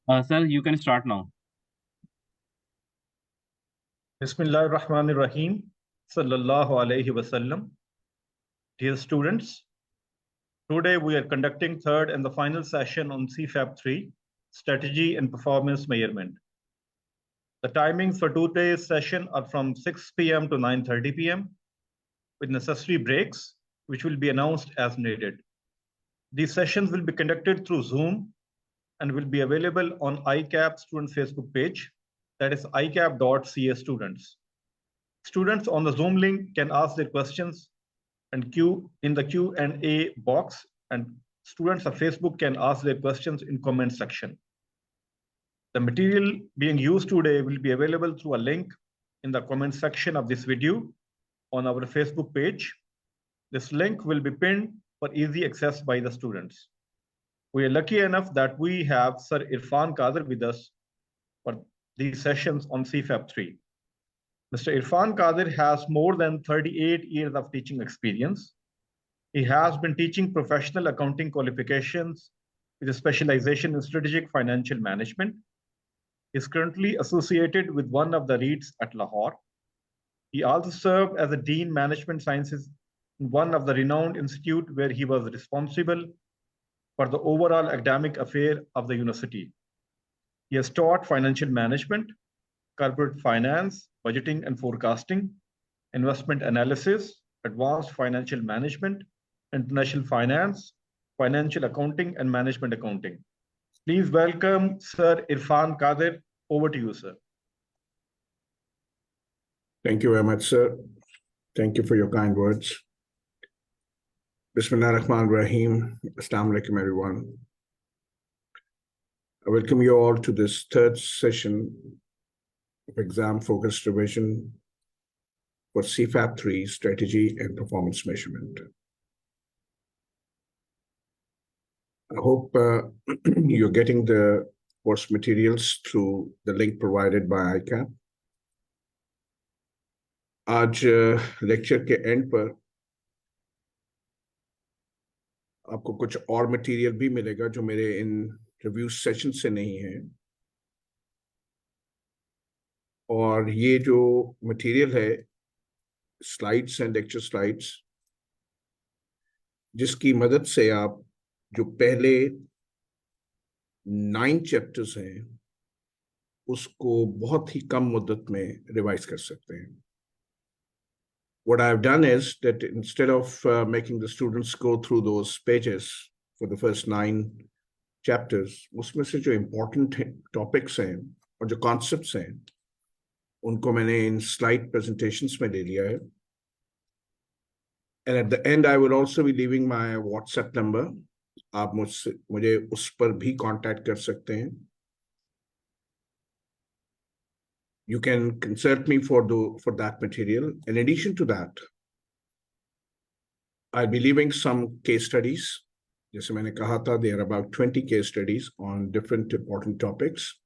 Sir, you can start now. Bismillahir Rahmanir Rahim. Sallallahu Alaihi Wasallam. Dear students, today we are conducting third and the final session on CFAP 3, Strategy and Performance Measurement. The timings for today's session are from 6 p.m. to 9:30 p.m. with necessary breaks, which will be announced as needed. These sessions will be conducted through Zoom and will be available on ICAP student Facebook page, that is icap.ca students. Students on the Zoom link can ask their questions and in the Q&A box, and students on Facebook can ask their questions in comment section. The material being used today will be available through a link in the comment section of this video on our Facebook page. This link will be pinned for easy access by the students. We are lucky enough that we have Sir Irfan Qadir with us for these sessions on CFAP 3. Mr. Irfan Qadir has more than 38 years of teaching experience. He has been teaching professional accounting qualifications with a specialization in strategic financial management. He is currently associated with one of the REITs at Lahore. He also served as a Dean Management Sciences in one of the renowned institute where he was responsible for the overall academic affair of the university. He has taught financial management, corporate finance, budgeting and forecasting, investment analysis, advanced financial management, international finance, financial accounting, and management accounting. Please welcome Sir Irfan Qadir. Over to you, sir. Thank you very much, sir. Thank you for your kind words. Bismillahir Rahmanir Rahim. Assalamu alaikum, everyone. I welcome you all to this third session of exam-focused revision for CFAP 3, Strategy and Performance Measurement. I hope you're getting the course materials through the link provided by ICAP. आज lecture के end पर आपको कुछ और material भी मिलेगा जो मेरे इन रिव्यू सेशन से नहीं है, और ये जो मटेरियल है स्लाइड्स एंड लेक्चर स्लाइड्स, जिसकी मदद से आप जो पहले 9 चैप्टर्स हैं उसको बहुत ही कम मुद्दत में रिवाइज कर सकते हैं. What I've done is that instead of making the students go through those pages for the first 9 chapters, उसमें से जो important topics हैं और जो concepts हैं उनको मैंने इन slide presentations में ले लिया है. And at the end, I will also be leaving my WhatsApp number. आप मुझे उस पर भी contact कर सकते हैं. You can consult me for that material. In addition to that, I'll be leaving some case studies. जैसे मैंने कहा था, there are about 20 case studies on different important topics.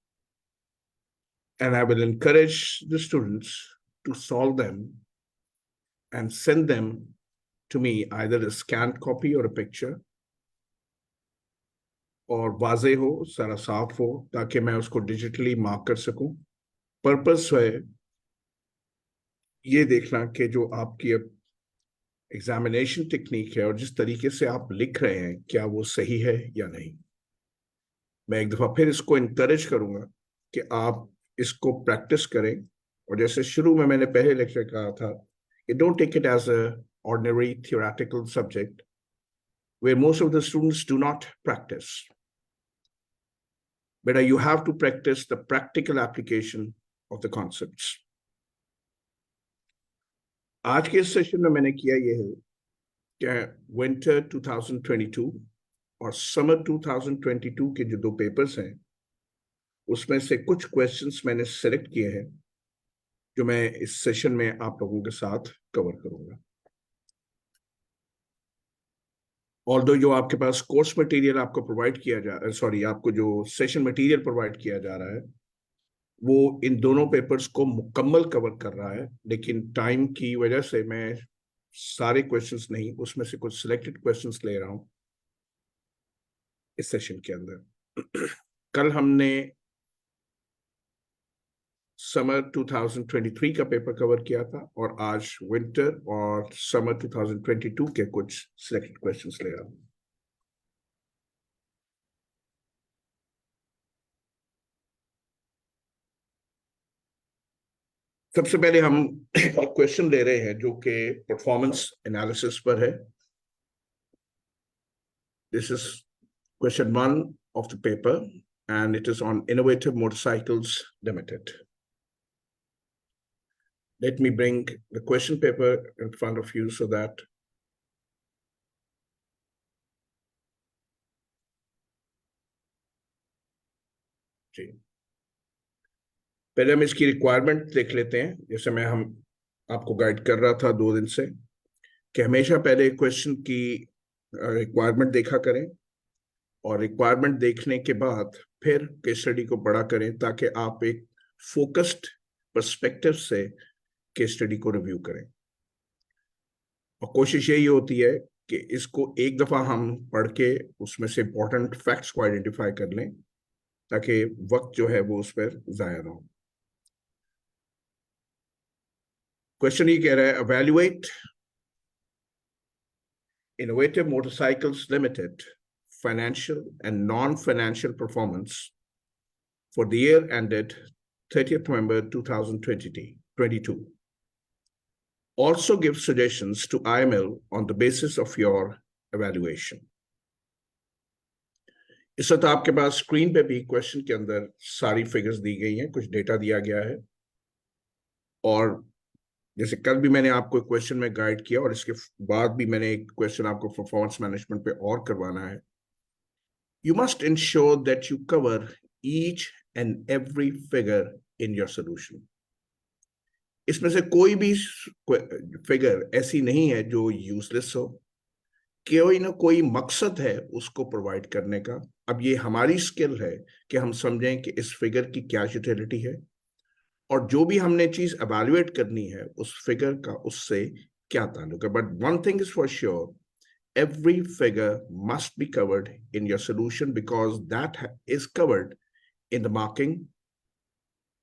And I will encourage the students to solve them and send them to me, either a scanned copy or a picture, और वाज़े हो, सारा साफ हो, ताकि मैं उसको digitally mark कर सकूं. पर्पस है ये देखना कि जो आपकी एग्जामिनेशन टेक्निक है और जिस तरीके से आप लिख रहे हैं, क्या वो सही है या नहीं. मैं एक दफा फिर इसको इनकरेज करूंगा कि आप इसको प्रैक्टिस करें, और जैसे शुरू में मैंने पहले लेक्चर कहा था, you don't take it as a ordinary theoretical subject where most of the students do not practice, but you have to practice the practical application of the concepts. आज के सेशन में मैंने किया ये है कि विंटर 2022 और समर 2022 के जो 2 पेपर्स हैं उसमें से कुछ क्वेश्चंस मैंने सेलेक्ट किए हैं जो मैं इस सेशन में आप लोगों के साथ कवर करूंगा. ऑल्दो जो आपके पास कोर्स मटेरियल आपको प्रोवाइड किया आपको जो सेशन मटेरियल प्रोवाइड किया जा रहा है वो इन दोनों पेपर्स को मुकम्मल कवर कर रहा है, लेकिन टाइम की वजह से मैं सारे क्वेश्चंस नहीं, उसमें से कुछ सिलेक्टेड क्वेश्चंस ले रहा हूं इस सेशन के अंदर. कल हमने समर 2023 का पेपर कवर किया था और आज विंटर और समर 2022 के कुछ सिलेक्टेड क्वेश्चंस ले रहा हूं। सबसे पहले हम एक क्वेश्चन ले रहे हैं जो कि परफॉर्मेंस एनालिसिस पर है। This is question 1 of the paper and it is on Innovative Motorcycles Limited. Let me bring the question paper in front of you so that जी पहले हम इसकी रिक्वायरमेंट देख लेते हैं। जैसे हम आपको गाइड कर रहा था 2 दिन से कि हमेशा पहले क्वेश्चन की रिक्वायरमेंट देखा करें और रिक्वायरमेंट देखने के बाद फिर केस स्टडी को पढ़ा करें ताकि आप एक फोकस्ड पर्सपेक्टिव से केस स्टडी को रिव्यू करें। और कोशिश यही होती है कि इसको एक दफा हम पढ़ के उसमें से इंपॉर्टेंट फैक्ट्स को आइडेंटिफाई कर लें ताकि वक्त जो है वो उस पर जाया ना हो। क्वेश्चन ये कह रहा है, evaluate Innovative Motorcycles Limited financial and non-financial performance for the year ended 30th November 2022. Also give suggestions to IML on the basis of your evaluation. इस वक्त आपके पास स्क्रीन पे भी क्वेश्चन के अंदर सारी फिगर्स दी गई हैं, कुछ डेटा दिया गया है और जैसे कल भी मैंने आपको एक क्वेश्चन में गाइड किया और इसके बाद भी मैंने एक क्वेश्चन आपको परफॉर्मेंस मैनेजमेंट पे और करवाना है। You must ensure that you cover each and every figure in your solution. इसमें से कोई भी फिगर ऐसी नहीं है जो यूजलेस हो, कोई ना कोई मकसद है उसको प्रोवाइड करने का। अब ये हमारी स्किल है कि हम समझें कि इस फिगर की क्या यूटिलिटी है और जो भी हमने चीज एवेल्युएट करनी है उस फिगर का उससे क्या ताल्लुक है। But one thing is for sure, every figure must be covered in your solution because that is covered in the marking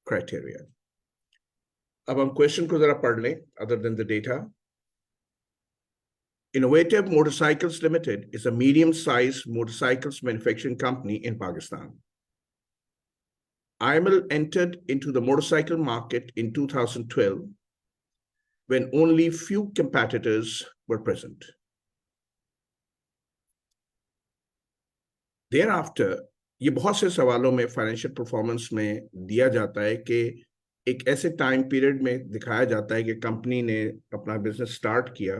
criteria. अब हम क्वेश्चन को जरा पढ़ लें other than the data. Innovative Motorcycles Limited is a medium-sized motorcycles manufacturing company in Pakistan. IML entered into the motorcycle market in 2012 when only few competitors were present. Thereafter, ये बहुत से सवालों में फाइनेंशियल परफॉर्मेंस में दिया जाता है कि एक ऐसे टाइम पीरियड में दिखाया जाता है कि कंपनी ने अपना बिजनेस स्टार्ट किया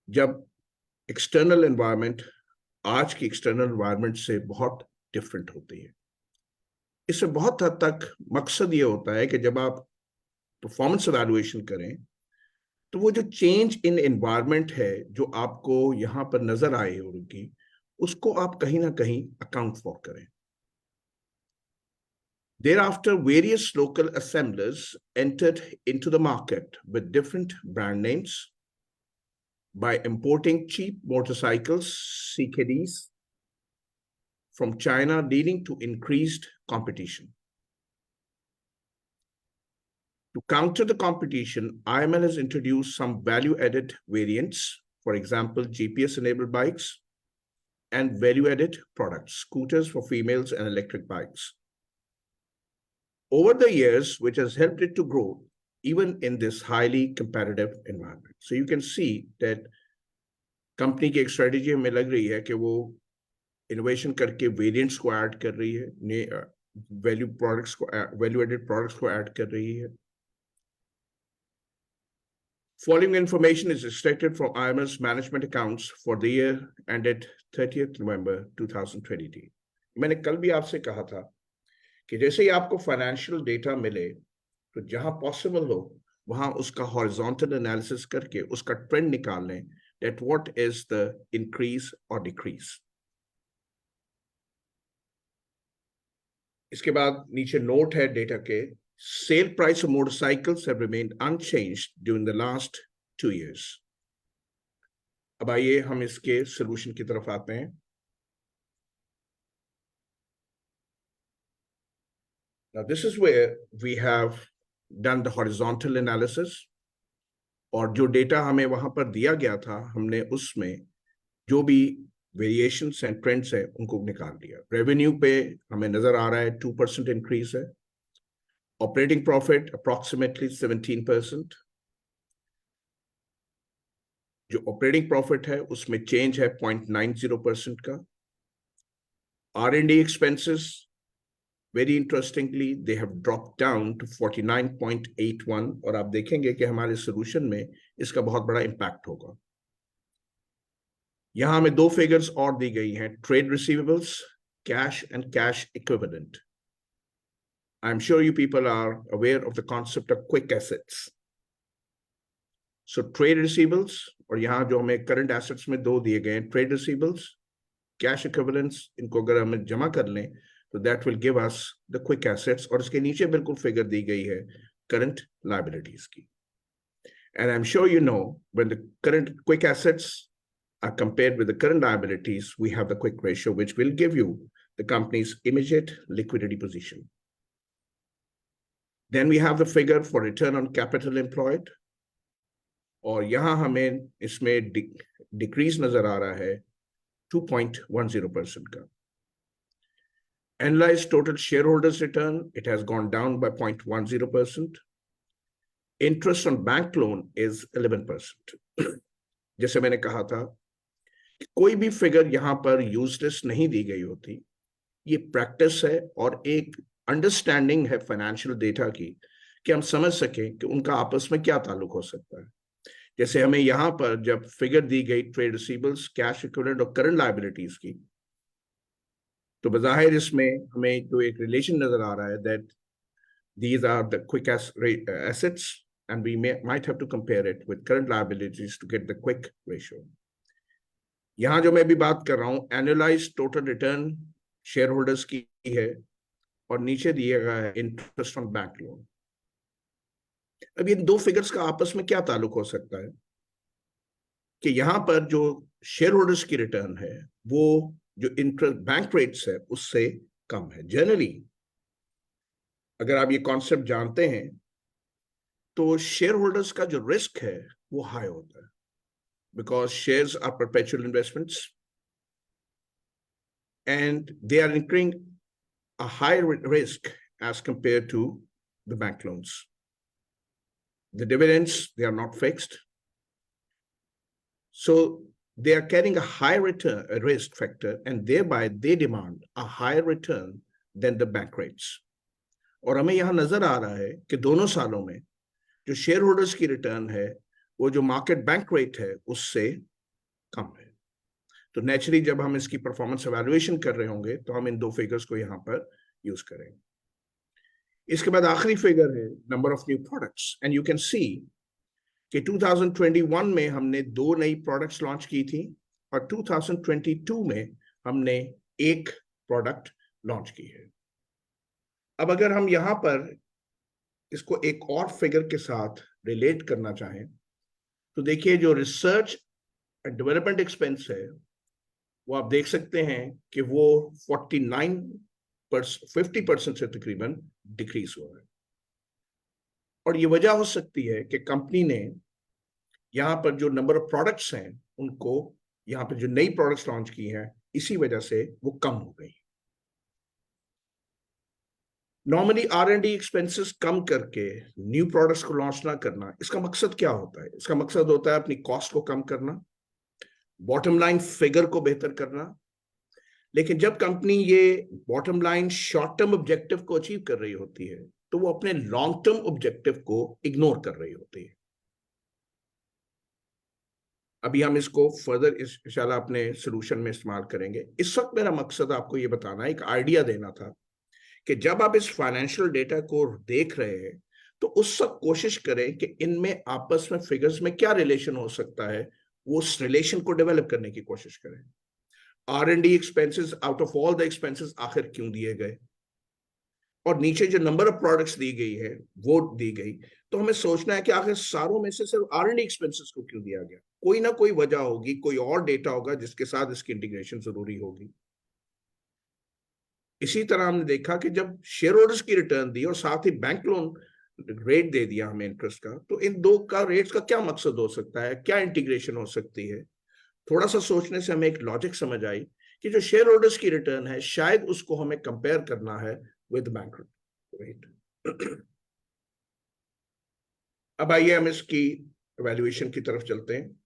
जब एक्सटर्नल एनवायरनमेंट आज की एक्सटर्नल एनवायरनमेंट से बहुत डिफरेंट होती है। इससे बहुत हद तक मकसद ये होता है कि जब आप परफॉर्मेंस एवेल्युएशन करें तो वो जो चेंज इन एनवायरनमेंट है जो आपको यहाँ पर नजर आए होगी उसको आप कहीं ना कहीं अकाउंट फॉर करें। Thereafter, various local assemblers entered into the market with different brand names by importing cheap motorcycles, CKDs, from China, leading to increased competition. To counter the competition, IML has introduced some value-added variants, for example, GPS-enabled bikes, and value-added products, scooters for females and electric bikes. Over the years, which has helped it to grow, even in this highly competitive environment. So you can see that company की एक strategy हमें लग रही है कि वो innovation करके variants को add कर रही है, value-added products को add कर रही है. Following information is extracted from IML's management accounts for the year ended 30th November 2023. मैंने कल भी आपसे कहा था कि जैसे ही आपको फाइनेंशियल डेटा मिले तो जहां पॉसिबल हो वहां उसका हॉरिजॉन्टल एनालिसिस करके उसका ट्रेंड निकाल लें that what is the increase or decrease. इसके बाद नीचे नोट है डेटा के, sale price of motorcycles have remained unchanged during the last 2 years. अब आइए हम इसके सोल्यूशन की तरफ आते हैं। Now this is where we have done the horizontal analysis, और जो डेटा हमें वहां पर दिया गया था हमने उसमें जो भी वेरिएशंस एंड ट्रेंड्स है उनको निकाल लिया। रेवेन्यू पे हमें नजर आ रहा है 2% इंक्रीज है, ऑपरेटिंग प्रॉफिट अप्रोक्सीमेटली 17%, जो ऑपरेटिंग प्रॉफिट है उसमें चेंज है 0.90% का। R&D expenses, very interestingly, they have dropped down to 49.81, और आप देखेंगे कि हमारे सोल्यूशन में इसका बहुत बड़ा इंपैक्ट होगा। यहां हमें दो फिगर्स और दी गई हैं, trade receivables, cash and cash equivalent. I am sure you people are aware of the concept of quick assets. So trade receivables, और यहां जो हमें करंट एसेट्स में दो दिए गए हैं, ट्रेड रिसीवेबल्स, कैश इक्विवेलेंट्स, इनको अगर हम जमा कर लें तो that will give us the quick assets, और इसके नीचे बिल्कुल फिगर दी गई है करंट लायबिलिटीज की। And I am sure you know when the current quick assets are compared with the current liabilities, we have the quick ratio, which will give you the company's immediate liquidity position. Then we have the figure for return on capital employed, और यहां हमें इसमें decrease नजर आ रहा है 2.10% का। Analyzed total shareholders return, it has gone down by 0.10%. Interest on bank loan is 11%. जैसे मैंने कहा था कोई भी फिगर यहां पर यूजलेस नहीं दी गई होती, ये प्रैक्टिस है और एक अंडरस्टैंडिंग है फाइनेंशियल डेटा की, कि हम समझ सकें कि उनका आपस में क्या ताल्लुक हो सकता है। जैसे हमें यहां पर जब फिगर दी गई ट्रेड रिसीवेबल्स, कैश इक्विवेलेंट और करंट लायबिलिटीज की, तो बज़ाहिर इसमें हमें जो एक रिलेशन नजर आ रहा है that these are the quick assets and we might have to compare it with current liabilities to get the quick ratio. यहां जो मैं भी बात कर रहा हूं annualised total return share holders की है, और नीचे दिया गया है इंटरेस्ट ऑन बैंक लोन। अब इन दो फिगर्स का आपस में क्या ताल्लुक हो सकता है कि यहां पर जो शेयर होल्डर्स की रिटर्न है वो जो इंटरेस्ट बैंक रेट्स है उससे कम है। जनरली अगर आप ये कॉन्सेप्ट जानते हैं तो शेयर होल्डर्स का जो रिस्क है वो हाई होता है, because shares are perpetual investments and they are incurring a higher risk as compared to the bank loans. The dividends, they are not fixed. So they are carrying a high return, a risk factor, and thereby they demand a higher return than the bank rates. और हमें यहाँ नजर आ रहा है कि दोनों सालों में जो शेयर होल्डर्स की रिटर्न है वो जो मार्केट बैंक रेट है उससे कम है। तो नेचुरली जब हम इसकी परफॉर्मेंस एवेल्युएशन कर रहे होंगे तो हम इन दो फिगर्स को यहां पर यूज करेंगे। इसके बाद आखिरी फिगर है number of new products, and you can see कि 2021 में हमने दो नई प्रोडक्ट्स लॉन्च की थी और 2022 में हमने एक प्रोडक्ट लॉन्च की है। अब अगर हम यहां पर इसको एक और फिगर के साथ रिलेट करना चाहें तो देखिए जो रिसर्च एंड डेवलपमेंट एक्सपेंस है वो आप देख सकते हैं कि वो 50% से तकरीबन डिक्रीज हुआ है, और ये वजह हो सकती है कि कंपनी ने यहाँ पर जो नंबर ऑफ प्रोडक्ट्स हैं उनको यहाँ पर जो नई प्रोडक्ट्स लॉन्च की हैं इसी वजह से वो कम हो गई। नॉर्मली R&D एक्सपेंसेस कम करके न्यू प्रोडक्ट्स को लॉन्च ना करना, इसका मकसद क्या होता है? इसका मकसद होता है अपनी कॉस्ट को कम करना, बॉटम लाइन फिगर को बेहतर करना। लेकिन जब कंपनी ये bottom line short term objective को अचीव कर रही होती है तो वो अपने लॉन्ग टर्म ऑब्जेक्टिव को इग्नोर कर रही होती है। अभी हम इसको फर्दर इंशाल्लाह अपने सॉल्यूशन में इस्तेमाल करेंगे। इस वक्त मेरा मकसद आपको ये बताना, एक आइडिया देना था कि जब आप इस फाइनेंशियल डेटा को देख रहे हैं तो उस वक्त कोशिश करें कि इनमें आपस में फिगर्स में क्या रिलेशन हो सकता है, वो उस रिलेशन को डेवलप करने की कोशिश करें। R&D expenses out of all the expenses आखिर क्यों दिए गए, और नीचे जो नंबर ऑफ प्रोडक्ट्स दी गई है वो दी गई, तो हमें सोचना है कि आखिर सारों में से सिर्फ R&D एक्सपेंसेस को क्यों दिया गया। कोई ना कोई वजह होगी, कोई और डेटा होगा जिसके साथ इसकी इंटीग्रेशन जरूरी होगी। इसी तरह हमने देखा कि जब शेयर होल्डर्स की रिटर्न दी और साथ ही बैंक लोन रेट दे दिया हमें इंटरेस्ट का, तो इन दो का रेट्स का क्या मकसद हो सकता है, क्या इंटीग्रेशन हो सकती है। थोड़ा सा सोचने से हमें एक लॉजिक समझ आई कि जो शेयर होल्डर्स की रिटर्न है शायद उसको हमें कंपेयर करना है विद बैंक रेट। अब आइए हम इसकी वैल्यूएशन की तरफ चलते हैं।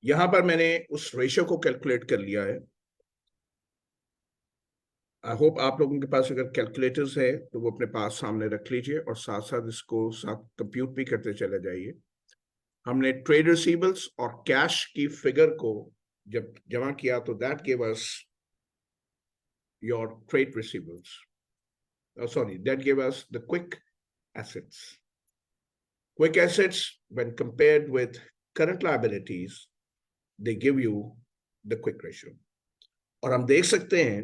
यहां पर मैंने उस रेशियो को कैलकुलेट कर लिया है। आई होप आप लोगों के पास अगर कैलकुलेटर्स है तो वो अपने पास सामने रख लीजिए और साथ साथ इसको साथ कंप्यूट भी करते चले जाइए। हमने ट्रेड रिसीवेबल्स और कैश की फिगर को जब जमा किया तो that give us your trade receivables, sorry, that gave us the quick assets. Quick assets, when compared with current liabilities, they give you the quick ratio. और हम देख सकते हैं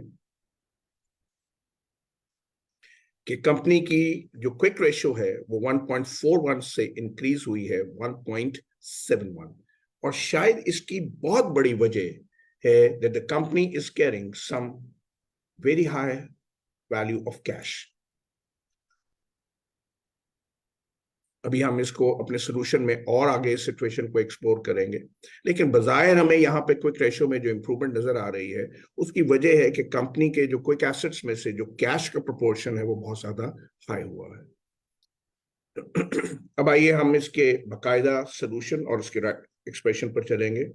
कि कंपनी की जो क्विक रेशियो है वो 1.41 से इंक्रीज हुई है 1.71, और शायद इसकी बहुत बड़ी वजह है that the company is carrying some very high value of cash. अभी हम इसको अपने सोल्यूशन में और आगे इस सिचुएशन को एक्सप्लोर करेंगे, लेकिन बजाय हमें यहाँ पे क्विक रेशियो में जो इंप्रूवमेंट नजर आ रही है उसकी वजह है कि कंपनी के जो क्विक एसेट्स में से जो कैश का प्रोपोर्शन है वो बहुत ज्यादा हाई हुआ है। अब आइए हम इसके बाकायदा सोल्यूशन और उसके एक्सप्रेशन पर चलेंगे।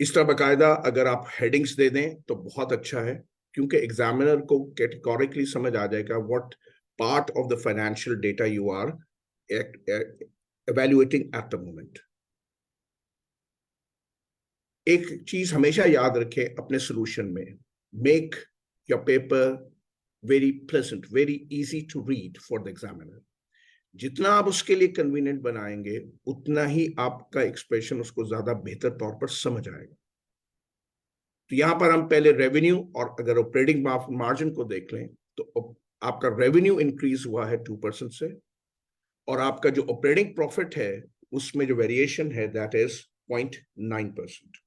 इस तरह बाकायदा अगर आप हेडिंग्स दे दें तो बहुत अच्छा है, क्योंकि एग्जामिनर को कैटेगोरिकली समझ आ जाएगा what part of the financial data you are evaluating at the moment. एक चीज हमेशा याद रखें अपने सोल्यूशन में, make your paper very pleasant, very easy to read for the examiner. जितना आप उसके लिए कन्वीनियंट बनाएंगे उतना ही आपका एक्सप्रेशन उसको ज्यादा बेहतर तौर पर समझ आएगा। तो यहां पर हम पहले रेवेन्यू और अगर ऑपरेटिंग मार्जिन को देख लें तो आपका रेवेन्यू इंक्रीज हुआ है 2% से, और आपका जो ऑपरेटिंग प्रॉफिट है उसमें जो वेरिएशन है दैट इज 0.9%।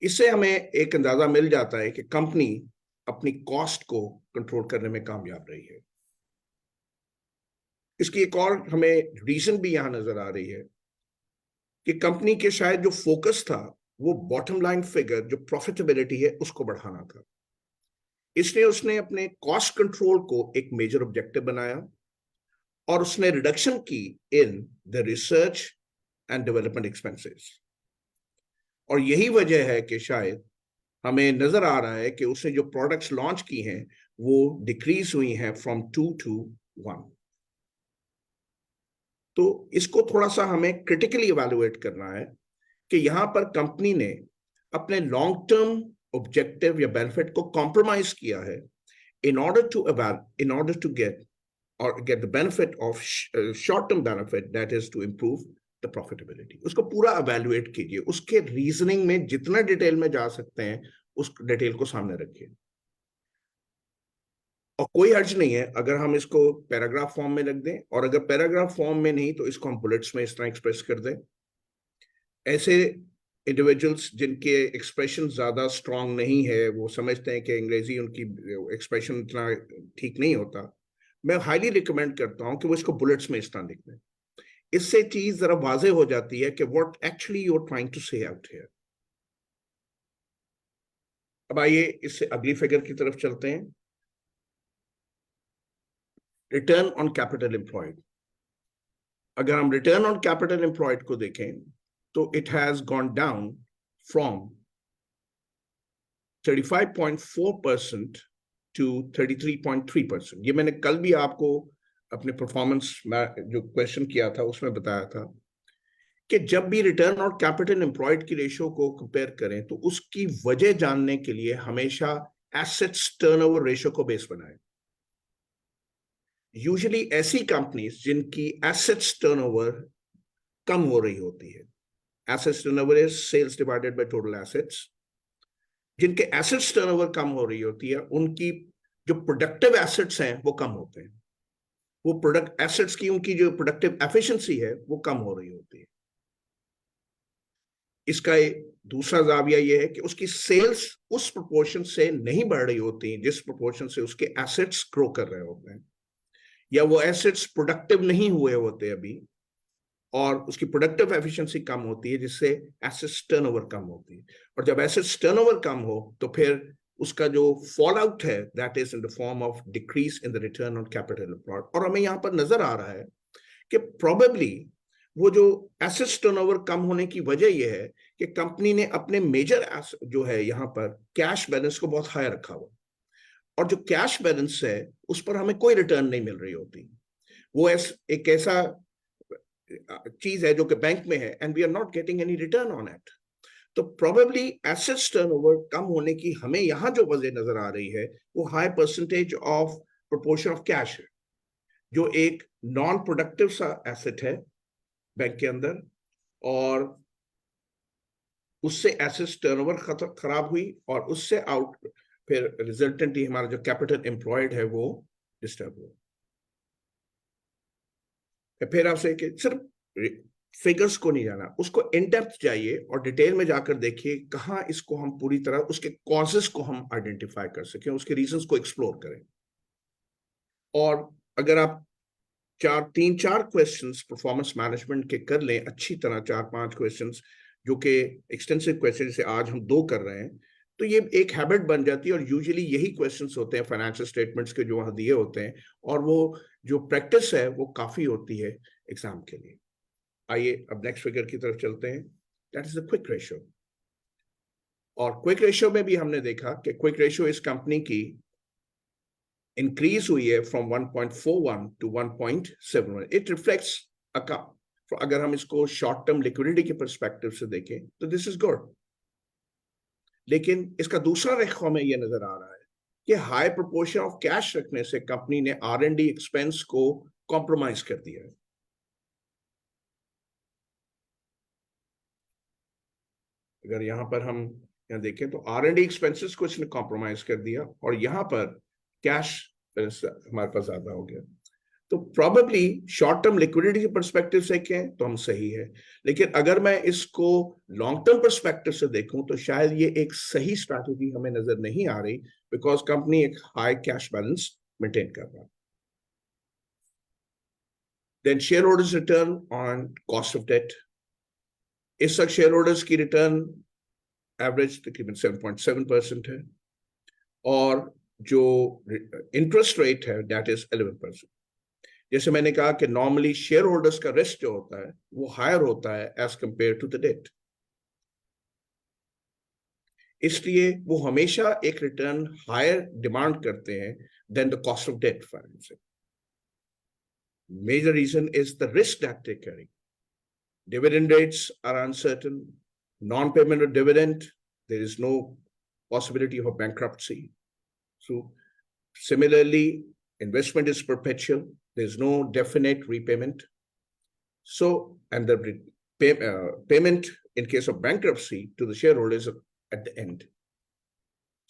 इससे हमें एक अंदाजा मिल जाता है कि कंपनी अपनी कॉस्ट को कंट्रोल करने में कामयाब रही है। इसकी एक और हमें रीजन भी यहां नजर आ रही है कि कंपनी के शायद जो फोकस था वो बॉटम लाइन फिगर जो प्रॉफिटेबिलिटी है उसको बढ़ाना था, इसलिए उसने अपने कॉस्ट कंट्रोल को एक मेजर ऑब्जेक्टिव बनाया और उसने रिडक्शन की in the research and development expenses. और यही वजह है कि शायद हमें नजर आ रहा है कि उसने जो प्रोडक्ट्स लॉन्च की हैं वो डिक्रीज हुई हैं फ्रॉम 2 to 1। तो इसको थोड़ा सा हमें क्रिटिकली इवैल्यूएट करना है कि यहां पर कंपनी ने अपने लॉन्ग टर्म ऑब्जेक्टिव या बेनिफिट को कॉम्प्रोमाइज किया है in order to get the benefit of short term benefit, that is to improve the profitability। उसको पूरा evaluate कीजिए, उसके रीजनिंग में जितना डिटेल में जा सकते हैं उस डिटेल को सामने रखिए। और कोई हर्ज नहीं है अगर हम इसको पैराग्राफ फॉर्म में रख दें, और अगर पैराग्राफ फॉर्म में नहीं तो इसको हम बुलेट्स में इस तरह एक्सप्रेस कर दें। ऐसे इंडिविजुअल्स जिनके एक्सप्रेशन ज्यादा स्ट्रांग नहीं है, वो समझते हैं कि अंग्रेजी उनकी एक्सप्रेशन इतना ठीक नहीं होता, मैं हाईली रिकमेंड करता हूं कि वो इसको बुलेट्स में इस तरह लिख दें। इससे चीज जरा वाजे हो जाती है कि what actually you are trying to say out here. अब आइए इससे अगली फिगर की तरफ चलते हैं, रिटर्न ऑन कैपिटल एम्प्लॉयड। अगर हम रिटर्न ऑन कैपिटल एम्प्लॉयड को देखें तो it has gone down from 35.4% to 33.3%। ये मैंने कल भी आपको अपने परफॉर्मेंस जो क्वेश्चन किया था उसमें बताया था कि जब भी रिटर्न और कैपिटल एम्प्लॉयड की रेशियो को कंपेयर करें तो उसकी वजह जानने के लिए हमेशा एसेट्स टर्नओवर रेशियो को बेस बनाएं। यूजुअली ऐसी कंपनीज जिनकी एसेट्स टर्नओवर कम हो रही होती है, assets turnover is sales divided by total assets, जिनके एसेट्स टर्नओवर कम हो रही होती है उनकी जो प्रोडक्टिव एसेट्स हैं वो कम होते हैं, वो प्रोडक्ट एसेट्स की उनकी जो प्रोडक्टिव एफिशिएंसी है वो कम हो रही होती है। इसका दूसरा जाविया ये है कि उसकी सेल्स उस प्रोपोर्शन से नहीं बढ़ रही होती जिस प्रोपोर्शन से उसके एसेट्स ग्रो कर रहे होते हैं, या वो एसेट्स प्रोडक्टिव नहीं हुए होते अभी, और उसकी प्रोडक्टिव एफिशिएंसी कम होती है, जिससे एसेट्स टर्नओवर कम होती है। और जब एसेट्स टर्नओवर कम हो तो फिर उसका जो फॉल आउट है that is in the form of decrease in the return on capital employed. और हमें यहाँ पर नजर आ रहा है कि प्रोबेबली वो जो एसेट्स टर्नओवर कम होने की वजह यह है कि कंपनी ने अपने मेजर जो है यहाँ पर कैश बैलेंस को बहुत हाई रखा हुआ, और जो कैश बैलेंस है उस पर हमें कोई रिटर्न नहीं मिल रही होती। वो एक ऐसा चीज है जो कि बैंक में है and we are not getting any return on it. तो प्रोबेबली एसेट्स टर्नओवर कम होने की हमें यहां जो वजह नजर आ रही है वो high percentage of proportion of cash है, जो एक नॉन प्रोडक्टिव सा एसेट है बैंक के अंदर, और उससे एसेट्स टर्नओवर खराब हुई, और उससे आउट फिर रिजल्टेंटली हमारा जो कैपिटल एम्प्लॉयड है वो डिस्टर्ब हुआ। फिर आपसे कि सिर्फ फिगर्स को नहीं जाना, उसको इन डेप्थ जाइए और डिटेल में जाकर देखिए कहाँ इसको हम पूरी तरह उसके कॉजेस को हम आइडेंटिफाई कर सकें, उसके रीजंस को एक्सप्लोर करें। और अगर आप तीन चार क्वेश्चंस परफॉर्मेंस मैनेजमेंट के कर लें अच्छी तरह, 4-5 क्वेश्चंस जो कि एक्सटेंसिव क्वेश्चन से आज हम 2 कर रहे हैं, तो ये एक हैबिट बन जाती है। और यूजुअली यही क्वेश्चंस होते हैं फाइनेंशियल स्टेटमेंट्स के जो वहां दिए होते हैं, और वो जो प्रैक्टिस है वो काफी होती है एग्जाम के लिए। आइए अब नेक्स्ट फिगर की तरफ चलते हैं, that is the quick ratio. और क्विक रेशियो में भी हमने देखा कि क्विक रेशियो इस कंपनी की इंक्रीज हुई है फ्रॉम 1.41 टू 1.71। इट रिफ्लेक्ट्स अगर हम इसको शॉर्ट टर्म लिक्विडिटी के परस्पेक्टिव से देखें तो दिस इज गुड। लेकिन इसका दूसरा रेखा हमें यह नजर आ रहा है कि हाई प्रोपोर्शन ऑफ कैश रखने से कंपनी ने R&D एक्सपेंस को कॉम्प्रोमाइज कर दिया है। अगर यहां पर हम देखें तो R&D एक्सपेंसेस को इसने कॉम्प्रोमाइज कर दिया, और यहां पर कैश हमारे पास ज्यादा हो गया। तो प्रोबेबली शॉर्ट टर्म लिक्विडिटी के परस्पेक्टिव से कहें तो हम सही है, लेकिन अगर मैं इसको लॉन्ग टर्म परस्पेक्टिव से देखूं तो शायद ये एक सही स्ट्रैटेजी हमें नजर नहीं आ रही, बिकॉज कंपनी एक हाई कैश बैलेंस मेंटेन कर रहा है। Then share holders return on cost of debt, इस वक्त शेयर होल्डर्स की रिटर्न एवरेज तकरीबन 7.7% है, और जो इंटरेस्ट रेट है दैट इज 11%। जैसे मैंने कहा कि नॉर्मली शेयर होल्डर्स का रिस्क जो होता है वो हायर होता है as compare to the debt, इसलिए वो हमेशा एक रिटर्न हायर डिमांड करते हैं then the cost of debt financing. Major reason is the risk that they carry. Dividend rates are uncertain. Non-payment of dividend, there is no possibility of a bankruptcy. So similarly, investment is perpetual. There's no definite repayment. So, and the payment in case of bankruptcy to the shareholders at the end.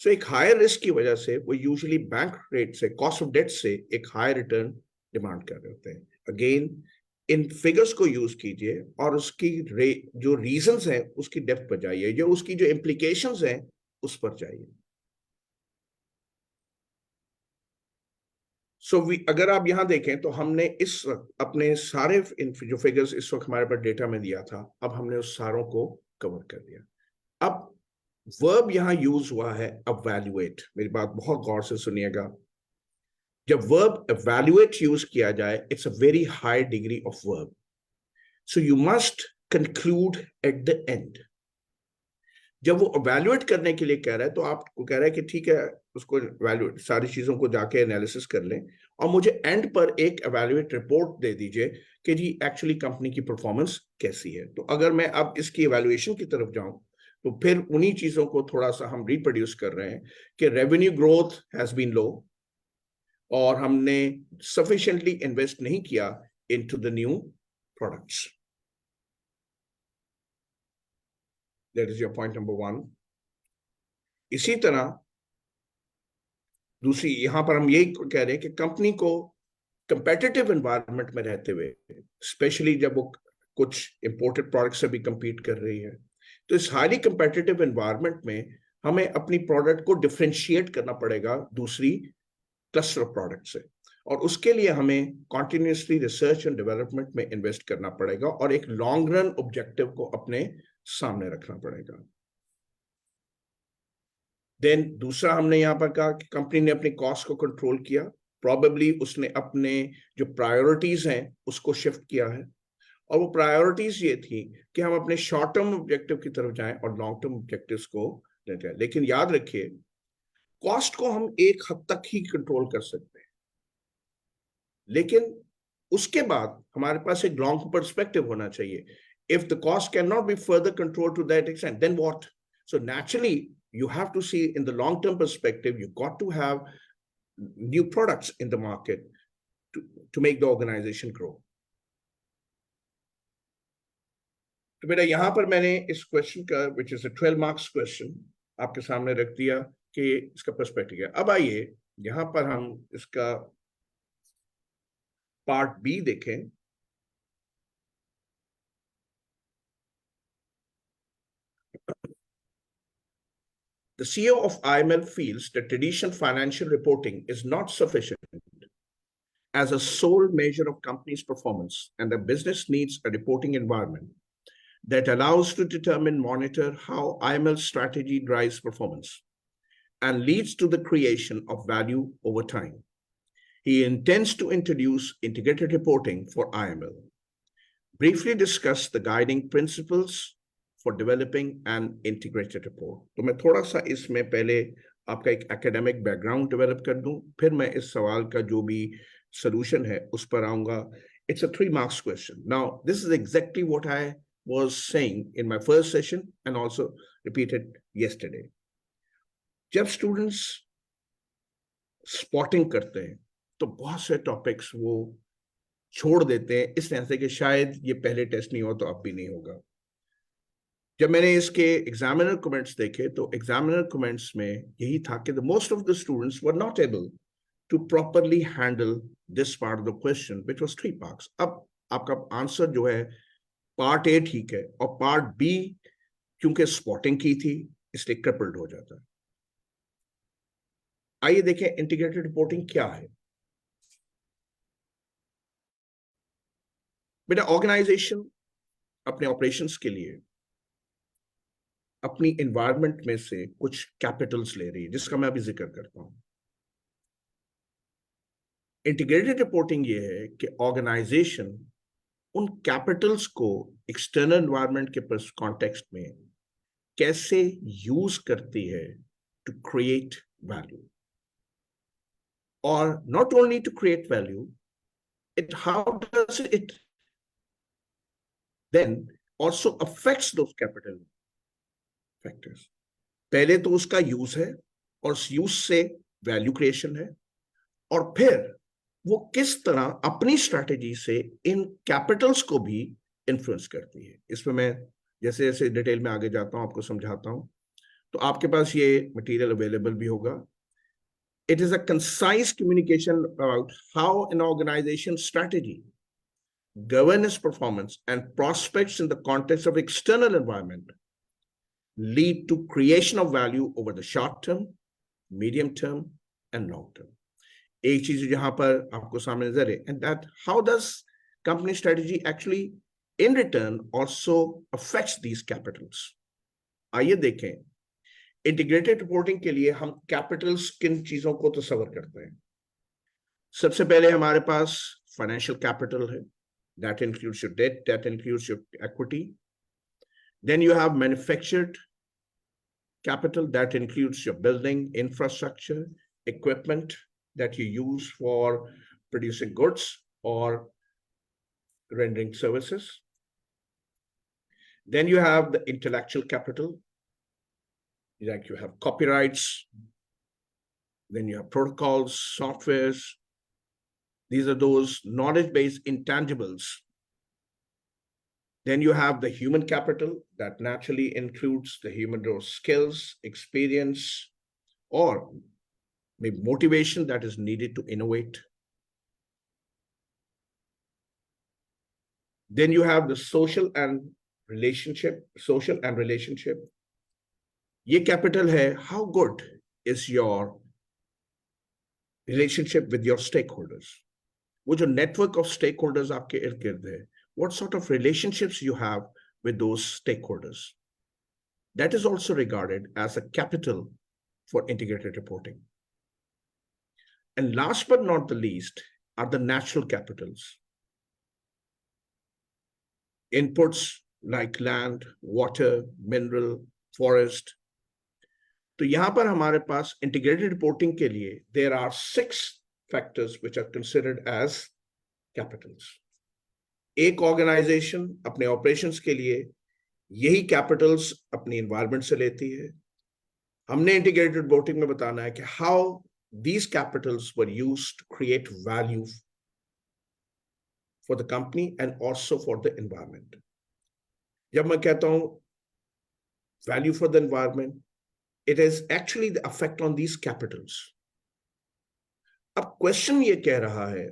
So एक higher risk की वजह से वो usually bank rate से, cost of debt से एक higher return demand कर रहे होते हैं। Again, इन फिगर्स को यूज कीजिए और उसकी जो रीजंस हैं उसकी डेप्थ पर जाइए, जो उसकी जो इम्प्लीकेशंस हैं उस पर जाइए। सो अगर आप यहां देखें तो हमने इस अपने सारे जो फिगर्स इस वक्त हमारे पास डेटा में दिया था, अब हमने उस सारों को कवर कर दिया। अब वर्ब यहां यूज हुआ है evaluate। मेरी बात बहुत गौर से सुनिएगा, जब वर्ब evaluate यूज किया जाए it's a very high degree of verb, so you must conclude at the end. जब वो evaluate करने के लिए कह रहा है तो आपको कह रहा है कि ठीक है उसको evaluate, सारी चीजों को जाके एनालिसिस कर लें और मुझे एंड पर एक evaluate रिपोर्ट दे दीजिए कि जी एक्चुअली कंपनी की परफॉर्मेंस कैसी है। तो अगर मैं अब इसकी evaluation की तरफ जाऊं तो फिर उन्हीं चीजों को थोड़ा सा हम रिप्रोड्यूस कर रहे हैं कि रेवेन्यू ग्रोथ हैज बीन लो, और हमने सफिशिएंटली इन्वेस्ट नहीं किया into the new products. That is your point number 1। इसी तरह दूसरी यहां पर हम यही कह रहे हैं कि कंपनी को कंपेटिटिव एनवायरनमेंट में रहते हुए, स्पेशली जब वो कुछ इंपोर्टेड प्रोडक्ट्स से भी compete कर रही है, तो इस हाईली कंपेटिटिव एनवायरनमेंट में हमें अपनी प्रोडक्ट को डिफरेंशिएट करना पड़ेगा दूसरी क्लस्टर ऑफ प्रोडक्ट से, और उसके लिए हमें कॉन्टिन्यूसली रिसर्च एंड डेवलपमेंट में इन्वेस्ट करना पड़ेगा और एक लॉन्ग रन ऑब्जेक्टिव को अपने सामने रखना पड़ेगा। देन दूसरा हमने यहां पर कहा कि कंपनी ने अपनी कॉस्ट को कंट्रोल किया, प्रॉबेबली उसने अपने जो प्रायोरिटीज हैं उसको शिफ्ट किया है, और वो प्रायोरिटीज ये थी कि हम अपने शॉर्ट टर्म ऑब्जेक्टिव की तरफ जाएं और लॉन्ग टर्म ऑब्जेक्टिव्स को लेते हैं। लेकिन याद रखिए, कॉस्ट को हम एक हद तक ही कंट्रोल कर सकते हैं, लेकिन उसके बाद हमारे पास एक लॉन्ग पर्सपेक्टिव होना चाहिए। If the cost can not be further control to that extent, then what? So naturally you have to see in the long term perspective, you got to have new products in the market to make the organization grow. तो बेटा यहां पर मैंने इस question का, which is a 12 marks question, आपके सामने रख दिया कि इसका पर्सपेक्टिव है। अब आइए यहां पर हम इसका पार्ट बी देखें। The CEO of IML feels that traditional financial reporting is not sufficient as a sole measure of company's performance, and the business needs a reporting environment that allows to determine, monitor how IML strategy drives performance and leads to the creation of value over time. He intends to introduce integrated reporting for IML. Briefly discuss the guiding principles for developing an integrated report. तो मैं थोड़ा सा इसमें पहले आपका एक academic background develop कर दूं, फिर मैं इस सवाल का जो भी सॉल्यूशन है उस पर आऊंगा। It's a 3 marks question. Now, this is exactly what I was saying in my first session and also repeated yesterday. जब स्टूडेंट्स स्पॉटिंग करते हैं तो बहुत से टॉपिक्स वो छोड़ देते हैं इस तरह से कि शायद ये पहले टेस्ट नहीं हो तो अब भी नहीं होगा। जब मैंने इसके एग्जामिनर कमेंट्स देखे तो एग्जामिनर कमेंट्स में यही था कि the most of the students were not able to properly handle this part of the question which was 3 marks. अब आपका आंसर जो है पार्ट ए ठीक है, और पार्ट बी क्योंकि स्पॉटिंग की थी इसलिए क्रिपल्ड हो जाता है। आइए देखें इंटीग्रेटेड रिपोर्टिंग क्या है। बेटा ऑर्गेनाइजेशन अपने ऑपरेशंस के लिए अपनी एनवायरनमेंट में से कुछ कैपिटल्स ले रही है, जिसका मैं अभी जिक्र करता हूं। इंटीग्रेटेड रिपोर्टिंग ये है कि ऑर्गेनाइजेशन उन कैपिटल्स को एक्सटर्नल एनवायरनमेंट के कॉन्टेक्स्ट में कैसे यूज करती है टू क्रिएट वैल्यू, और not only to create value, it how does it then also affects those capital factors. पहले तो उसका यूज है और उस यूज से वैल्यू क्रिएशन है, और फिर वो किस तरह अपनी स्ट्रैटेजी से इन कैपिटल्स को भी इन्फ्लुएंस करती है। इसमें मैं जैसे जैसे डिटेल में आगे जाता हूं आपको समझाता हूं। तो आपके पास ये मटेरियल अवेलेबल भी होगा। It is a concise communication about how an organisation strategy, governance performance and prospects in the context of external environment lead to creation of value over the short term, medium term and long term. एक चीज जहां पर आपको सामने नजर है, and that how does company strategy actually in return also affects these capitals. आइए देखें इंटीग्रेटेड रिपोर्टिंग के लिए हम कैपिटल्स किन चीजों को तस्वर करते हैं। सबसे पहले हमारे पास फाइनेंशियल कैपिटल है, that includes your debt, that includes your equity. Then you have manufactured capital, that includes your building, infrastructure, equipment that you use for producing goods or rendering services. Then you have the intellectual capital, like you have copyrights, then you have protocols, softwares. These are those knowledge-based intangibles. Then you have the human capital that naturally includes the human skills, experience, or maybe motivation that is needed to innovate. Then you have the social and relationship, social and relationship. ये capital है how good is your relationship with your stake holders. वो जो network of stake holders आपके इर्द गिर्द है, what sort of relationships you have with those stakeholders. That is also regarded as a capital for integrated reporting. And last but not the least are the natural capitals. Inputs like land, water, mineral, forest. तो यहां पर हमारे पास integrated reporting के लिए there are 6 factors which are considered as capitals. एक organisation अपने operations के लिए यही कैपिटल्स अपनी एनवायरनमेंट से लेती है। हमने इंटीग्रेटेड रिपोर्टिंग में बताना है कि how these capitals were used to create value for the company and also for the environment. जब मैं कहता हूं value for the environment, it is actually the effect on these capitals. अब क्वेश्चन ये कह रहा है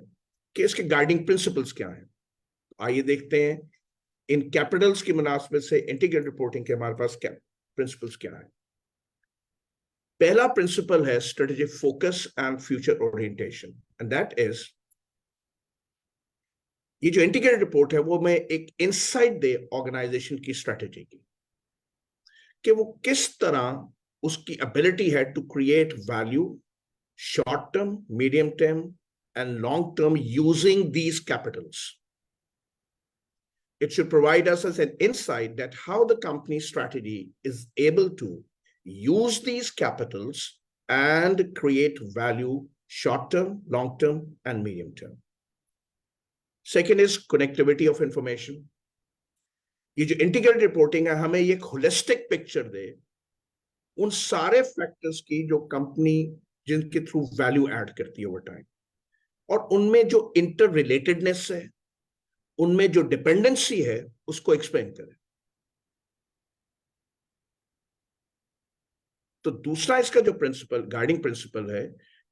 कि इसके गाइडिंग प्रिंसिपल्स क्या हैं। आइए देखते हैं इन कैपिटल्स की मुनासबत से इंटीग्रेटेड रिपोर्टिंग के हमारे पास क्या प्रिंसिपल्स क्या है। पहला प्रिंसिपल है strategic focus and future orientation, and that is ये जो इंटीग्रेटेड रिपोर्ट है वो मैं एक इनसाइट दे ऑर्गेनाइजेशन की स्ट्रेटेजी की, कि वो किस तरह उसकी एबिलिटी है to create value short term, medium term and long term using these capitals. It should provide us as an insight that how the company's strategy is able to use these capitals and create value short term, long term, and medium term. Second is connectivity of information. ये जो integrated reporting है हमें ये holistic picture दे उन सारे factors की जो company जिनके through value add करती है over time, और उनमें जो interrelatedness है, उनमें जो डिपेंडेंसी है उसको एक्सप्लेन करें। तो दूसरा इसका जो प्रिंसिपल, गाइडिंग प्रिंसिपल है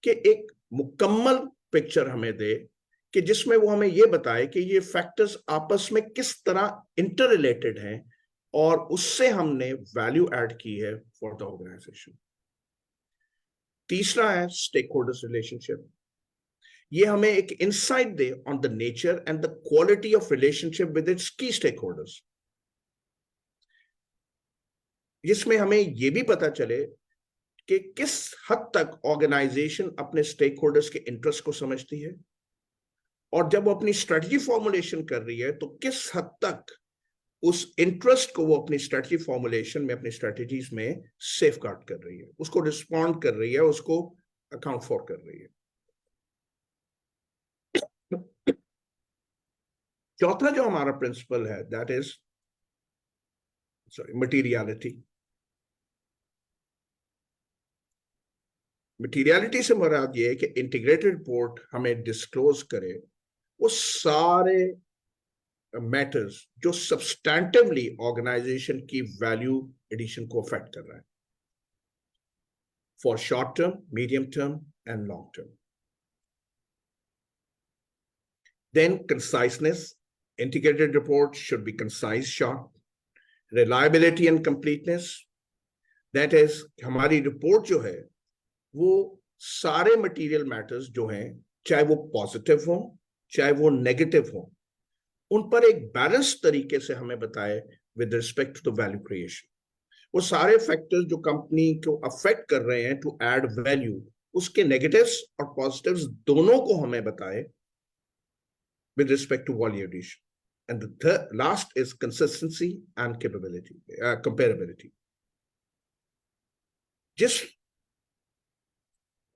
कि एक मुकम्मल पिक्चर हमें दे कि जिसमें वो हमें ये बताए कि ये फैक्टर्स आपस में किस तरह इंटर रिलेटेड हैं और उससे हमने वैल्यू ऐड की है फॉर द ऑर्गेनाइजेशन। तीसरा है स्टेक होल्डर्स रिलेशनशिप। ये हमें एक insight they on the nature and the quality of relationship with its की स्टेक होल्डर्स, जिसमें हमें यह भी पता चले कि किस हद तक ऑर्गेनाइजेशन अपने स्टेक होल्डर्स के इंटरेस्ट को समझती है, और जब वो अपनी स्ट्रेटजी फॉर्मुलेशन कर रही है तो किस हद तक उस इंटरेस्ट को वो अपनी स्ट्रेटजी फॉर्मुलेशन में, अपनी स्ट्रेटजीज में सेफ गार्ड कर रही है, उसको रिस्पॉन्ड कर रही है, उसको अकाउंट फॉर कर रही है। चौथा जो हमारा प्रिंसिपल है दैट इज मटीरियलिटी। मटीरियलिटी से मुराद ये है कि इंटीग्रेटेड रिपोर्ट हमें डिस्क्लोज करे वो सारे मैटर्स जो सब्सटैंटिवली ऑर्गेनाइजेशन की वैल्यू एडिशन को अफेक्ट कर रहा है for short term, medium term and long term. Then conciseness. Integrated report should be concise, short. Reliability and completeness. That is, हमारी रिपोर्ट जो है वो सारे मटेरियल मैटर्स जो हैं, चाहे वो पॉजिटिव हो चाहे वो नेगेटिव हो, उन पर एक बैलेंस तरीके से हमें बताए with respect to the value creation. वो सारे फैक्टर्स जो कंपनी को अफेक्ट कर रहे हैं टू ऐड वैल्यू, उसके नेगेटिव्स और पॉजिटिव्स दोनों को हमें बताए with respect to value addition. And the last is consistency and capability, comparability. जिस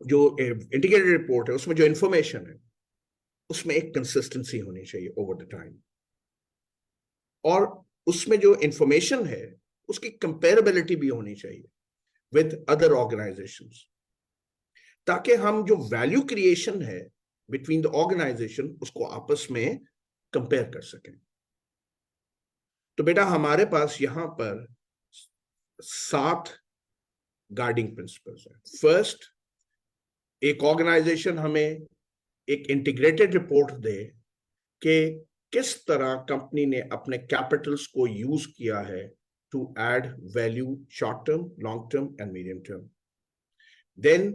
जो इंटीग्रेटेड रिपोर्ट है उसमें जो इंफॉर्मेशन है उसमें एक कंसिस्टेंसी होनी चाहिए ओवर द टाइम, और उसमें जो इंफॉर्मेशन है उसकी कंपेरेबिलिटी भी होनी चाहिए विद अदर ऑर्गेनाइजेशंस, ताकि हम जो वैल्यू क्रिएशन है बिटवीन द ऑर्गेनाइजेशन उसको आपस में कंपेयर कर सकें। तो बेटा हमारे पास यहां पर 7 गाइडिंग प्रिंसिपल्स हैं। फर्स्ट, एक ऑर्गेनाइजेशन हमें एक इंटीग्रेटेड रिपोर्ट दे कि किस तरह कंपनी ने अपने कैपिटल्स को यूज किया है to add value short term, long term and medium term. Then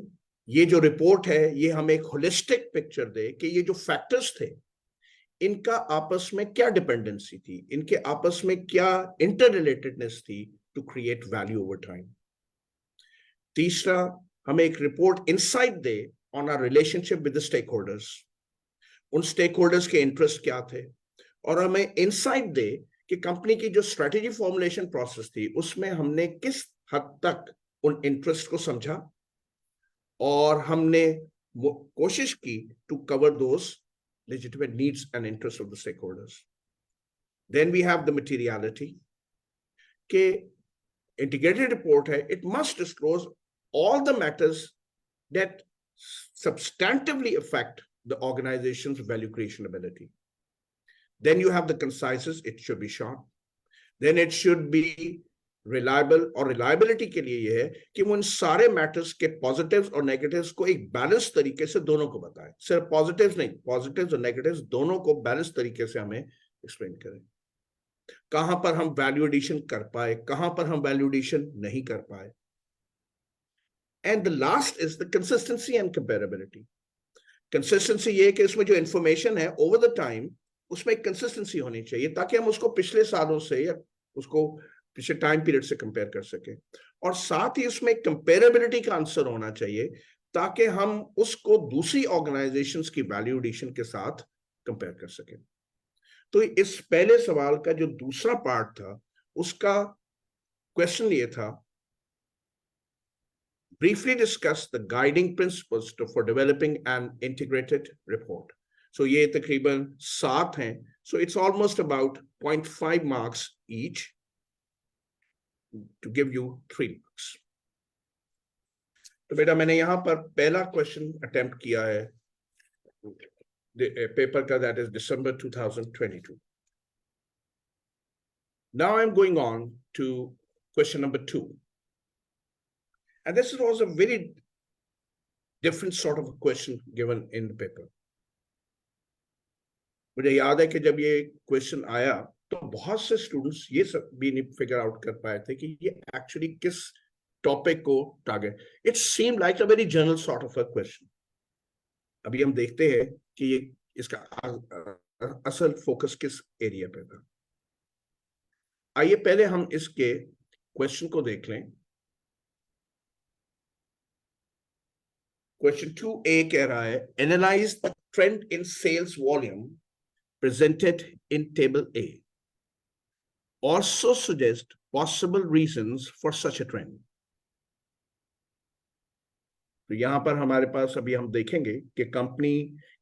ये जो रिपोर्ट है ये हमें एक होलिस्टिक पिक्चर दे कि ये जो फैक्टर्स थे इनका आपस में क्या डिपेंडेंसी थी, इनके आपस में क्या इंटर रिलेटेडनेस थी to create value over time. तीसरा, हमें एक रिपोर्ट इनसाइट दे on our relationship with the stake holders, उन स्टेक होल्डर्स के इंटरेस्ट क्या थे, और हमें इनसाइट दे कि कंपनी की जो स्ट्रेटेजी फॉर्मुलेशन प्रोसेस थी उसमें हमने किस हद तक उन इंटरेस्ट को समझा और हमने कोशिश की to cover those legitimate needs and interests of the stakeholders. Then we have the materiality के integrated report है, it must disclose all the matters that substantively affect the organization's value creation ability. Then you have the conciseness, it should be short. Then it should be reliable, और reliability के लिए ये है कि वो इन सारे matters के पॉजिटिव्स और नेगेटिव्स को एक बैलेंस तरीके से दोनों को बताए, सिर्फ पॉजिटिव्स नहीं, पॉजिटिव्स और नेगेटिव्स दोनों को बैलेंस तरीके से हमें एक्सप्लेन करें। कहां पर हम वैल्यू एडिशन कर पाए, कहां पर हम वैल्यू एडिशन नहीं कर पाए। And the last is the consistency and comparability. Consistency ये कि इसमें जो इंफॉर्मेशन है ओवर द टाइम उसमें एक कंसिस्टेंसी होनी चाहिए ताकि हम उसको पिछले सालों से या उसको पिछले टाइम पीरियड से कंपेयर कर सके, और साथ ही उसमें कंपेरेबिलिटी का आंसर होना चाहिए ताकि हम उसको दूसरी ऑर्गेनाइजेशंस की वैल्यू एडिशन के साथ कंपेयर कर सके। तो इस पहले सवाल का जो दूसरा पार्ट था उसका क्वेश्चन ये था, briefly discuss the guiding principles for developing an integrated report. So ये तकरीबन 7 हैं, so it's almost about 0.5 marks each to give you 3 marks. तो बेटा मैंने यहाँ पर पहला क्वेश्चन अटेम्प्ट किया है पेपर का, that is December 2022. Now I'm going on to question number 2. And this was a very different sort of a question given in the paper. मुझे याद है कि जब ये क्वेश्चन आया तो बहुत से स्टूडेंट्स ये सब भी नहीं फिगर आउट कर पाए थे कि ये एक्चुअली किस टॉपिक को target. It seem like a very general sort of a question. अभी हम देखते हैं कि ये इसका असल फोकस किस एरिया पे था। आइए पहले हम इसके क्वेश्चन को देख लें। क्वेश्चन 2A कह रहा है, analyse the trend in sales volume presented in table A. Also suggest possible reasons for such a trend. तो यहां पर हमारे पास अभी हम देखेंगे कि कंपनी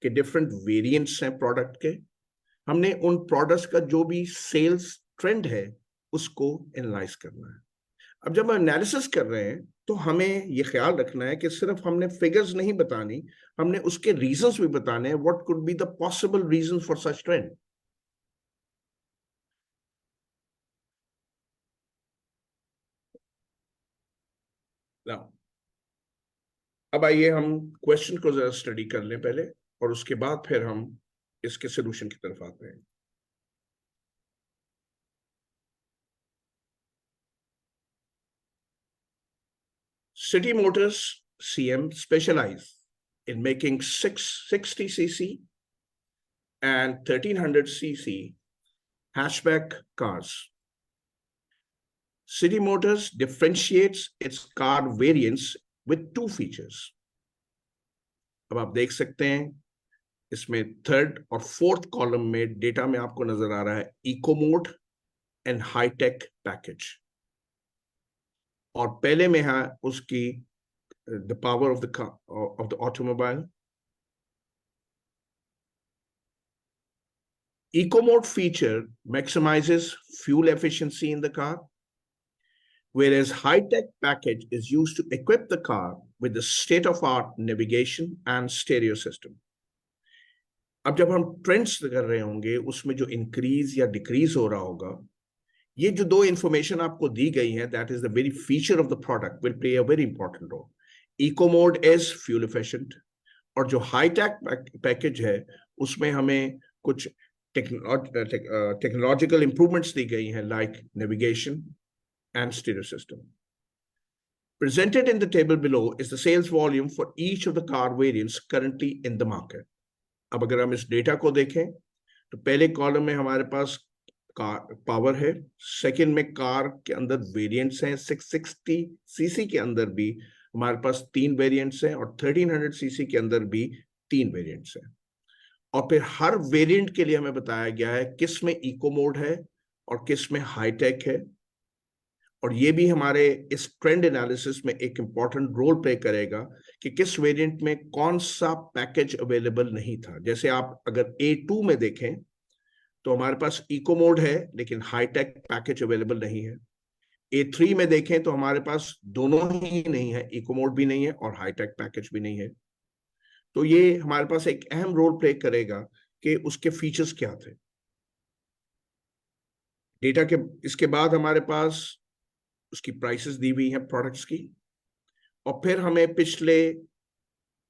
के डिफरेंट वेरिएंट्स हैं प्रोडक्ट के। हमने उन प्रोडक्ट्स का जो भी सेल्स ट्रेंड है उसको एनालाइज करना है। अब जब हम एनालिसिस कर रहे हैं तो हमें ये ख्याल रखना है कि सिर्फ हमने फिगर्स नहीं बतानी, हमने उसके रीजंस भी बताने हैं। What could be the possible reasons for such trend. Now अब आइए हम क्वेश्चन को जरा स्टडी कर लें पहले, और उसके बाद फिर हम इसके सोल्यूशन की तरफ आते हैं। City Motors CM specialize in making 660cc and 1300cc hatchback cars. City Motors differentiates its car variants with 2 features. अब आप देख सकते हैं इसमें 3rd और 4th कॉलम में डेटा में आपको नजर आ रहा है eco mode and hi-tech package, और पहले में है उसकी the power of the automobile. Eco mode feature maximizes fuel efficiency in the car, whereas high-tech package is used to equip the car with the state-of-art navigation and stereo system. अब जब हम trends कर रहे होंगे उसमें जो increase या decrease हो रहा होगा, ये जो 2 इंफॉर्मेशन आपको दी गई है, that is the very feature of the product will play a very important role. Eco mode is fuel efficient, और जो हाई टेक पैकेज है उसमें हमें कुछ टेक्नोलॉजिकल इंप्रूवमेंट्स दी गई हैं, like navigation and stereo system. Presented in the table below is the sales volume for each of the car variants currently in the market. अब अगर हम इस डेटा को देखें तो पहले कॉलम में हमारे पास कार पावर है, सेकंड में कार के अंदर वेरिएंट्स हैं, 660 सीसी के अंदर भी हमारे पास 3 वेरिएंट्स हैं और 1300 सीसी के अंदर भी 3 वेरिएंट्स हैं. और फिर हर वेरिएंट के लिए हमें बताया गया है किस में इको मोड है और किस में हाईटेक है. और ये भी हमारे इस ट्रेंड एनालिसिस में एक इंपॉर्टेंट रोल प्ले करेगा कि किस वेरिएंट में कौन सा पैकेज अवेलेबल नहीं था. जैसे आप अगर A2 में देखें तो हमारे पास इको मोड है लेकिन हाईटेक पैकेज अवेलेबल नहीं है. A3 में देखें तो हमारे पास दोनों ही नहीं है, इको मोड भी नहीं है और हाईटेक पैकेज भी नहीं है. तो ये हमारे पास एक अहम रोल प्ले करेगा कि उसके फीचर्स क्या थे. डेटा के इसके बाद हमारे पास उसकी प्राइसेस दी हुई हैं प्रोडक्ट्स की, और फिर हमें पिछले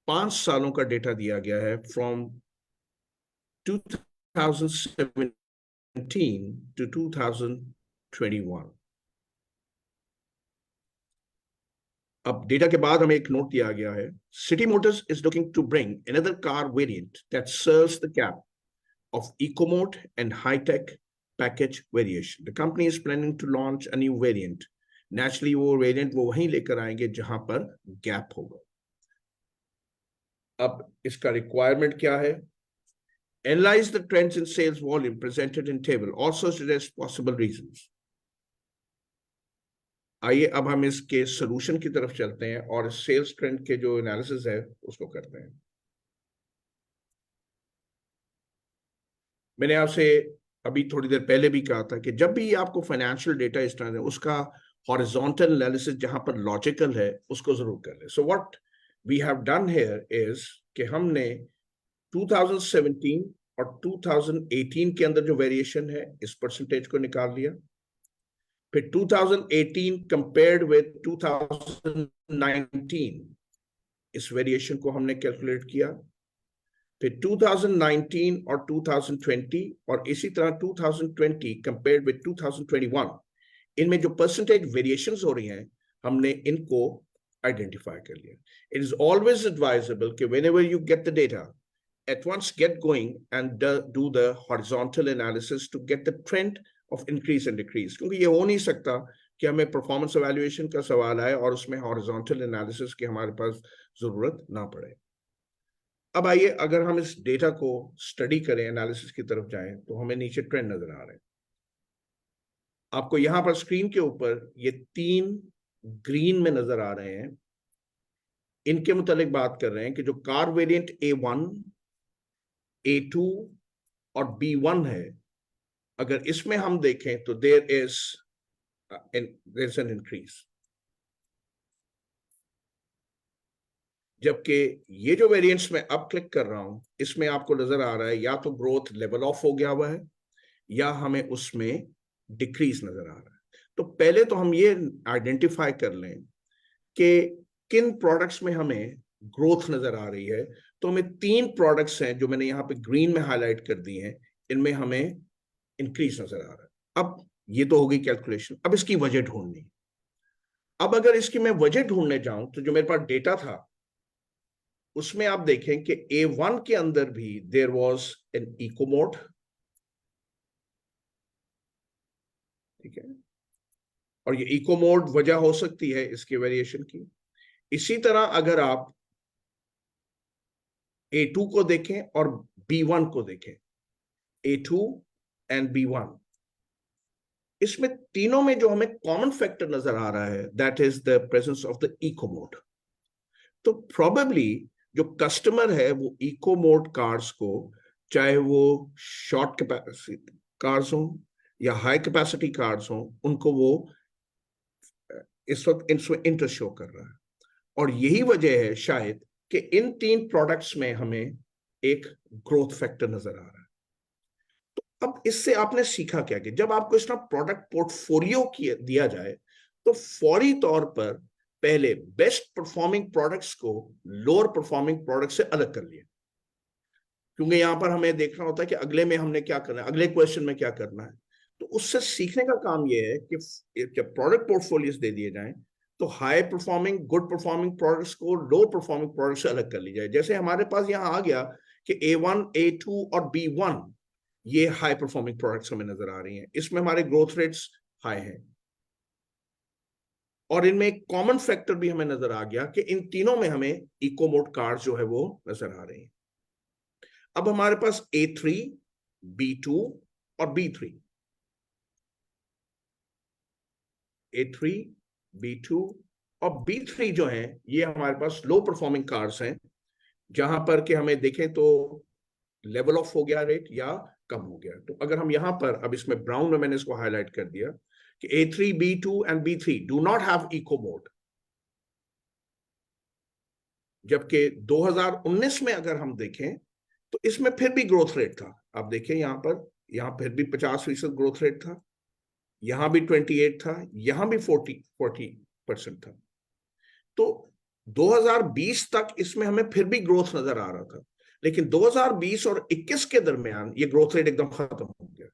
5 सालों का डेटा दिया गया है फ्रॉम 2017 to 2021. अब डेटा के बाद हमें एक नोट दिया गया है. City Motors is looking to bring another car variant that serves the gap of eco mode and high tech package variation. The company is planning to launch a new variant. Naturally वो variant वो वहीं लेकर आएंगे जहां पर gap होगा. अब इसका रिक्वायरमेंट क्या है? Analyze the trends in sales volume presented in table. Also suggest possible reasons. आइए अब हम इसके सोल्यूशन की तरफ चलते हैं और सेल्स ट्रेंड के जो एनालिसिस है उसको करते हैं. मैंने आपसे अभी थोड़ी देर पहले भी कहा था कि जब भी आपको फाइनेंशियल डेटा इस तरह उसका हॉरिजॉन्टल एनालिसिस जहां पर लॉजिकल है उसको जरूर कर ले. So what we have done here is कि हमने 2017 और 2018 के अंदर जो वेरिएशन है इस परसेंटेज को निकाल लिया. फिर 2018 कंपेयर्ड विद 2019 इस वेरिएशन को हमने कैलकुलेट किया. फिर 2019 और 2020 और इसी तरह 2020 कंपेयर्ड विद 2021 इनमें जो परसेंटेज वेरिएशंस हो रही हैं हमने इनको आइडेंटिफाई कर लिया. इट इज ऑलवेज एडवाइजेबल कि whenever you get the data at once get going and do the horizontal analysis to get the trend of increase and decrease. क्योंकि ये हो नहीं सकता कि हमें परफॉर्मेंस एवैल्यूएशन का सवाल आए और उसमें हॉरिजॉन्टल एनालिसिस की हमारे पास जरूरत ना पड़े. अब आइए अगर हम इस डेटा को स्टडी करें, एनालिसिस की तरफ जाएं, तो हमें नीचे ट्रेंड नजर आ रहे हैं. आपको यहां पर स्क्रीन के ऊपर ये 3 ग्रीन में नजर आ रहे हैं. इनके मुतालिक बात कर रहे हैं कि जो कार वेरिएंट A1, A2 और B1 है, अगर इसमें हम देखें तो देयर इज एन इंक्रीज. जबकि ये जो वेरिएंट्स में अब क्लिक कर रहा हूं इसमें आपको नजर आ रहा है या तो ग्रोथ लेवल ऑफ हो गया हुआ है या हमें उसमें डिक्रीज नजर आ रहा है. तो पहले तो हम ये आइडेंटिफाई कर लें कि किन प्रोडक्ट्स में हमें ग्रोथ नजर आ रही है. तो हमें 3 प्रोडक्ट्स हैं जो मैंने यहाँ पे ग्रीन में हाईलाइट कर दी हैं, इनमें हमें इंक्रीज नजर आ रहा है. अब ये तो हो गई कैलकुलेशन. अब इसकी वजह ढूंढनी. अब अगर इसकी मैं वजह ढूंढने जाऊं तो जो मेरे पास डेटा था उसमें आप देखें कि A1 के अंदर भी there was an eco mode. ठीक है, और ये इको मोड वजह हो सकती है इसके वेरिएशन की. इसी तरह अगर आप A2 को देखें और B1 को देखें, A2 एंड B1, इसमें तीनों में जो हमें कॉमन फैक्टर नजर आ रहा है that is the presence of the eco mode. तो प्रोबेबली जो कस्टमर है वो इको मोड कार्स को, चाहे वो शॉर्ट कैपेसिटी कार्स हो या हाई कैपेसिटी कार्स हो, उनको वो इस वक्त इसमें इंटरेस्ट शो कर रहा है. और यही वजह है शायद कि इन 3 प्रोडक्ट्स में हमें एक ग्रोथ फैक्टर नजर आ रहा है. तो अब इससे आपने सीखा क्या कि जब आपको इस तरह प्रोडक्ट पोर्टफोलियो दिया जाए तो फौरी तौर पर पहले बेस्ट परफॉर्मिंग प्रोडक्ट्स को लोअर परफॉर्मिंग प्रोडक्ट से अलग कर लिया. क्योंकि यहाँ पर हमें देखना होता है कि अगले में हमने क्या करना है, अगले क्वेश्चन में क्या करना है। तो उससे सीखने का काम ये है कि जब प्रोडक्ट पोर्टफोलियोज दे दिए जाएं तो high performing good performing products को लो परफॉर्मिंग प्रोडक्ट्स से अलग कर ली जाए। जैसे हमारे पास यहाँ आ गया कि A1, A2 और B1 ये हाई परफॉर्मिंग प्रोडक्ट्स हमें नजर आ रही हैं, इसमें हमारे ग्रोथ रेट्स हाई हैं, और इनमें एक कॉमन फैक्टर भी हमें नजर आ गया कि इन तीनों में हमें इको मोड कार्स जो है वो नजर आ रही हैं। अब हमारे पास A3, B2 और B3, A3, B2 और B3 जो हैं ये हमारे पास लो परफॉर्मिंग कार्स हैं, जहां पर कि हमें देखें तो लेवल ऑफ हो गया रेट या कम हो गया। तो अगर हम यहां पर, अब इसमें ब्राउन में मैंने इसको हाईलाइट कर दिया कि A3, B2 and B3 do not have eco mode, जबकि 2019 में अगर हम देखें तो इसमें फिर भी ग्रोथ रेट था। आप देखें यहां पर, यहां फिर भी 50% ग्रोथ रेट था, यहां भी 28 था, यहां भी 40% था। तो 2020 तक इसमें हमें फिर भी ग्रोथ नजर आ रहा था, लेकिन 2020 और 21 के दरमियान ये ग्रोथ रेट एकदम खत्म हो गया।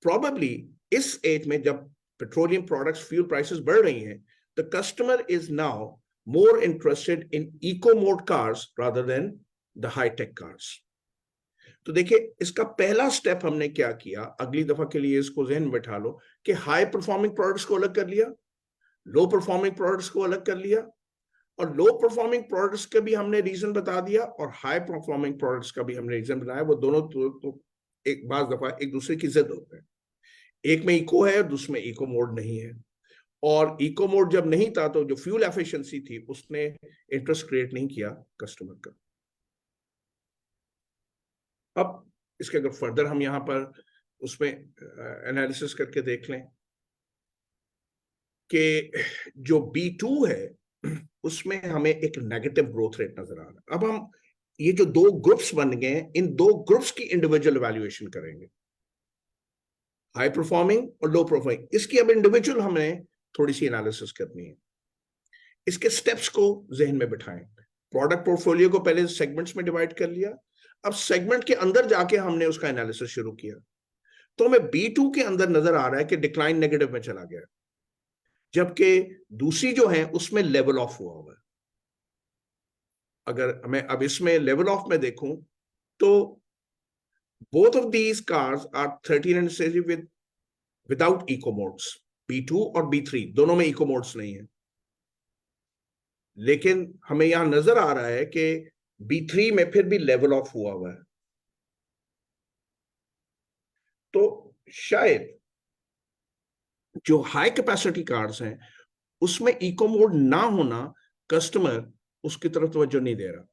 प्रॉबेबली इस एज में जब पेट्रोलियम प्रोडक्ट्स फ्यूल प्राइसेस बढ़ रही हैं, the customer is now more interested in eco mode cars rather than the high tech cars. तो देखिए इसका पहला स्टेप हमने क्या किया, अगली दफा के लिए इसको जहन में बैठा लो कि हाई परफॉर्मिंग प्रोडक्ट्स को अलग कर लिया, लो परफॉर्मिंग प्रोडक्ट्स को अलग कर लिया, और लो परफॉर्मिंग प्रोडक्ट्स का भी हमने रीजन बता दिया और हाई परफॉर्मिंग प्रोडक्ट्स का भी हमने रीजन बताया। वो दोनों तो एक बार दफा एक दूसरे की जिद होते हैं, एक में इको है दूसरे में इको मोड नहीं है, और इको मोड जब नहीं था तो जो फ्यूल एफिशिएंसी थी उसने इंटरेस्ट क्रिएट नहीं किया कस्टमर का। अब इसके अगर फर्दर हम यहां पर उसमें एनालिसिस करके देख लें कि जो B2 है उसमें हमें एक नेगेटिव ग्रोथ रेट नजर आ रहा है। अब हम ये जो दो ग्रुप्स बन गए, इन दो ग्रुप्स की इंडिविजुअल वैल्यूएशन करेंगे, हाई परफॉर्मिंग और लो परफॉर्मिंग। इसकी अब इंडिविजुअल हमें थोड़ी सी एनालिसिस करनी है। इसके स्टेप्स को जहन में बिठाएं। प्रोडक्ट पोर्टफोलियो को पहले सेगमेंट्स में डिवाइड कर लिया, अब सेगमेंट के अंदर जाके हमने उसका एनालिसिस शुरू किया, तो हमें B2 के अंदर नजर आ रहा है कि डिक्लाइन नेगेटिव में चला गया, जबकि दूसरी जो है उसमें लेवल ऑफ हुआ हुआ है। अगर मैं अब इसमें लेवल ऑफ में देखूं तो both of these cars are 1300 with without eco modes. B2 और B3 दोनों में इको मोड्स नहीं है, लेकिन हमें यहां नजर आ रहा है कि B3 में फिर भी लेवल ऑफ हुआ हुआ है। तो शायद जो हाई कैपेसिटी कार्स हैं उसमें इको मोड ना होना, कस्टमर उसकी तरफ तवज्जो नहीं दे रहा,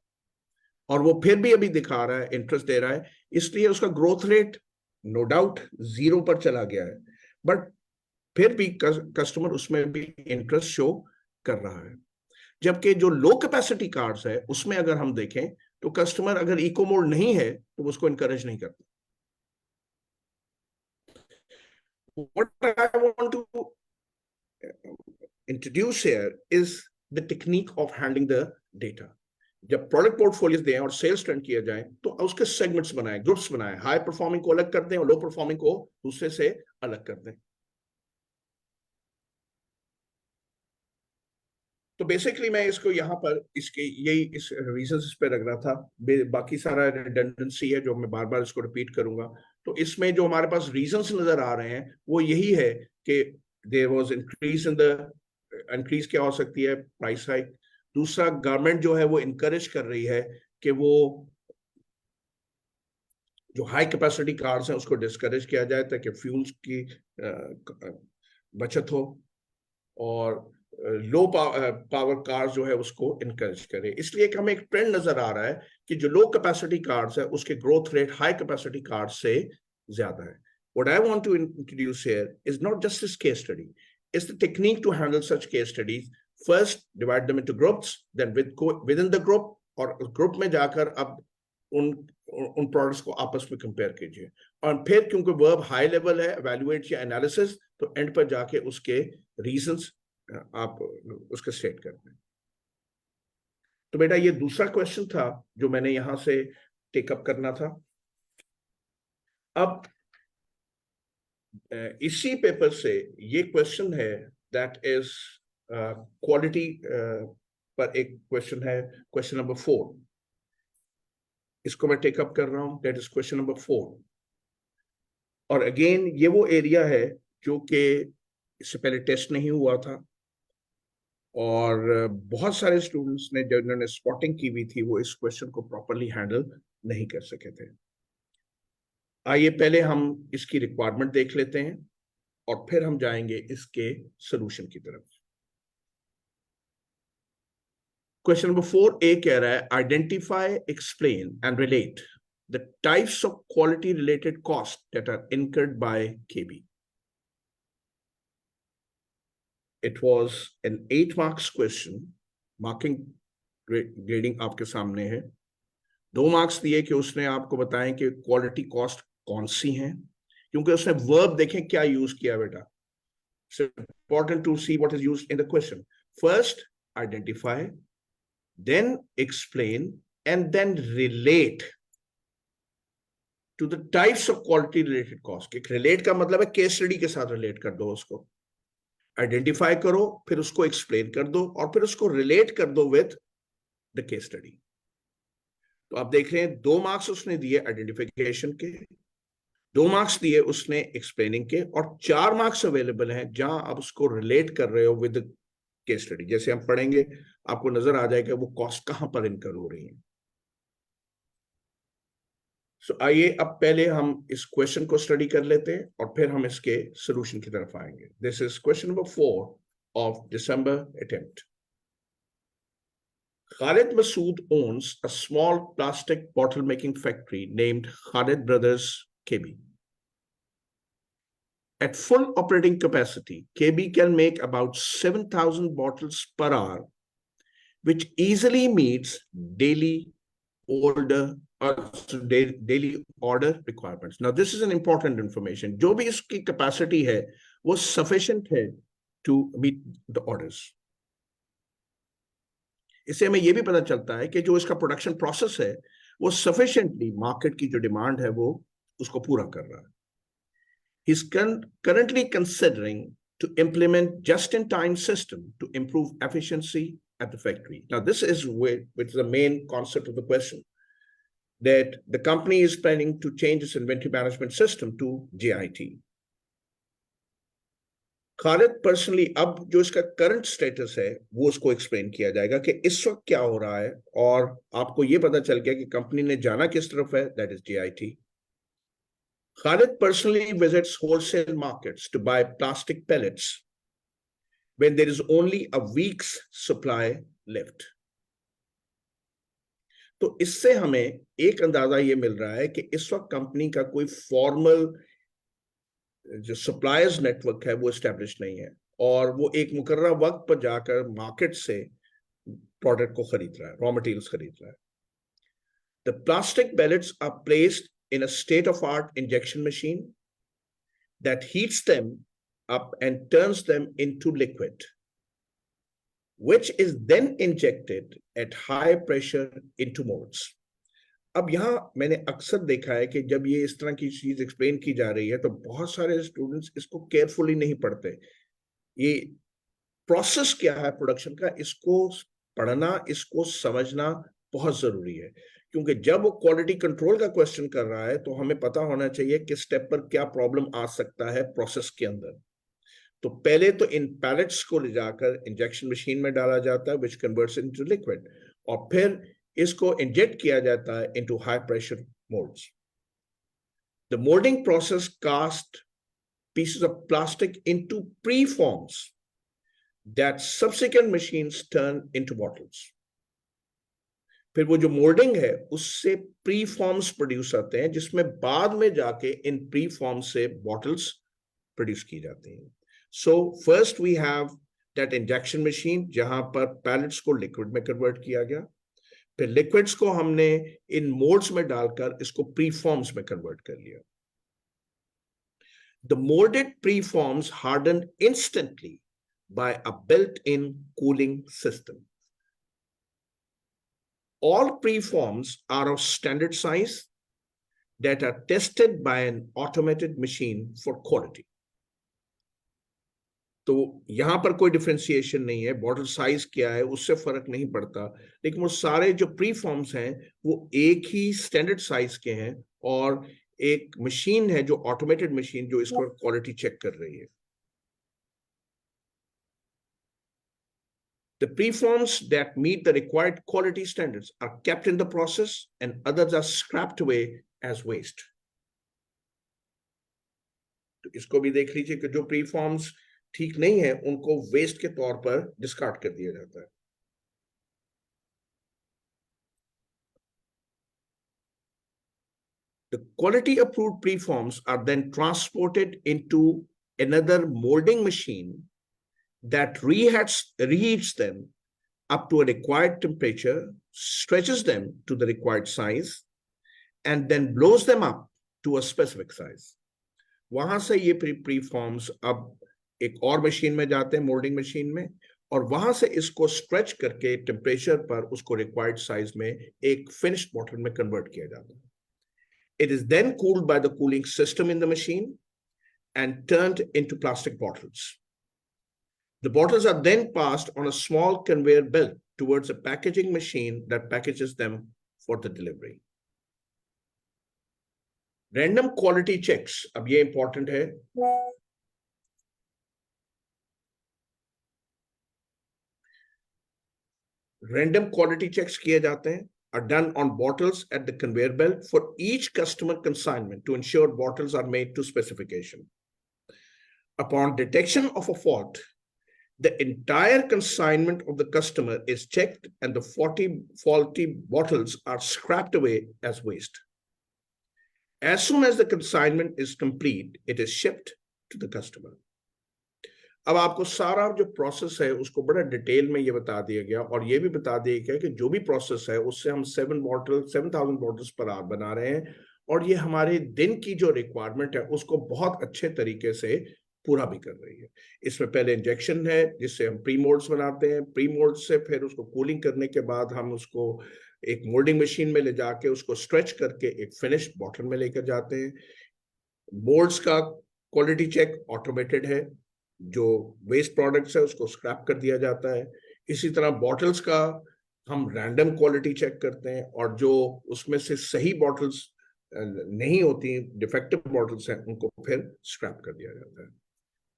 और वो फिर भी अभी दिखा रहा है इंटरेस्ट दे रहा है, इसलिए उसका ग्रोथ रेट नो डाउट 0 पर चला गया है, बट फिर भी कस्टमर उसमें भी इंटरेस्ट शो कर रहा है। जबकि जो लो कैपेसिटी कार्स है उसमें अगर हम देखें तो कस्टमर अगर इको मोड नहीं है तो उसको इनकरेज नहीं करता। What I want to introduce here is the technique of handling the data. जब प्रोडक्ट पोर्टफोलियोज दें और सेल्स ट्रेंड किया जाए तो उसके सेगमेंट्स बनाएं, ग्रुप्स बनाएं, हाई परफॉर्मिंग को अलग कर दें और लो परफॉर्मिंग को दूसरे से अलग कर दें। तो बेसिकली मैं इसको यहाँ पर इसके यही इस रीजंस इस पे रख रहा था, बाकी सारा रिडंडेंसी है जो मैं बार बार इसको रिपीट करूंगा। तो इसमें जो हमारे पास रीजंस नजर आ रहे हैं वो यही है कि there was increase in the, increase क्या हो सकती है, प्राइस हाइक। दूसरा, गवर्नमेंट जो है वो इनकरेज कर रही है कि वो जो हाई कैपेसिटी कार्स हैं उसको डिस्करेज किया जाए ताकि फ्यूल्स की बचत हो, और लो पावर कार्स जो है उसको इनकरेज करे। इसलिए कि हमें एक ट्रेंड नजर आ रहा है कि जो लो कैपेसिटी कार्स है उसके growth rate high capacity cars से ज्यादा है। What I want to introduce here is not just this case study, it's the technique to handle such case studies. First, divide them into groups, then within the group और group में जाकर अब उन products को आपस में compare कीजिए, और फिर क्योंकि वर्ब हाई लेवल है, एवेल्युएट या एनालिसिस, तो एंड पर जाके उसके रीजंस आप उसके स्टेट करते हैं। तो बेटा ये दूसरा क्वेश्चन था जो मैंने यहां से टेकअप करना था। अब इसी पेपर से ये क्वेश्चन है, दैट इज क्वालिटी पर एक क्वेश्चन है, क्वेश्चन नंबर 4। इसको मैं टेकअप कर रहा हूं, दैट इज क्वेश्चन नंबर 4। और अगेन ये वो एरिया है जो कि इससे पहले टेस्ट नहीं हुआ था, और बहुत सारे स्टूडेंट्स ने जिन्होंने स्पॉटिंग की हुई थी वो इस क्वेश्चन को प्रॉपरली हैंडल नहीं कर सके थे। आइए पहले हम इसकी रिक्वायरमेंट देख लेते हैं और फिर हम जाएंगे इसके सॉल्यूशन की तरफ। क्वेश्चन नंबर 4A कह रहा है, identify, explain and relate the types of quality related cost that are incurred by KB. It was an 8 marks question. Marking grading आपके सामने है। 2 मार्क्स दिए कि उसने आपको बताएं कि क्वालिटी कॉस्ट कौन सी हैं, क्योंकि उसने वर्ब देखें क्या यूज किया बेटा। It's important to see what is used in the question. First, identify, then explain, and then relate to the types of quality related cost. relate का मतलब है केस स्टडी के साथ रिलेट कर दो उसको। आइडेंटिफाई करो, फिर उसको एक्सप्लेन कर दो, और फिर उसको रिलेट कर दो विद द केस स्टडी। तो आप देख रहे हैं 2 मार्क्स उसने दिए आइडेंटिफिकेशन के, 2 मार्क्स दिए उसने एक्सप्लेनिंग के, और 4 मार्क्स अवेलेबल हैं जहां आप उसको रिलेट कर रहे हो विद केस स्टडी। जैसे हम पढ़ेंगे आपको नजर आ जाएगा वो कॉस्ट कहां पर इनकर हो रही है। सो आइए अब पहले हम इस क्वेश्चन को स्टडी कर लेते हैं और फिर हम इसके सॉल्यूशन की तरफ आएंगे। This is question number 4 of December attempt. Khalid Masood owns a small plastic bottle making factory named Khalid Brothers KB. At full operating capacity, KB can make about 7,000 bottles per hour, which easily meets daily order requirements. Now, this is an important information. जो भी इसकी capacity है, वो sufficient है to meet the orders. इससे हमें ये भी पता चलता है कि जो इसका प्रोडक्शन प्रोसेस है वो सफिशिएंटली मार्केट की जो डिमांड है वो उसको पूरा कर रहा है। He is currently considering to implement just-in-time system to improve efficiency at the factory. Now, this is which is the main concept of the question, that the company is planning to change its inventory management system to JIT. Khalid personally अब जो इसका current status है वो उसको explain किया जाएगा कि इस वक्त क्या हो रहा है, और आपको ये पता चल गया कि कंपनी ने जाना किस तरफ है, that is JIT. Khalid personally visits wholesale markets to buy plastic pellets when there is only a week's supply left. तो इससे हमें एक अंदाजा ये मिल रहा है कि इस वक्त कंपनी का कोई फॉर्मल जो सप्लायर्स नेटवर्क है वो एस्टेब्लिश नहीं है, और वो एक मुकर्रर वक्त पर जाकर मार्केट से प्रोडक्ट को खरीद रहा है, रॉ मटेरियल्स खरीद रहा है। The plastic pellets are placed in a state-of-art injection machine that heats them up and turns them into liquid, which is then injected at high pressure into molds. अब यहां मैंने अक्सर देखा है कि जब ये इस तरह की चीज एक्सप्लेन की जा रही है तो बहुत सारे स्टूडेंट्स इसको केयरफुली नहीं पढ़ते। ये प्रोसेस क्या है प्रोडक्शन का, इसको पढ़ना, इसको समझना बहुत जरूरी है, क्योंकि जब वो क्वालिटी कंट्रोल का क्वेश्चन कर रहा है तो हमें पता होना चाहिए कि स्टेप पर क्या प्रॉब्लम आ सकता है प्रोसेस के अंदर। तो पहले तो इन पैलेट्स को ले जाकर इंजेक्शन मशीन में डाला जाता है विच कन्वर्ट्स इनटू लिक्विड, और फिर इसको इंजेक्ट किया जाता है into high pressure moulds. The moulding process cast pieces of plastic into preforms that subsequent machines turn into bottles. फिर वो जो मोल्डिंग है उससे प्रीफॉर्म्स प्रोड्यूस होते हैं जिसमें बाद में जाके इन प्रीफॉर्म से बॉटल्स प्रोड्यूस की जाती हैं। So first we have that injection machine जहां पर पैलेट्स को लिक्विड में कन्वर्ट किया गया, फिर लिक्विड्स को हमने इन मोल्ड्स में डालकर इसको प्रीफॉर्म्स में कन्वर्ट कर लिया। The molded preforms harden instantly by a built-in cooling system. All preforms are of standard size that are tested by an automated machine for quality. तो यहां पर कोई डिफरेंशिएशन नहीं है, बॉटल साइज क्या है उससे फर्क नहीं पड़ता, लेकिन वो सारे जो प्री फॉर्म्स हैं वो एक ही स्टैंडर्ड साइज के हैं और एक मशीन है जो ऑटोमेटेड मशीन जो इसको क्वालिटी चेक कर रही है. The preforms that meet the required quality standards are kept in the process and others are scrapped away as waste. तो इसको भी देख लीजिए कि जो प्रीफॉर्म्स ठीक नहीं है उनको वेस्ट के तौर पर डिस्कार्ड कर दिया जाता है. The quality approved preforms are then transported into another molding machine that reheats them up to a required temperature, stretches them to the required size, and then blows them up to a specific size. वहां से ये प्रीफॉर्म्स अब एक और machine में जाते हैं, moulding machine में, और वहां से इसको स्ट्रेच करके टेम्परेचर पर उसको रिक्वायर्ड साइज में एक फिनिश्ड बॉटल में कन्वर्ट किया जाता है. It is then cooled by the cooling system in the machine and turned into plastic bottles. The bottles are then passed on a small conveyor belt towards a packaging machine that packages them for the delivery. Random quality checks, अब ये important है. Random quality checks किए जाते हैं, are done on bottles at the conveyor belt for each customer consignment to ensure bottles are made to specification. Upon detection of a fault, the entire consignment of the customer is checked and the 40 faulty bottles are scrapped away as waste. As soon as the consignment is complete, it is shipped to the customer. अब आपको सारा जो process है उसको बड़ा detail में ये बता दिया गया और ये भी बता दिया गया कि जो भी प्रोसेस है उससे हम 7,000 बॉटल्स पर आवर बना रहे हैं और ये हमारे दिन की जो रिक्वायरमेंट है उसको बहुत अच्छे तरीके से पूरा भी कर रही है. इसमें पहले इंजेक्शन है जिससे हम प्री मोल्ड्स बनाते हैं, प्री मोल्ड्स से फिर उसको कूलिंग करने के बाद हम उसको एक मोल्डिंग मशीन में ले जाके उसको स्ट्रेच करके एक फिनिश्ड बॉटल में लेकर जाते हैं. मोल्ड्स का क्वालिटी चेक ऑटोमेटेड है, जो वेस्ट प्रोडक्ट्स है उसको स्क्रैप कर दिया जाता है. इसी तरह बॉटल्स का हम रैंडम क्वालिटी चेक करते हैं और जो उसमें से सही बॉटल्स नहीं होती, डिफेक्टिव बॉटल्स हैं, उनको फिर स्क्रैप कर दिया जाता है.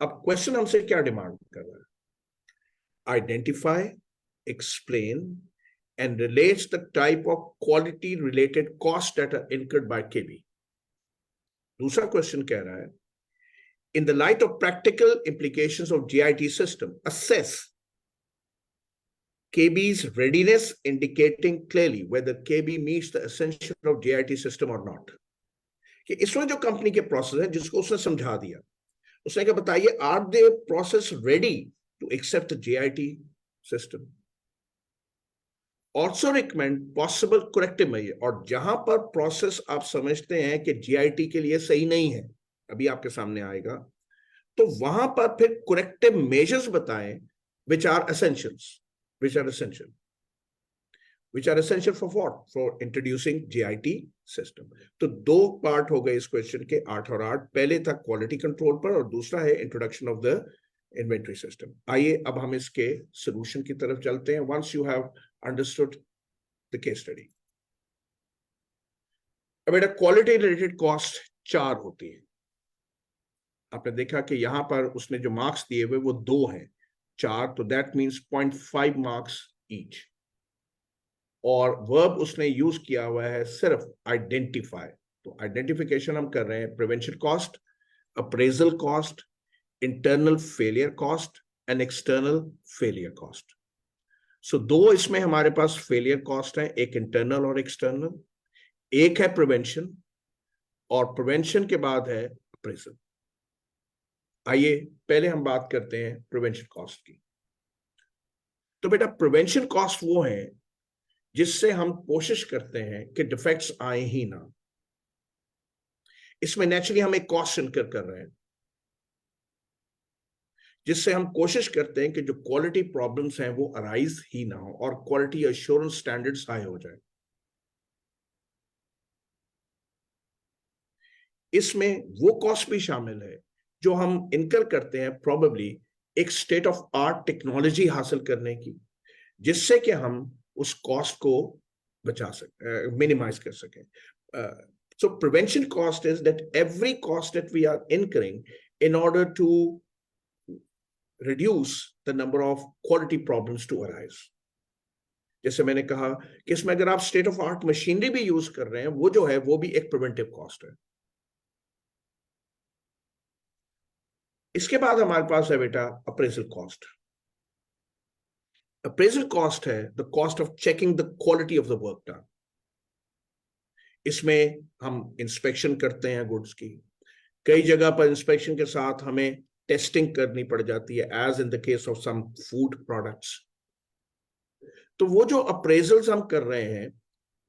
अब क्वेश्चन हमसे क्या डिमांड कर रहा है? Identify, explain and relates the type of quality related costs that are incurred by KB. दूसरा क्वेश्चन कह रहा है, in the light of practical implications of GIT system, assess KB's readiness, indicating clearly whether KB meets the essential of GIT system or not. कि इसमें जो company के process है जिसको उसने समझा दिया, उसने क्या बताइए, are they process ready to accept the GIT system? Also recommend possible corrective measure, और जहां पर प्रोसेस आप समझते हैं कि GIT के लिए सही नहीं है, अभी आपके सामने आएगा, तो वहां पर फिर corrective measures बताएं which are essentials, which are essential for what? For introducing GIT system. तो दो पार्ट हो गए इस क्वेश्चन के, 8 और 8. पहले था क्वालिटी कंट्रोल पर और दूसरा है introduction of the inventory system. आइए अब हम इसके सोल्यूशन की तरफ चलते हैं. Once you have understood the case study. अब बेटा क्वालिटी रिलेटेड कॉस्ट 4 होती है. आपने देखा कि यहां पर उसने जो मार्क्स दिए हुए वो 2 हैं, 4, तो दैट मींस 0.5 मार्क्स ईच. और वर्ब उसने यूज किया हुआ है सिर्फ आइडेंटिफाई. तो आइडेंटिफिकेशन हम कर रहे हैं prevention cost, appraisal cost, internal failure cost and external failure cost. So 2 इसमें हमारे पास फेलियर कॉस्ट है, एक इंटरनल और एक्सटर्नल. एक है प्रिवेंशन और प्रिवेंशन के बाद है अप्रेजल. आइए पहले हम बात करते हैं प्रिवेंशन कॉस्ट की. तो बेटा प्रिवेंशन कॉस्ट वो है जिससे हम कोशिश करते हैं कि डिफेक्ट्स आए ही ना. इसमें नेचुरली हम एक कॉस्ट इनकर कर रहे हैं जिससे हम कोशिश करते हैं कि जो क्वालिटी प्रॉब्लम्स हैं वो अराइज ही ना हो और क्वालिटी एश्योरेंस स्टैंडर्ड्स हाई हो जाए। इसमें वो कॉस्ट भी शामिल है जो हम इनकर करते हैं प्रोबेबली एक स्टेट ऑफ आर्ट टेक्नोलॉजी हासिल करने की, जिससे कि हम उस कॉस्ट को बचा सके, मिनिमाइज कर सकें। So prevention cost is that every cost that we are incurring in order to reduce the number of quality problems to arise. जैसे मैंने कहा कि इसमें अगर आप स्टेट ऑफ आर्ट मशीनरी भी यूज कर रहे हैं, वो जो है वो भी एक प्रिवेंटिव कॉस्ट है। इसके बाद हमारे पास है बेटा अप्रेजल कॉस्ट। अप्रेजल कॉस्ट है the cost of checking the quality of the work done. इसमें हम इंस्पेक्शन करते हैं गुड्स की, कई जगह पर इंस्पेक्शन के साथ हमें टेस्टिंग करनी पड़ जाती है, as in the case of some food products. तो वो जो अप्रेजल्स हम कर रहे हैं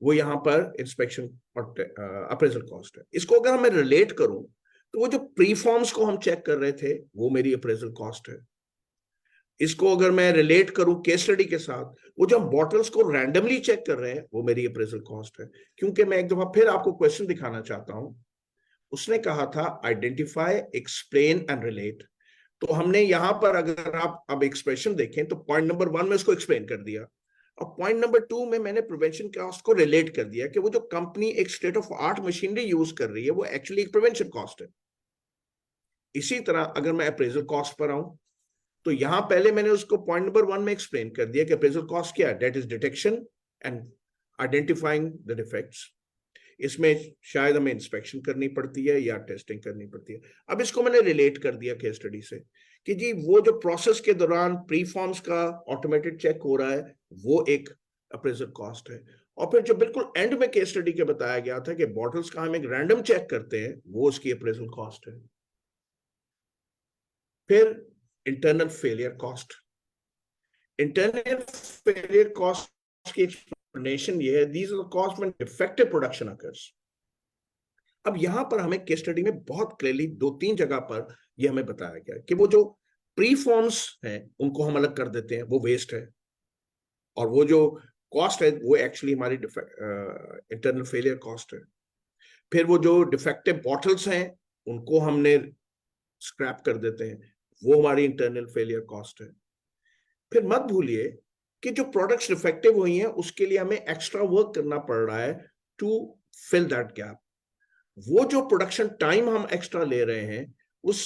वो यहाँ पर इंस्पेक्शन और अप्रेजल कॉस्ट है। इसको अगर मैं रिलेट करूं तो वो जो प्री फॉर्म्स को हम चेक कर रहे थे वो मेरी अप्रेजल कॉस्ट है। इसको अगर मैं रिलेट करूं केस स्टडी के साथ, वो जो हम बॉटल्स को रैंडमली चेक कर रहे हैं वो मेरी अप्रेजल कॉस्ट है। क्योंकि मैं एक दफा फिर आपको क्वेश्चन दिखाना चाहता हूं। उसने कहा था आइडेंटिफाई, एक्सप्लेन एंड रिलेट। तो हमने यहां पर अगर आप अब एक्सप्रेशन देखें तो पॉइंट नंबर 1 में उसको एक्सप्लेन कर दिया और पॉइंट नंबर 2 में मैंने प्रिवेंशन कॉस्ट को रिलेट कर दिया कि वो जो कंपनी एक state of art machinery use कर रही है वो एक्चुअली एक प्रिवेंशन कॉस्ट है। इसी तरह अगर मैं अप्रेजल कॉस्ट पर आऊं तो यहां पहले मैंने उसको पॉइंट नंबर 1 में एक्सप्लेन कर दिया कि अप्रेजल कॉस्ट क्या है, that is detection and identifying the defects. इसमें शायद हमें इंस्पेक्शन करनी पड़ती है या टेस्टिंग करनी पड़ती है। अब इसको मैंने रिलेट कर दिया केस स्टडी से कि जी वो जो प्रोसेस के दौरान प्री फॉर्म्स का ऑटोमेटेड चेक हो रहा है वो एक अप्रेजल कॉस्ट है। और फिर जो बिल्कुल एंड में केस स्टडी के बताया गया था कि बॉटल्स का हम एक रैंडम चेक करते हैं वो उसकी अप्रेजल कॉस्ट है। फिर internal failure cost. Internal failure cost की एक्सप्लेनेशन ये है, these are cost when defective production occurs. अब यहां पर हमें केस स्टडी में बहुत क्लियरली 2-3 जगह पर यह हमें बताया गया कि वो जो प्री फॉर्म्स हैं उनको हम अलग कर देते हैं, वो वेस्ट है, और वो जो कॉस्ट है वो एक्चुअली हमारी इंटरनल फेलियर कॉस्ट है। फिर वो जो डिफेक्टिव बॉटल्स हैं उनको हमने स्क्रैप कर देते हैं, वो हमारी इंटरनल फेलियर कॉस्ट है। फिर मत भूलिए कि जो प्रोडक्ट्स डिफेक्टिव हुई हैं उसके लिए हमें एक्स्ट्रा वर्क करना पड़ रहा है टू फिल दैट गैप। वो जो प्रोडक्शन टाइम हम एक्स्ट्रा ले रहे हैं उस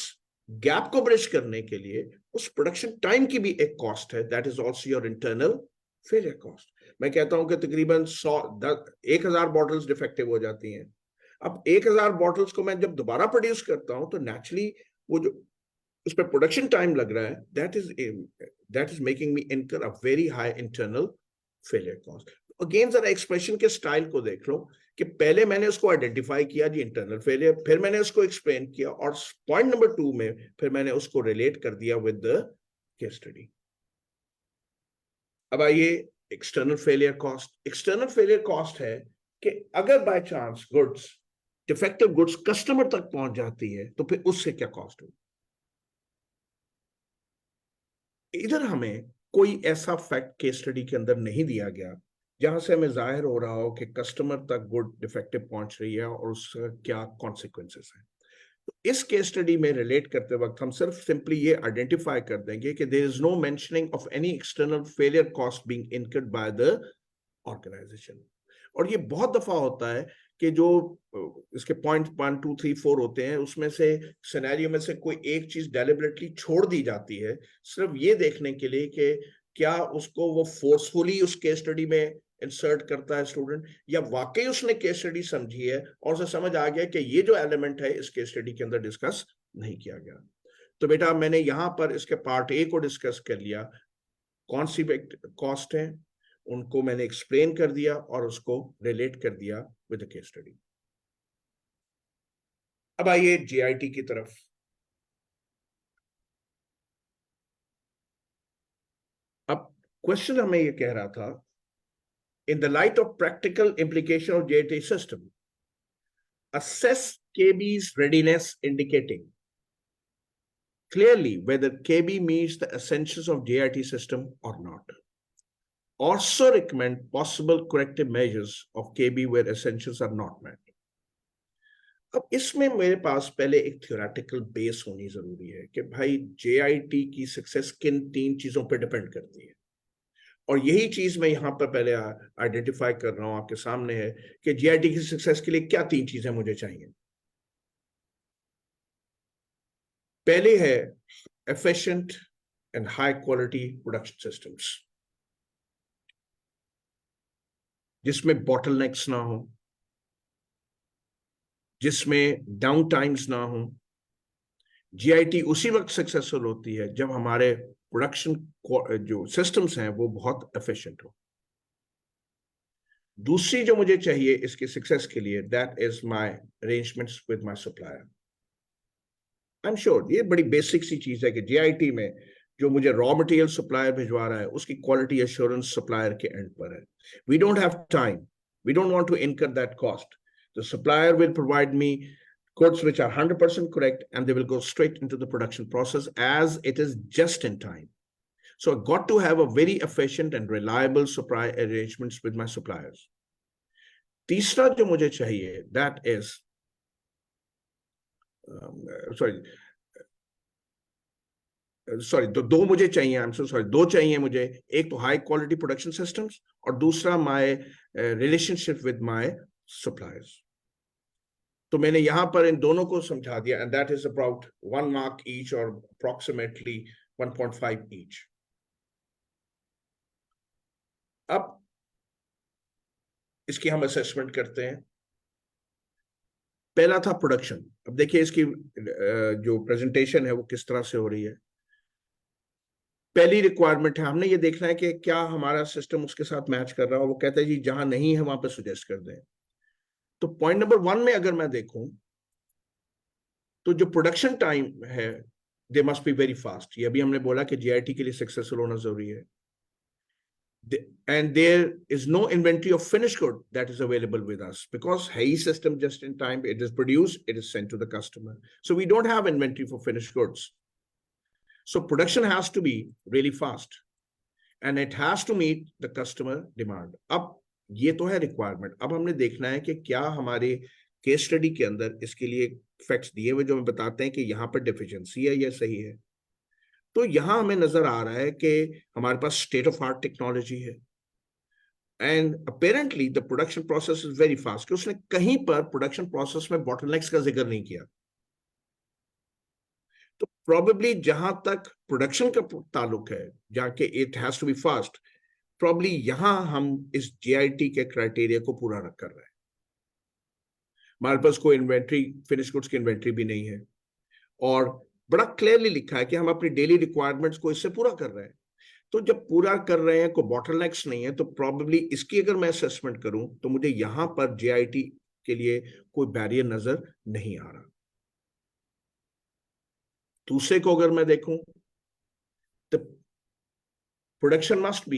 गैप को ब्रिज करने के लिए उस प्रोडक्शन टाइम की भी एक कॉस्ट है, that is also your internal failure cost. मैं कहता हूं कि तकरीबन 1000 बॉटल्स डिफेक्टिव हो जाती हैं। अब 1000 बॉटल्स को मैं जब दोबारा प्रोड्यूस करता हूं तो नेचुरली वो जो उस पर प्रोडक्शन टाइम लग रहा है, दैट इज मेकिंग मी इनकर a very high internal failure cost. Again जरा एक्सप्रेशन के स्टाइल को देख लो कि पहले मैंने उसको आइडेंटिफाई किया जी इंटरनल फेलियर, फिर मैंने उसको एक्सप्लेन किया और पॉइंट नंबर 2 में फिर मैंने उसको रिलेट कर दिया विद द केस स्टडी। अब आइए external failure cost. External failure cost है कि अगर by chance goods defective goods customer तक पहुंच जाती है तो फिर उससे क्या कॉस्ट होगी। इधर हमें कोई ऐसा फैक्ट केस स्टडी के अंदर नहीं दिया गया जहां से हमें जाहिर हो रहा हो कि कस्टमर तक गुड डिफेक्टिव पहुंच रही है और उसका क्या कॉन्सिक्वेंसेस हैं। तो इस केस स्टडी में रिलेट करते वक्त हम सिर्फ सिंपली ये आइडेंटिफाई कर देंगे कि there is no mentioning of any external failure cost being incurred by the organisation. और ये बहुत दफा होता है कि जो इसके पॉइंट 1, 2, 3, 4 होते हैं उसमें से सिनेरियो में से कोई एक चीज डेलिबरेटली छोड़ दी जाती है सिर्फ ये देखने के लिए कि क्या उसको वो फोर्सफुली उस केस स्टडी में इंसर्ट करता है स्टूडेंट, या वाकई उसने केस स्टडी समझी है और उसे समझ आ गया कि ये जो एलिमेंट है इस केस स्टडी के अंदर डिस्कस नहीं किया गया। तो बेटा मैंने यहां पर इसके पार्ट ए को डिस्कस कर लिया, कौन सी कॉस्ट है उनको मैंने एक्सप्लेन कर दिया और उसको रिलेट कर दिया विद द केस स्टडी। अब आइए जीआईटी की तरफ। अब क्वेश्चन हमें ये कह रहा था, in the light of practical implication of JIT system assess KB's readiness indicating clearly whether KB meets the essentials of JIT system or not. Also recommend possible corrective measures of KB where essentials are not met. अब इसमें मेरे पास पहले एक theoretical base होनी जरूरी है कि भाई JIT की सक्सेस किन 3 चीजों पर डिपेंड करती है, और यही चीज मैं यहां पर पहले आइडेंटिफाई कर रहा हूं आपके सामने है कि JIT की सक्सेस के लिए क्या 3 चीजें मुझे चाहिए। पहले है efficient and high quality production systems, जिसमें bottlenecks ना हो, जिसमें डाउन टाइम्स ना हो। JIT उसी वक्त सक्सेसफुल होती है जब हमारे प्रोडक्शन जो सिस्टम्स हैं वो बहुत एफिशिएंट हो। दूसरी जो मुझे चाहिए इसके सक्सेस के लिए, that is my arrangements with my supplier. I am sure ये बड़ी बेसिक सी चीज है कि JIT में जो मुझे रॉ मटेरियल सप्लायर भिजवा रहा है उसकी क्वालिटी एश्योरेंस सप्लायर के एंड पर है। We don't have time, we don't want to incur that cost. The supplier will provide me goods which are 100% correct, and they will go straight into the production process as it is just in time. So I got to have a very efficient and reliable supply arrangements with my suppliers. तीसरा जो मुझे चाहिए, that is दो मुझे चाहिए, I'm so sorry, दो चाहिए मुझे। एक तो high quality production systems और दूसरा my relationship with my suppliers. तो मैंने यहां पर इन दोनों को समझा दिया, and that is about 1 mark each और अप्रोक्सीमेटली 1.5 ईच। अब इसकी हम असेसमेंट करते हैं। पहला था प्रोडक्शन। अब देखिए इसकी जो प्रेजेंटेशन है वो किस तरह से हो रही है। पहली रिक्वायरमेंट है, हमने ये देखना है कि क्या हमारा सिस्टम उसके साथ मैच कर रहा है। वो कहता है जी जहां नहीं है वहां पर सजेस्ट कर दें। तो पॉइंट नंबर 1 में अगर मैं देखूं तो जो प्रोडक्शन टाइम है, they must be very fast. ये अभी हमने बोला कि JIT के लिए सक्सेसफुल होना जरूरी है। And there is no inventory of finished good that is available with us because HAI system just in time, it is produced, it is sent to the customer. So we don't have inventory for finished goods. So production has to be really fast and it has to meet the customer demand. अब ये तो है requirement. अब हमने देखना है कि क्या हमारे केस स्टडी के अंदर इसके लिए फैक्ट्स दिए हुए जो हमें बताते हैं कि यहाँ पर डेफिशिएंसी है या सही है। तो यहां हमें नजर आ रहा है कि हमारे पास स्टेट ऑफ आर्ट टेक्नोलॉजी है and apparently the production process is very fast. उसने कहीं पर प्रोडक्शन प्रोसेस में बॉटलनेक्स का जिक्र नहीं किया। तो प्रोबेबली जहां तक प्रोडक्शन का ताल्लुक है, जहां के it has to be fast, probably यहां हम इस JIT के क्राइटेरिया को पूरा कर रहे हैं। हमारे पास कोई इन्वेंट्री, फिनिश गुड्स की इन्वेंट्री भी नहीं है और बड़ा क्लियरली लिखा है कि हम अपनी डेली रिक्वायरमेंट्स को इससे पूरा कर रहे हैं। तो जब पूरा कर रहे हैं, कोई बॉटलनेक्स नहीं है, तो प्रोबेबली इसकी अगर मैं असेसमेंट करूं तो मुझे यहां पर JIT के लिए कोई बैरियर नजर नहीं आ रहा। दूसरे को अगर मैं देखूं तो production must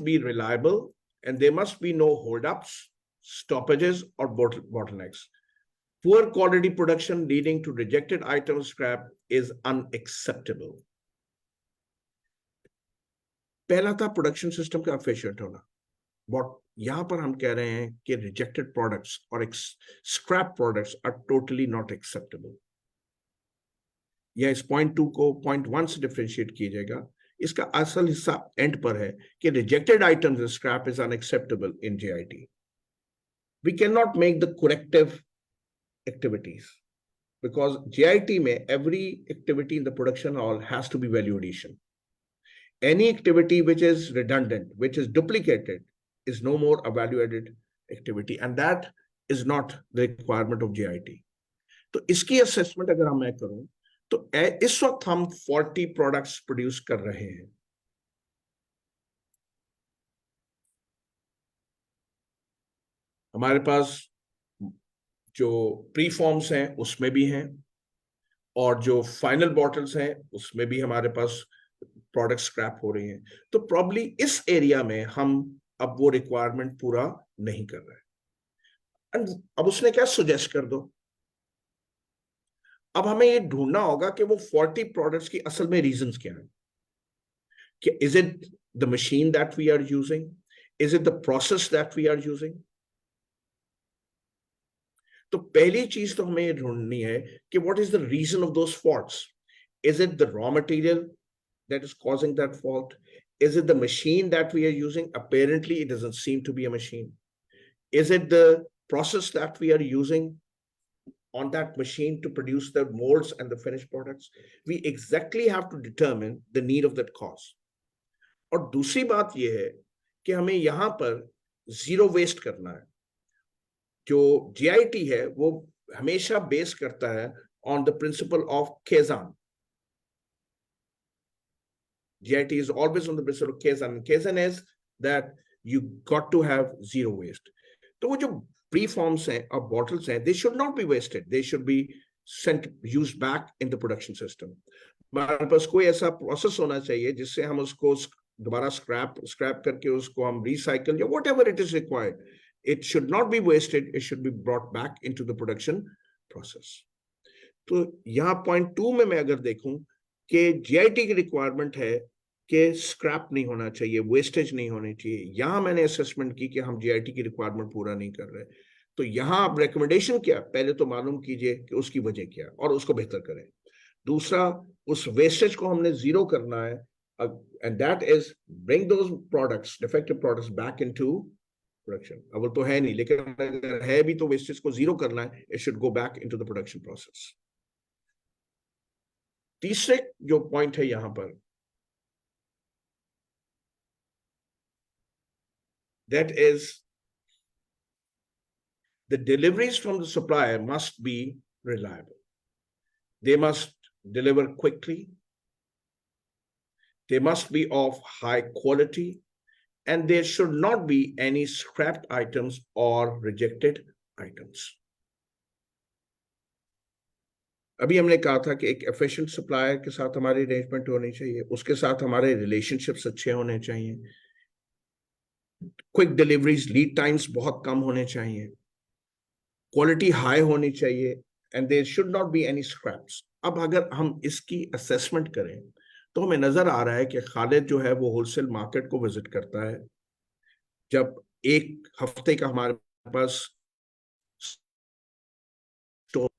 be reliable and there must be no hold ups, stoppages or bottlenecks. Poor quality production leading to rejected item scrap is unacceptable. पहला था प्रोडक्शन सिस्टम का एफिशिएंट होना। बट यहां पर हम कह रहे हैं कि रिजेक्टेड प्रोडक्ट्स और scrap products are totally not acceptable. या इस पॉइंट 2 को पॉइंट 1 से डिफरेंशिएट कीजिएगा। इसका असल हिस्सा एंड पर है कि rejected items and scrap is unacceptable in JIT. We cannot make the corrective activities because JIT में every activity in the production hall has to be value addition. Any activity which is redundant, which is duplicated, is no more a value added activity, and that is not the requirement of JIT. तो इसकी assessment अगर मैं करूं तो इस वक्त हम 40 products produce कर रहे हैं। हमारे पास जो प्री फॉर्म्स हैं उसमें भी हैं और जो फाइनल बॉटल्स हैं उसमें भी हमारे पास प्रोडक्ट स्क्रैप हो रही हैं। तो प्रॉब्ली इस एरिया में हम अब वो रिक्वायरमेंट पूरा नहीं कर रहे हैं। अब उसने क्या सुजेस्ट कर दो, अब हमें ये ढूंढना होगा कि वो 40 प्रोडक्ट्स की असल में रीजंस क्या है। कि is it the machine that we are using, is it the process that we are using. तो पहली चीज तो हमें ये ढूंढनी है कि what is the reason of those faults. Is it the raw material that is causing that fault? Is it the machine that we are using? Apparently, it doesn't seem to be a machine. Is it the process that we are using on that machine to produce the molds and the finished products? We exactly have to determine the need of that cause. और दूसरी बात यह है कि हमें यहां पर zero waste करना है। जो जीआईटी है वो हमेशा बेस करता है on the principle of Kaizen. GIT is always on the basis of Kaizen. Kaizen is that you got to have zero waste. तो वो जो preforms हैं और bottles हैं, they should not be wasted. They should be used back in the production system. हमारे पास कोई ऐसा process होना चाहिए जिससे हम उसको दोबारा scrap करके उसको हम recycle या whatever it is required. It should not be wasted. It should be brought back into the production process. तो यहाँ point 2 में मैं अगर देखूं कि जीआईटी की रिक्वायरमेंट है कि स्क्रैप नहीं होना चाहिए, वेस्टेज नहीं होनी चाहिए। यहां मैंने असेसमेंट की कि हम जीआईटी की रिक्वायरमेंट पूरा नहीं कर रहे, तो यहां आप रिकमेंडेशन क्या, पहले तो मालूम कीजिए कि उसकी वजह क्या है और उसको बेहतर करें। दूसरा, उस वेस्टेज को हमने जीरो करना है, and that is bring those products, defective products back into production. अब वो तो है नहीं, लेकिन अगर है भी तो वेस्टेज को जीरो करना है, it should go back into the production process. तीसरे जो पॉइंट है यहां पर, that is the deliveries from the supplier must be reliable. They must deliver quickly, they must be of high quality, and there should not be any scrapped items or rejected items. अभी हमने कहा था कि एक efficient supplier के साथ हमारी arrangement होनी चाहिए, उसके साथ हमारे रिलेशनशिप्स अच्छे होने चाहिए, क्विक डिलीवरीज, लीड टाइम्स बहुत कम होने चाहिए, क्वालिटी हाई होनी चाहिए, and there should not be any scraps. अब अगर हम इसकी असेसमेंट करें तो हमें नजर आ रहा है कि खालिद जो है वो होलसेल मार्केट को विजिट करता है। जब एक हफ्ते का हमारे पास स्टोर,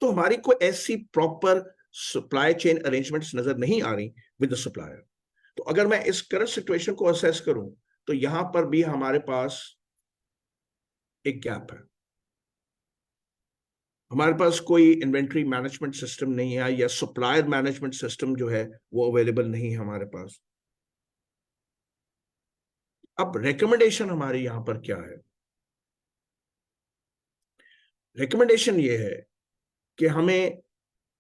तो हमारी कोई ऐसी प्रॉपर सप्लाई चेन अरेंजमेंट्स नजर नहीं आ रही विद द सप्लायर। तो अगर मैं इस करंट सिचुएशन को असेस करूं तो यहां पर भी हमारे पास एक गैप है। हमारे पास कोई इन्वेंट्री मैनेजमेंट सिस्टम नहीं है या सप्लायर मैनेजमेंट सिस्टम जो है वो अवेलेबल नहीं है हमारे पास। अब रिकमेंडेशन हमारी यहां पर क्या है? रिकमेंडेशन ये है कि हमें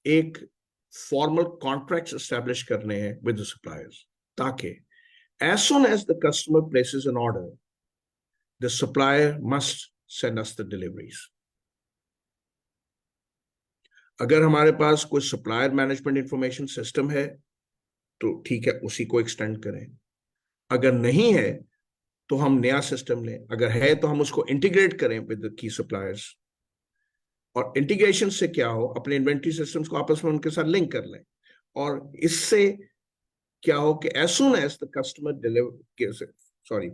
एक फॉर्मल कॉन्ट्रैक्ट्स एस्टैब्लिश करने हैं विद द सप्लायर्स, ताकि as soon as the customer places an order, the supplier must send us the deliveries. अगर हमारे पास कोई सप्लायर मैनेजमेंट इंफॉर्मेशन सिस्टम है तो ठीक है, उसी को एक्सटेंड करें। अगर नहीं है तो हम नया सिस्टम लें, अगर है तो हम उसको इंटीग्रेट करें विद द की सप्लायर्स। और इंटीग्रेशन से क्या हो, अपने इन्वेंट्री सिस्टम्स को आपस में उनके साथ लिंक कर लें, और इससे क्या हो कि as soon as the customer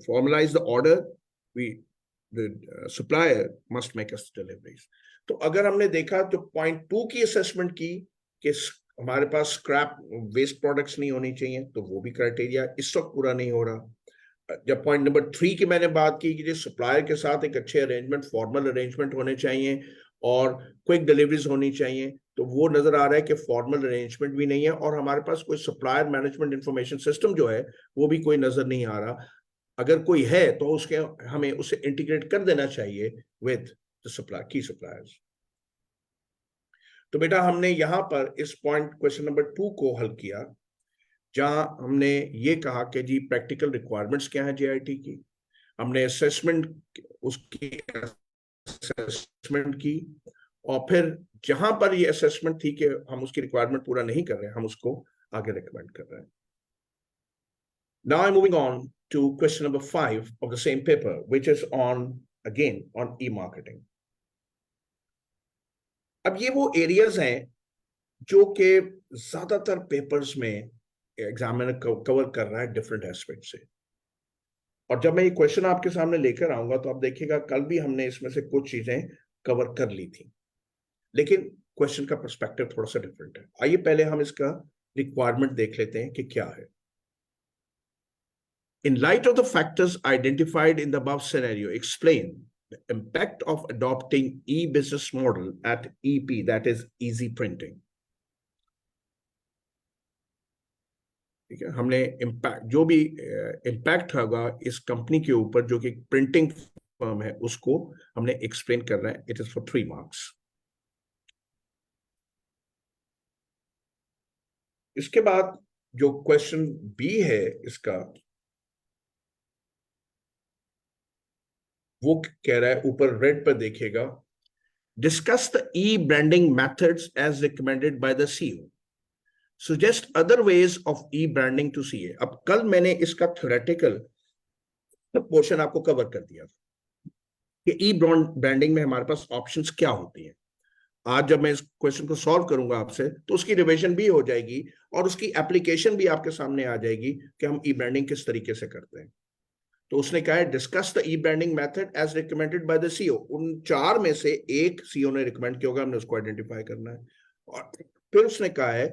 formalize the order, the supplier must make us deliveries. तो अगर हमने देखा तो पॉइंट 2 की असेसमेंट की कि हमारे पास स्क्रैप वेस्ट प्रोडक्ट्स नहीं होनी चाहिए, तो वो भी क्राइटेरिया इस वक्त पूरा नहीं हो रहा। जब पॉइंट नंबर 3 की मैंने बात की कि सप्लायर के साथ एक अच्छे अरेंजमेंट, फॉर्मल अरेंजमेंट होने चाहिए और क्विक डिलीवरीज होनी चाहिए, तो वो नजर आ रहा है कि फॉर्मल अरेंजमेंट भी नहीं है और हमारे पास कोई सप्लायर मैनेजमेंट इंफॉर्मेशन सिस्टम जो है वो भी कोई नजर नहीं आ रहा। अगर कोई है तो उसके हमें उसे इंटीग्रेट कर देना चाहिए विद द की सप्लायर्स। तो बेटा हमने यहां पर इस पॉइंट क्वेश्चन नंबर 2 को हल किया, जहां हमने ये कहा कि जी प्रैक्टिकल रिक्वायरमेंट्स क्या है जीआईटी की, हमने असेसमेंट उसकी असेसमेंट की, और फिर जहां पर ये असेसमेंट थी कि हम उसकी रिक्वायरमेंट पूरा नहीं कर रहे हैं, हम उसको आगे रिकमेंड कर रहे हैं। Now I'm moving on to question number 5 of the same paper, which is on again on e-marketing. अब ये वो एरियाज हैं जो कि ज्यादातर पेपर्स में एग्जामिनर कवर कर रहा है डिफरेंट एस्पेक्ट से। और जब मैं ये क्वेश्चन आपके सामने लेकर आऊंगा तो आप देखिएगा कल भी हमने इसमें से कुछ चीजें कवर कर ली थी, लेकिन क्वेश्चन का पर्सपेक्टिव थोड़ा सा डिफरेंट है। आइए पहले हम इसका रिक्वायरमेंट देख लेते हैं कि क्या है। In light of the factors identified in the above scenario, explain the impact of adopting e-business model at EP, that is easy printing. ठीक है, हमने इम्पैक्ट जो भी इम्पैक्ट होगा इस कंपनी के ऊपर जो कि प्रिंटिंग फर्म है उसको हमने एक्सप्लेन कर रहे हैं। It is for 3 marks. इसके बाद जो क्वेश्चन बी है इसका, वो कह रहा है, ऊपर रेड पर देखिएगा, discuss the e branding methods as recommended by the CEO, suggest other ways of e-branding to CA। अब कल मैंने इसका थ्योरेटिकल पोर्शन आपको कवर कर दिया कि ई ब्रांडिंग में हमारे पास ऑप्शंस क्या होती हैं। आज जब मैं इस क्वेश्चन को सॉल्व करूंगा आपसे तो उसकी रिवीजन भी हो जाएगी और उसकी एप्लीकेशन भी आपके सामने आ जाएगी कि हम ई ब्रांडिंग किस तरीके से करते हैं। तो उसने कहा है discuss the e branding method as recommended by the CEO. उन 4 में से एक सीईओ ने रिकमेंड किया होगा, हमने उसको आइडेंटिफाई करना है। और फिर उसने कहा है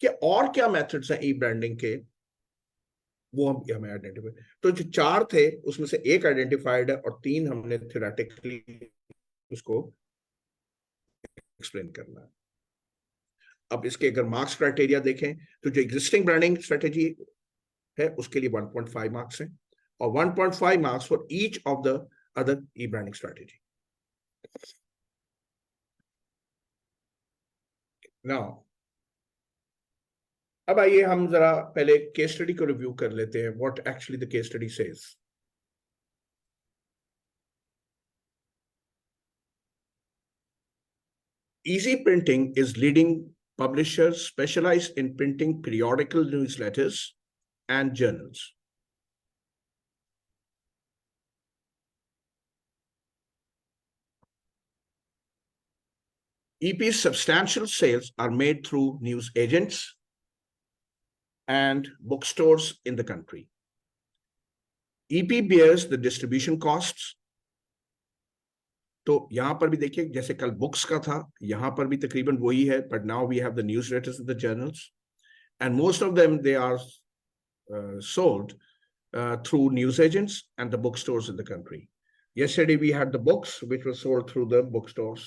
कि और क्या मेथड्स हैं ई ब्रांडिंग के, वो हम हमें आइडेंटिफाई। तो जो 4 थे उसमें से एक आइडेंटिफाइड है और 3 हमने थ्योरेटिकली उसको एक्सप्लेन करना है। अब इसके अगर मार्क्स क्राइटेरिया देखें तो जो एग्जिस्टिंग ब्रांडिंग स्ट्रेटेजी है उसके लिए 1.5 मार्क्स है और 1.5 marks for each of the other E branding strategy. Now अब आइए हम जरा पहले केस स्टडी को रिव्यू कर लेते हैं, what actually the case study says. Easy Printing is leading publisher specialized in printing periodical newsletters and journals. EP's substantial sales are made through news agents and bookstores in the country. EP bears the distribution costs. तो यहां पर भी देखिए जैसे कल books का था, यहां पर भी तकरीबन वही है, but now we have the newsletters and the journals and most of them they are sold through news agents and the bookstores in the country. Yesterday we had the books which were sold through the bookstores.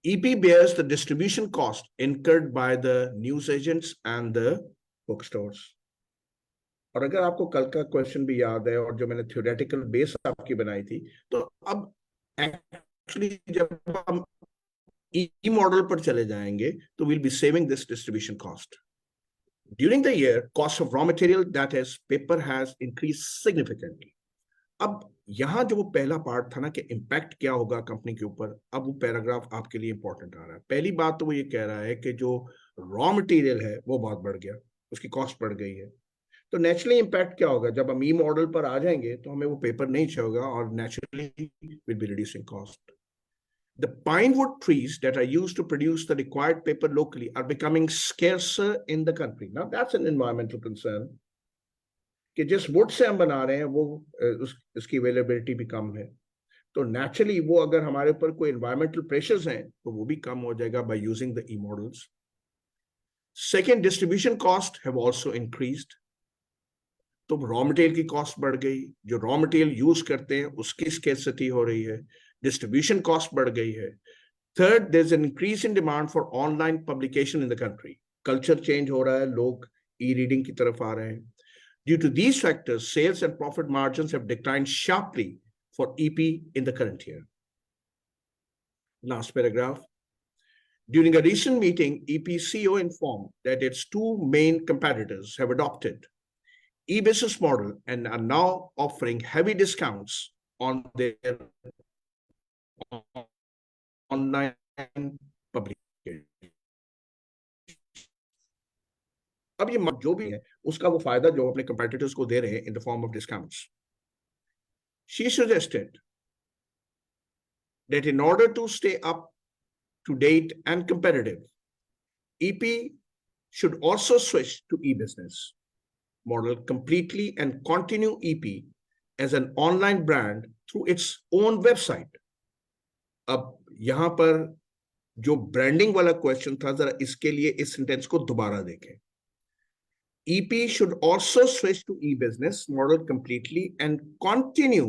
EP bears the distribution cost incurred by the news agents and the bookstores. और अगर आपको कल का question भी याद है और जो मैंने थ्योरेटिकल बेस आपकी बनाई थी, तो अब एक्चुअली जब हम ई मॉडल पर चले जाएंगे तो will be saving this distribution cost. During the year cost of raw material that is paper has increase significantly. अब यहां जो वो पहला पार्ट था ना कि इम्पैक्ट क्या होगा कंपनी के ऊपर, अब वो पैराग्राफ आपके लिए इंपॉर्टेंट आ रहा है। पहली बात तो वो ये कह रहा है कि जो रॉ मटेरियल है वो बहुत बढ़ गया, उसकी कॉस्ट बढ़ गई है। तो नेचुरली इम्पैक्ट क्या होगा, जब हम ई मॉडल पर आ जाएंगे तो हमें वो पेपर नहीं चाहिए और naturally will be reducing cost. The pine wood trees that are used to produce the required paper locally are becoming scarcer in the country. Now that's an environmental concern कि जिस वुड से हम बना रहे हैं वो उसकी availability भी कम है। तो नेचुरली वो अगर हमारे ऊपर कोई एनवायरमेंटल प्रेशर्स हैं तो वो भी कम हो जाएगा by using the E models. Second, distribution cost have also increased. तो रॉ मटेरियल की कॉस्ट बढ़ गई, जो रॉ मटेरियल यूज करते हैं उसकी स्केर्सिटी हो रही है, डिस्ट्रीब्यूशन कॉस्ट बढ़ गई है। Third, there is an increase in demand for online publication in the country. Culture change हो रहा है, लोग ई रीडिंग की तरफ आ रहे हैं। Due to these factors, sales and profit margins have declined sharply for EP in the current year. Last paragraph. During a recent meeting, EP CEO informed that its 2 main competitors have adopted e-business model and are now offering heavy discounts on their online publication. अब ये जो भी है उसका वो फायदा जो अपने कंपेटिटर्स को दे रहे हैं in the form of discounts. She suggested that in order to stay up to date and competitive, EP should also switch to e-business model completely and continue EP as an online brand through its own website. अब यहां पर जो branding वाला question था, जरा इसके लिए इस सेंटेंस को दोबारा देखें. EP should also switch to e-business model completely and continue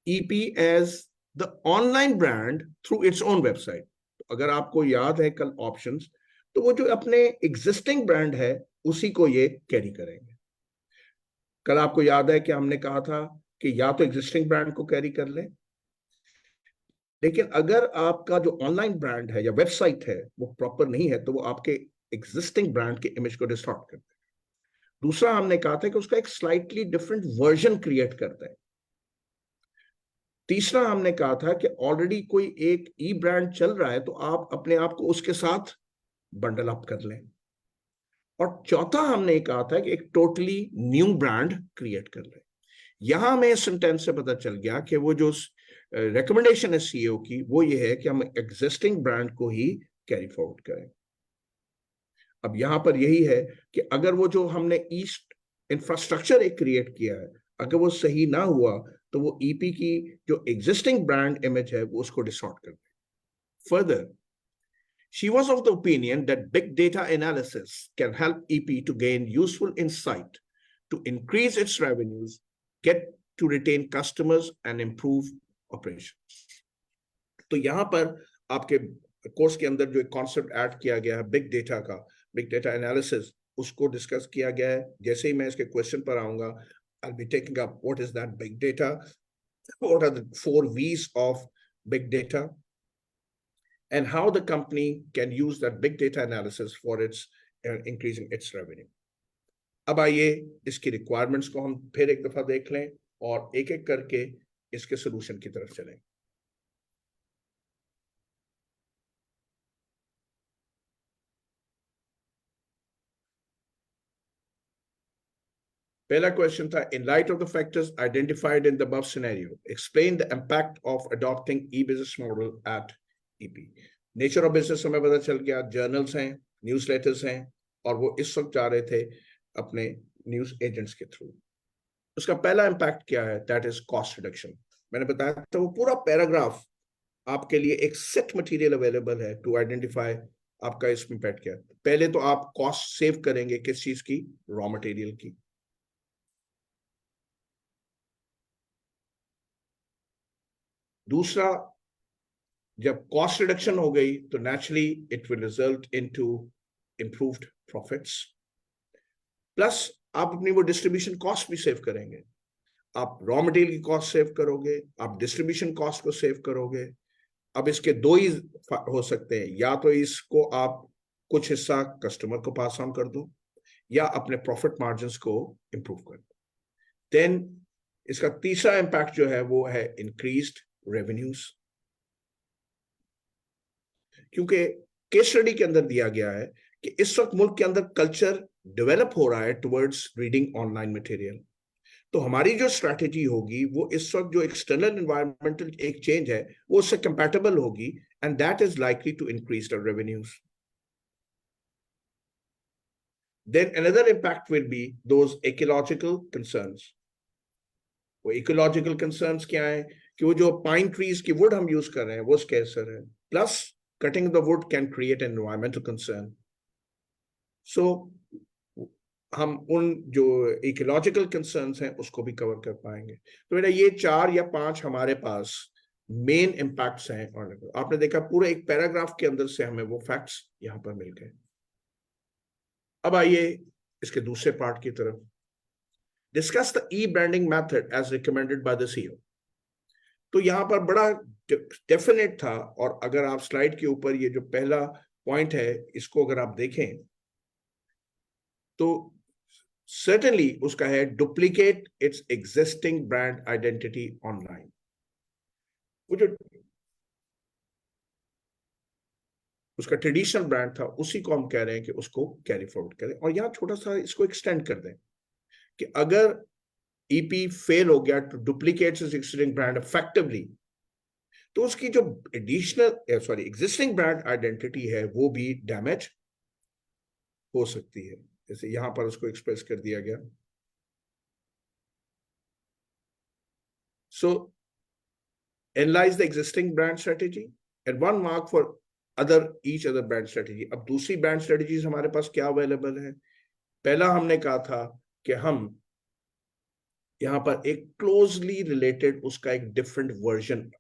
EP as the online brand through its own website. अगर आपको याद है कल ऑप्शंस, तो वो जो अपने एग्जिस्टिंग ब्रांड है उसी को ये कैरी करेंगे. कल आपको याद है कि हमने कहा था कि या तो एग्जिस्टिंग ब्रांड को कैरी कर लें, लेकिन अगर आपका जो ऑनलाइन ब्रांड है या वेबसाइट है वो प्रॉपर नहीं है तो वो आपके एग्जिस्टिंग ब्रांड के इमेज को डिस्टॉर्ट करते हैं. दूसरा हमने कहा था कि उसका एक स्लाइटली डिफरेंट वर्जन क्रिएट करता है. तीसरा हमने कहा था कि ऑलरेडी कोई एक ई ब्रांड चल रहा है तो आप अपने आप को उसके साथ बंडल अप कर लें. और चौथा हमने कहा था कि एक टोटली न्यू ब्रांड क्रिएट कर लें. यहां हमें इस सेंटेंस से पता चल गया कि वो जो रिकमेंडेशन है सीईओ की वो ये है कि हम एग्जिस्टिंग ब्रांड को ही कैरी फॉरवर्ड करें. अब यहां पर यही है कि अगर वो जो हमने ईस्ट इंफ्रास्ट्रक्चर एक क्रिएट किया है अगर वो सही ना हुआ तो वो ईपी की जो एग्जिस्टिंग ब्रांड इमेज है वो उसको डिस्टॉर्ट कर दे. Further, she was of the opinion that big data analysis can help EP to gain useful insight to increase its revenues, get to retain customers and improve operations. तो यहां पर आपके course के अंदर जो एक कॉन्सेप्ट ऐड किया गया है बिग डेटा का, बिग डेटा एनालिसिस, उसको डिस्कस किया गया है. जैसे ही मैं इसके क्वेश्चन पर आऊंगा, I'll be taking up what is that big data, what are the 4 V's of big data, and how the company can use that big data analysis for its increasing its revenue. अब आइए इसकी requirements को हम फिर एक दफा देख लें और एक एक करके इसके सोल्यूशन की तरफ चलें. पहला क्वेश्चन था, in light of the factors identified in the above scenario, explain the impact of adopting e-business model at EP. Nature of business हमें पता चल गया, जर्नल्स हैं, न्यूज़लेटर्स हैं और वो इस वक्त जा रहे थे अपने न्यूज एजेंट्स के थ्रू. उसका पहला इंपैक्ट क्या है? That is cost reduction. मैंने बताया तो वो पूरा पैराग्राफ आपके लिए एक सेट मटेरियल अवेलेबल है टू आइडेंटिफाई आपका इसमें इम्पैक्ट क्या है. पहले तो आप कॉस्ट सेव करेंगे किस चीज की? रॉ मटेरियल की. दूसरा, जब कॉस्ट रिडक्शन हो गई तो naturally it will result into improved profits. Plus आप अपनी वो डिस्ट्रीब्यूशन कॉस्ट भी सेव करेंगे. आप रॉ मटेरियल की कॉस्ट सेव करोगे, आप डिस्ट्रीब्यूशन कॉस्ट को सेव करोगे. अब इसके दो ही हो सकते हैं, या तो इसको आप कुछ हिस्सा कस्टमर को पास ऑन कर दो या अपने प्रॉफिट मार्जिन्स को इंप्रूव कर दो. देन इसका तीसरा इंपैक्ट जो है वो है इंक्रीज्ड रेवेन्यूज. क्योंकि केस स्टडी के अंदर दिया गया है कि इस वक्त मुल्क के अंदर कल्चर डेवलप हो रहा है टुवर्ड्स रीडिंग ऑनलाइन मटेरियल. तो हमारी जो स्ट्रैटेजी होगी वो इस वक्त जो एक्सटर्नल एनवायरमेंटल एक चेंज है वो उससे कंपैटिबल होगी and that is likely to increase the revenues. Then another impact will be those ecological concerns. वो इकोलॉजिकल कंसर्न्स क्या है कि वो जो पाइन ट्रीज की वुड हम यूज कर रहे हैं वो स्कैर्सर है. Plus cutting the wood can create an environmental concern. So हम उन जो इकोलॉजिकल कंसर्न्स हैं उसको भी कवर कर पाएंगे. तो बेटा ये 4 या 5 हमारे पास मेन इंपैक्ट्स हैं. और आपने देखा पूरे एक पैराग्राफ के अंदर से हमें वो फैक्ट्स यहां पर मिल गए. अब आइए इसके दूसरे पार्ट की तरफ. Discuss the e branding method as recommended by the CEO. तो यहां पर बड़ा डेफिनेट था, और अगर आप स्लाइड के ऊपर ये जो पहला पॉइंट है इसको अगर आप देखें तो सर्टेनली उसका है duplicate its existing brand identity online. वो जो उसका ट्रेडिशनल ब्रांड था उसी को हम कह रहे हैं कि उसको कैरी फॉरवर्ड करें. और यहां छोटा सा इसको एक्सटेंड कर दें कि अगर EP फेल हो गया to duplicate its existing brand effectively तो उसकी जो एग्जिस्टिंग ब्रांड आइडेंटिटी है वो भी डैमेज हो सकती है। जैसे यहां पर उसको एक्सप्रेस कर दिया गया। So analyse the existing brand strategy and one mark for each other brand strategy. अब दूसरी ब्रांड स्ट्रेटेजीज हमारे पास क्या अवेलेबल है? पहला हमने कहा था कि हम यहां पर एक क्लोजली रिलेटेड उसका एक डिफरेंट वर्जन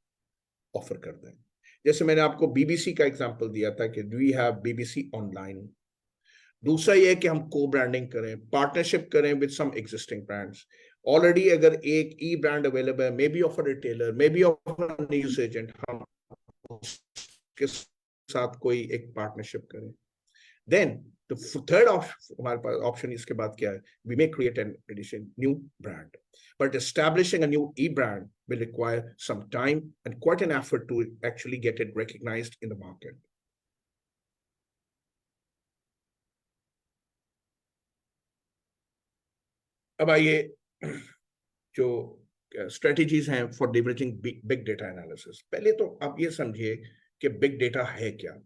ऑफर करते हैं। जैसे मैंने आपको बीबीसी का एग्जांपल दिया था कि वी हैव बीबीसी ऑनलाइन। दूसरा ये है कि हम को ब्रांडिंग करें, पार्टनरशिप करें with some existing brands. Already अगर एक ई ब्रांड अवेलेबल है, maybe of a retailer, maybe of a news agent, हम उसके साथ कोई एक पार्टनरशिप करें। देन the third option, हमारे पास ऑप्शन इसके बाद क्या है? We may create an addition new brand, but establishing a new e-brand will require some time and quite an effort to actually get it recognized in the market. अब आइए जो strategies हैं for leveraging big data analysis. पहले तो आप ये समझिए कि बिग डेटा है क्या।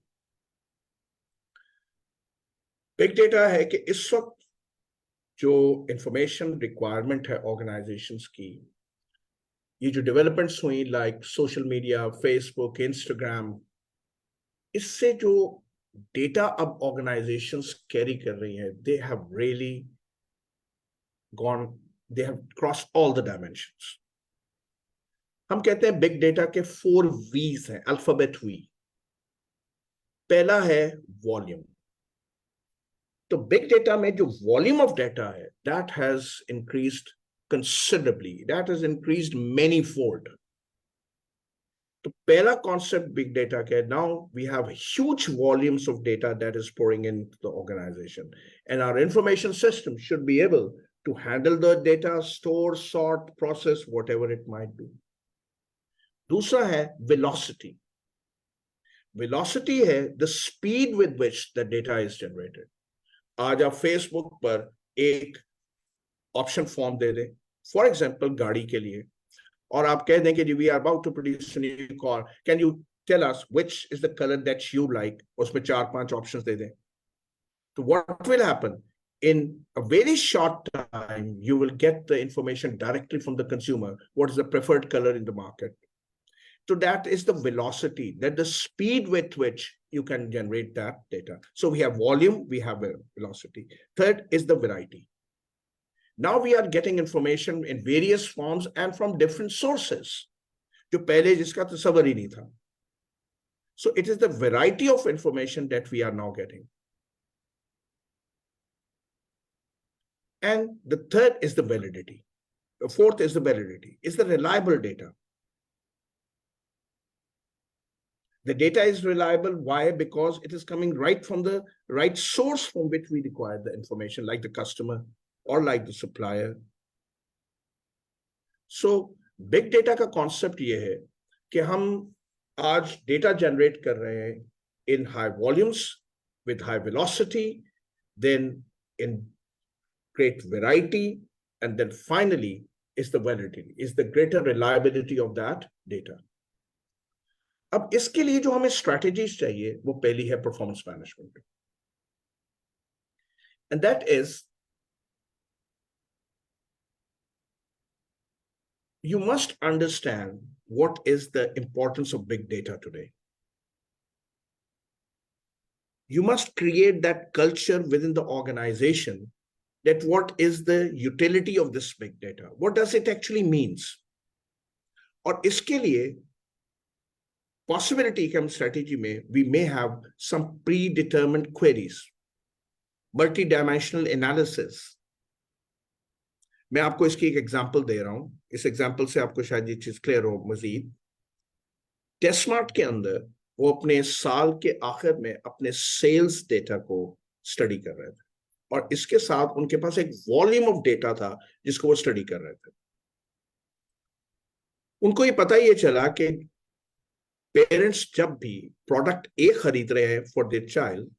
बिग डेटा है कि इस वक्त जो इंफॉर्मेशन रिक्वायरमेंट है ऑर्गेनाइजेशंस की, ये जो डेवलपमेंट्स हुई like social media, Facebook, Instagram, इससे जो डेटा अब ऑर्गेनाइजेशंस कैरी कर रही हैं, they have really gone, they have cross all the dimensions. हम कहते हैं बिग डेटा के 4 वीज हैं, अल्फाबेट वी। पहला है वॉल्यूम। तो बिग डेटा में जो वॉल्यूम ऑफ डेटा है, that has increased considerably, that has increased many-fold. तो पहला concept big data के, now we have huge volumes of data that is pouring into the organization, and our information system should be able to handle the data, store, sort, process, whatever it might be. दूसरा है velocity. Velocity है the speed with which the data is generated. आज आप Facebook पर एक option form दे दें, for example गाड़ी के लिए, और आप कह दें कि we are about to produce a new car, can you tell us which is the colour that you like, उसमें 4-5 ऑप्शंस दे दें। तो what will happen, in a very short time you will get the information directly from the consumer what is the preferred color in the market. So that is the velocity, that the speed with which you can generate that data. So we have volume, we have a velocity. Third is the variety. Now we are getting information in various forms and from different sources, जो पहले जिसका तस्वर ही नहीं था. So it is the variety of information that we are now getting. And the third is the validity. The fourth is the validity. It's the reliable data. The data is reliable. Why? Because it is coming right from the right source from which we require the information, like the customer or like the supplier. So big data का concept ये है कि हम आज data generate कर रहे हैं in high volumes with high velocity, then in great variety, and then finally is the validity, is the greater reliability of that data. अब इसके लिए जो हमें strategies चाहिए, वो पहली है performance management, and that is you must understand what is the importance of big data today. You must create that culture within the organization that what is the utility of this big data? What does it actually means? और इसके लिए possibility के strategy में we may have some predetermined queries, multi-dimensional analysis. मैं आपको इसकी एक example दे रहा हूं, इस एग्जांपल से आपको शायद ये चीज क्लियर हो मजीद। टेस्टमार्ट के अंदर वो अपने साल के आखिर में अपने सेल्स डेटा को स्टडी कर रहे थे, और इसके साथ उनके पास एक वॉल्यूम ऑफ डेटा था जिसको वो स्टडी कर रहे थे। उनको ये पता ही चला कि पेरेंट्स जब भी प्रोडक्ट ए खरीद रहे हैं for their child,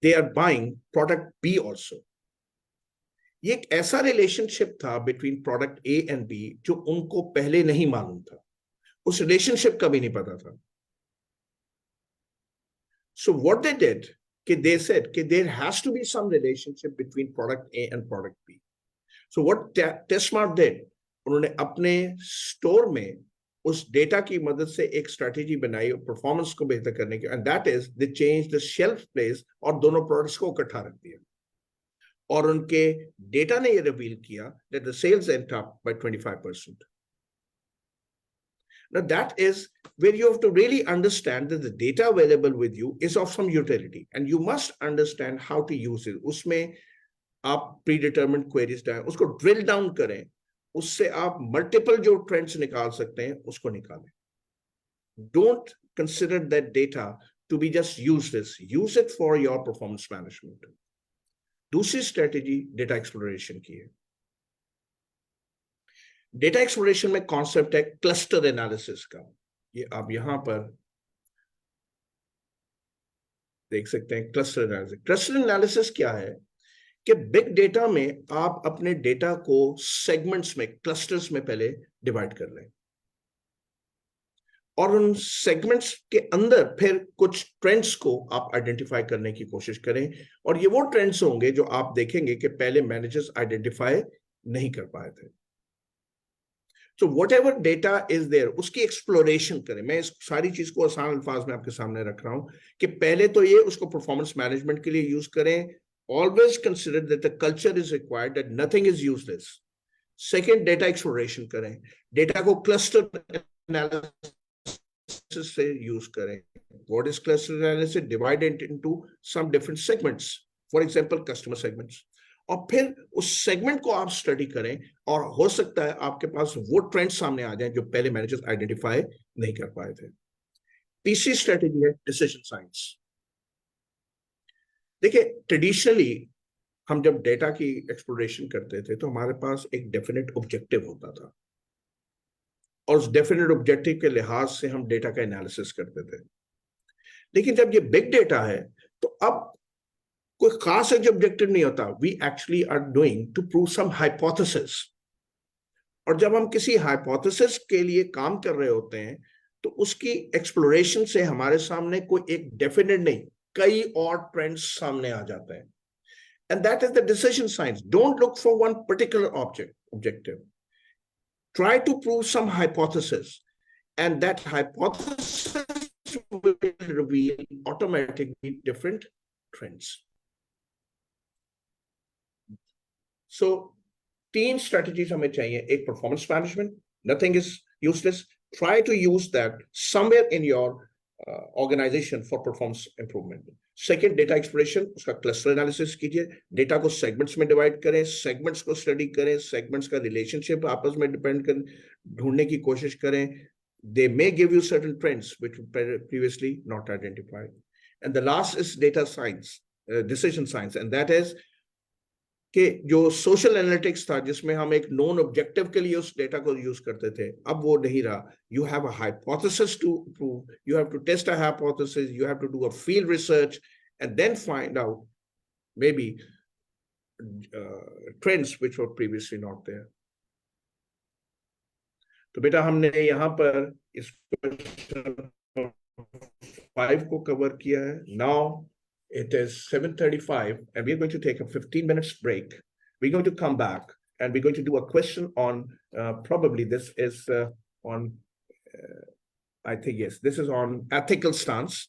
they are buying product B also. ये एक ऐसा रिलेशनशिप था between product A and B जो उनको पहले नहीं मालूम था। उस रिलेशनशिप का भी नहीं पता था. So what they did, they said there has to be some relationship between product A and product B. So what TestSmart did, उन्होंने अपने स्टोर में उस डेटा की मदद से एक स्ट्रेटेजी बनाई और परफॉर्मेंस को बेहतर करने की, and that is they change the shelf place और दोनों प्रोडक्ट्स को इकट्ठा रख दिया. और उनके डेटा ने ये रिवील किया that the sales went up by 25%. Now that is where you have to really understand that the data available with you is of some utility and you must understand how to use it. उसमें आप predetermined queries डालें, उसको drill down करें, उससे आप multiple जो trends निकाल सकते हैं उसको निकालें. Don't consider that data to be just useless. Use it for your performance management. दूसरी स्ट्रेटेजी डेटा एक्सप्लोरेशन की है. डेटा एक्सप्लोरेशन में कॉन्सेप्ट है क्लस्टर एनालिसिस का. ये आप यहां पर देख सकते हैं. क्लस्टर एनालिसिस क्या है कि बिग डेटा में आप अपने डेटा को सेगमेंट्स में, क्लस्टर्स में पहले डिवाइड कर लें और उन सेगमेंट्स के अंदर फिर कुछ ट्रेंड्स को आप आइडेंटिफाई करने की कोशिश करें. और ये वो ट्रेंड्स होंगे जो आप देखेंगे कि पहले मैनेजर्स आइडेंटिफाई नहीं कर पाए थे. So whatever data is there, उसकी एक्सप्लोरेशन करें. मैं इस सारी चीज को आसान अल्फाज में आपके सामने रख रहा हूं कि पहले तो ये उसको परफॉर्मेंस मैनेजमेंट के लिए यूज करें. Always consider that the culture is required, that nothing is useless. Second, data exploration करें. डेटा को क्लस्टर एनालिसिस से यूज करें. What is cluster analysis? Divide it into some different segments. For example, customer segments. और फिर उस segment को आप study करें और हो सकता है आपके पास वो ट्रेंड सामने आ जाए जो पहले मैनेजर्स आइडेंटिफाई नहीं कर पाए थे. तीसरी स्ट्रेटेजी है डिसीजन साइंस. देखिए, ट्रेडिशनली हम जब डेटा की एक्सप्लोरेशन करते थे तो हमारे पास एक डेफिनेट ऑब्जेक्टिव होता था और उस डेफिनेट ऑब्जेक्टिव के लिहाज से हम डेटा का एनालिसिस करते थे. लेकिन जब ये बिग डेटा है तो अब कोई खास ऑब्जेक्टिव नहीं होता. We actually are doing to prove some hypothesis. और जब हम किसी हाइपोथेसिस के लिए काम कर रहे होते हैं तो उसकी एक्सप्लोरेशन से हमारे सामने कोई एक डेफिनेट नहीं, कई और ट्रेंड्स सामने आ जाते हैं. And that is the decision science. Don't look for one particular objective. Try to prove some hypothesis and that hypothesis will reveal automatically different trends. So, 3 strategies हमें चाहिए. एक performance management, nothing is useless. Try to use that somewhere in your organization for performance improvement. Second, data exploration, उसका cluster analysis कीजिए. Data को segments में divide करें, segments को study करें, segments का relationship आपस में depend कर ढूंढने की कोशिश करें. They may give you certain trends which were previously not identified. And the last is data science, decision science, and that is कि जो सोशल एनालिटिक्स था जिसमें हम एक नॉन ऑब्जेक्टिव के लिए उस डेटा को यूज करते थे, अब वो नहीं रहा. You have a hypothesis to prove, you have to test a hypothesis, you have to do a field research and then find out maybe trends which were previously not there. तो बेटा हमने यहाँ पर इस question 5 को cover किया है. Now it is 7:35 and we're going to take a 15 minutes break. We're going to come back and we're going to do a question on probably this is on I think yes, this is on ethical stance.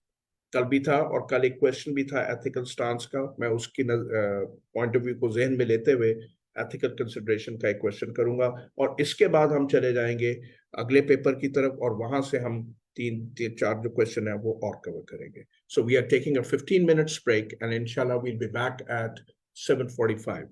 कल भी था और कल एक question भी था ethical stance का. मैं उसकी पॉइंट ऑफ व्यू को जहन में लेते हुए एथिकल कंसिडरेशन का एक क्वेश्चन करूंगा और इसके बाद हम चले जाएंगे अगले पेपर की तरफ और वहां से हम 3-4 जो क्वेश्चन है वो और कवर करेंगे. So we are taking a 15 minutes break and inshallah we'll be back at 7:45.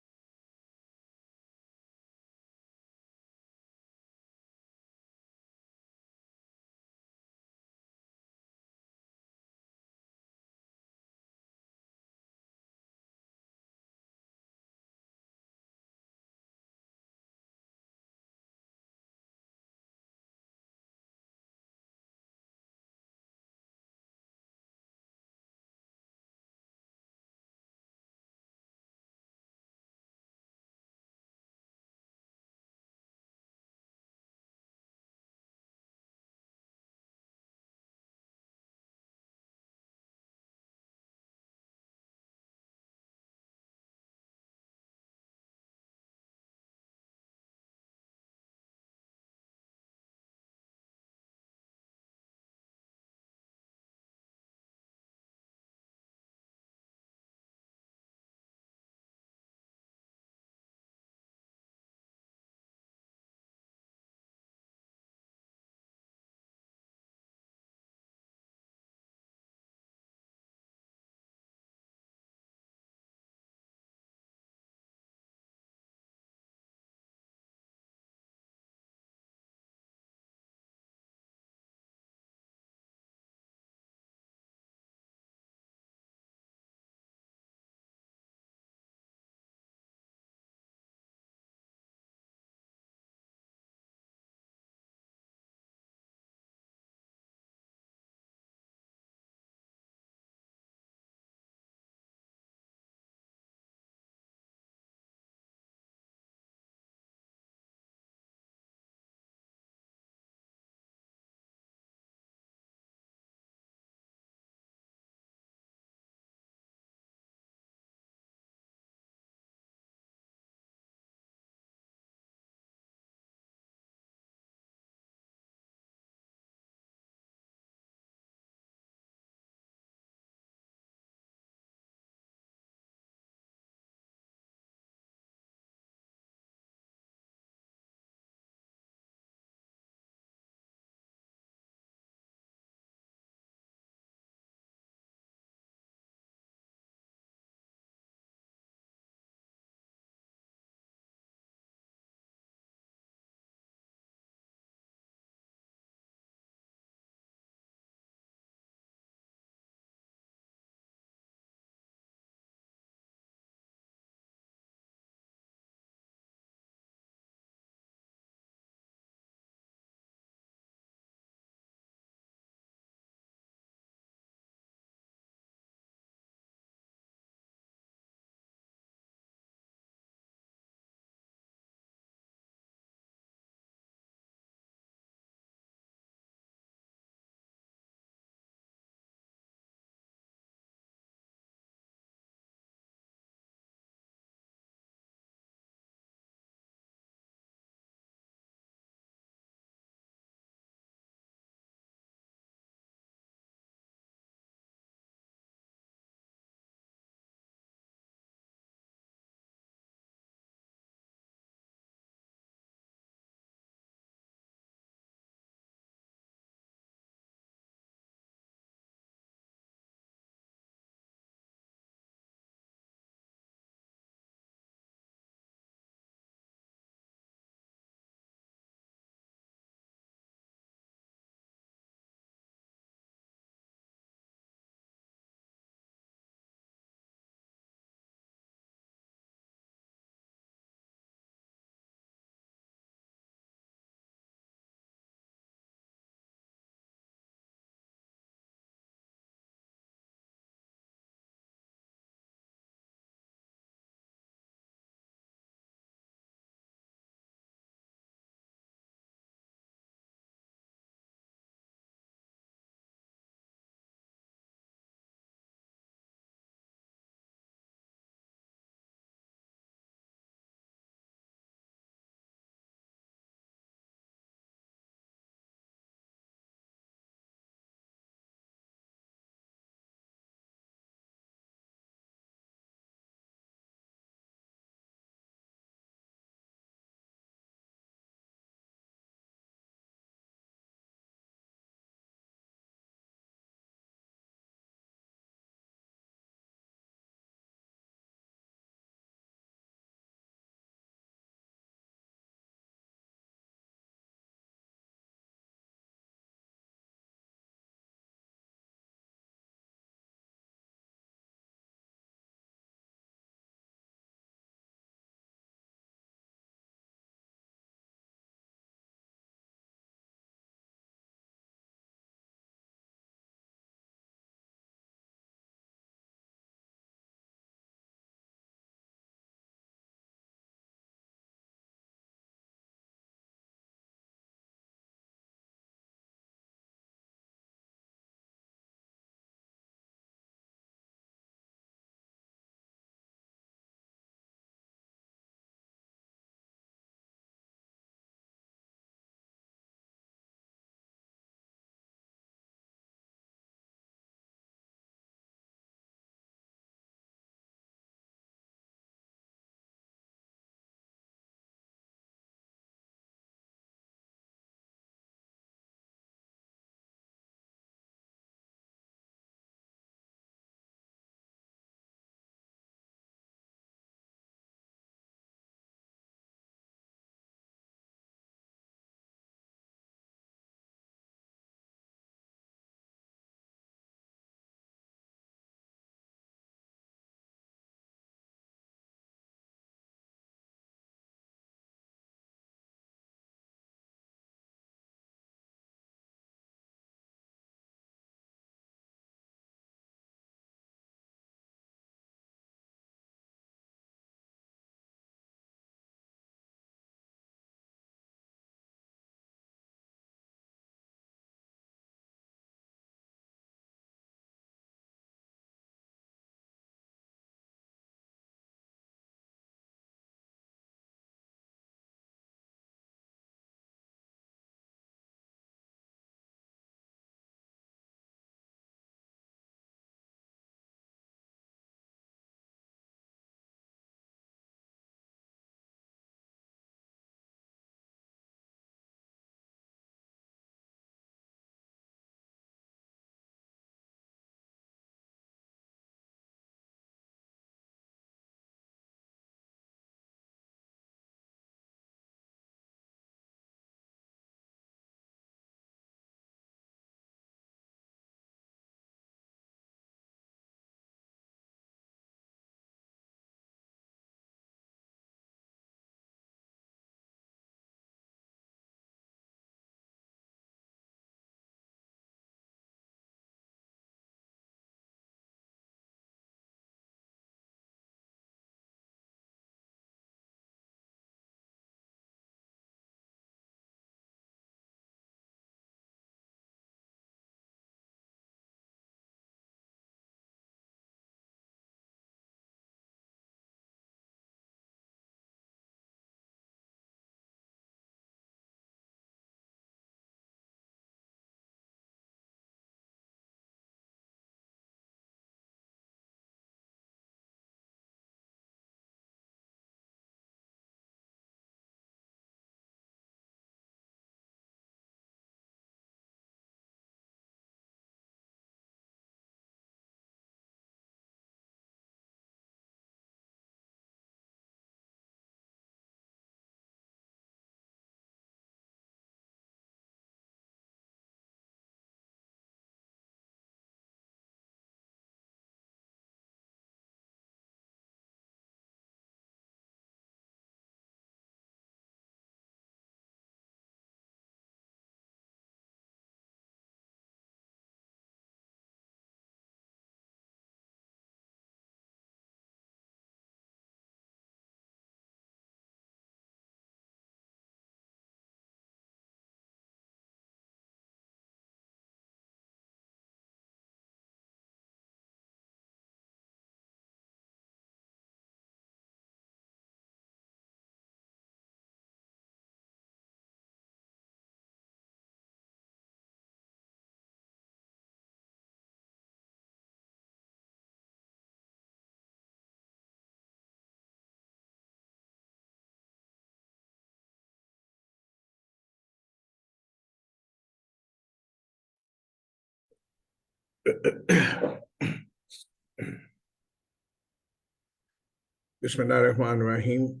Bismillahirrahmanirrahim.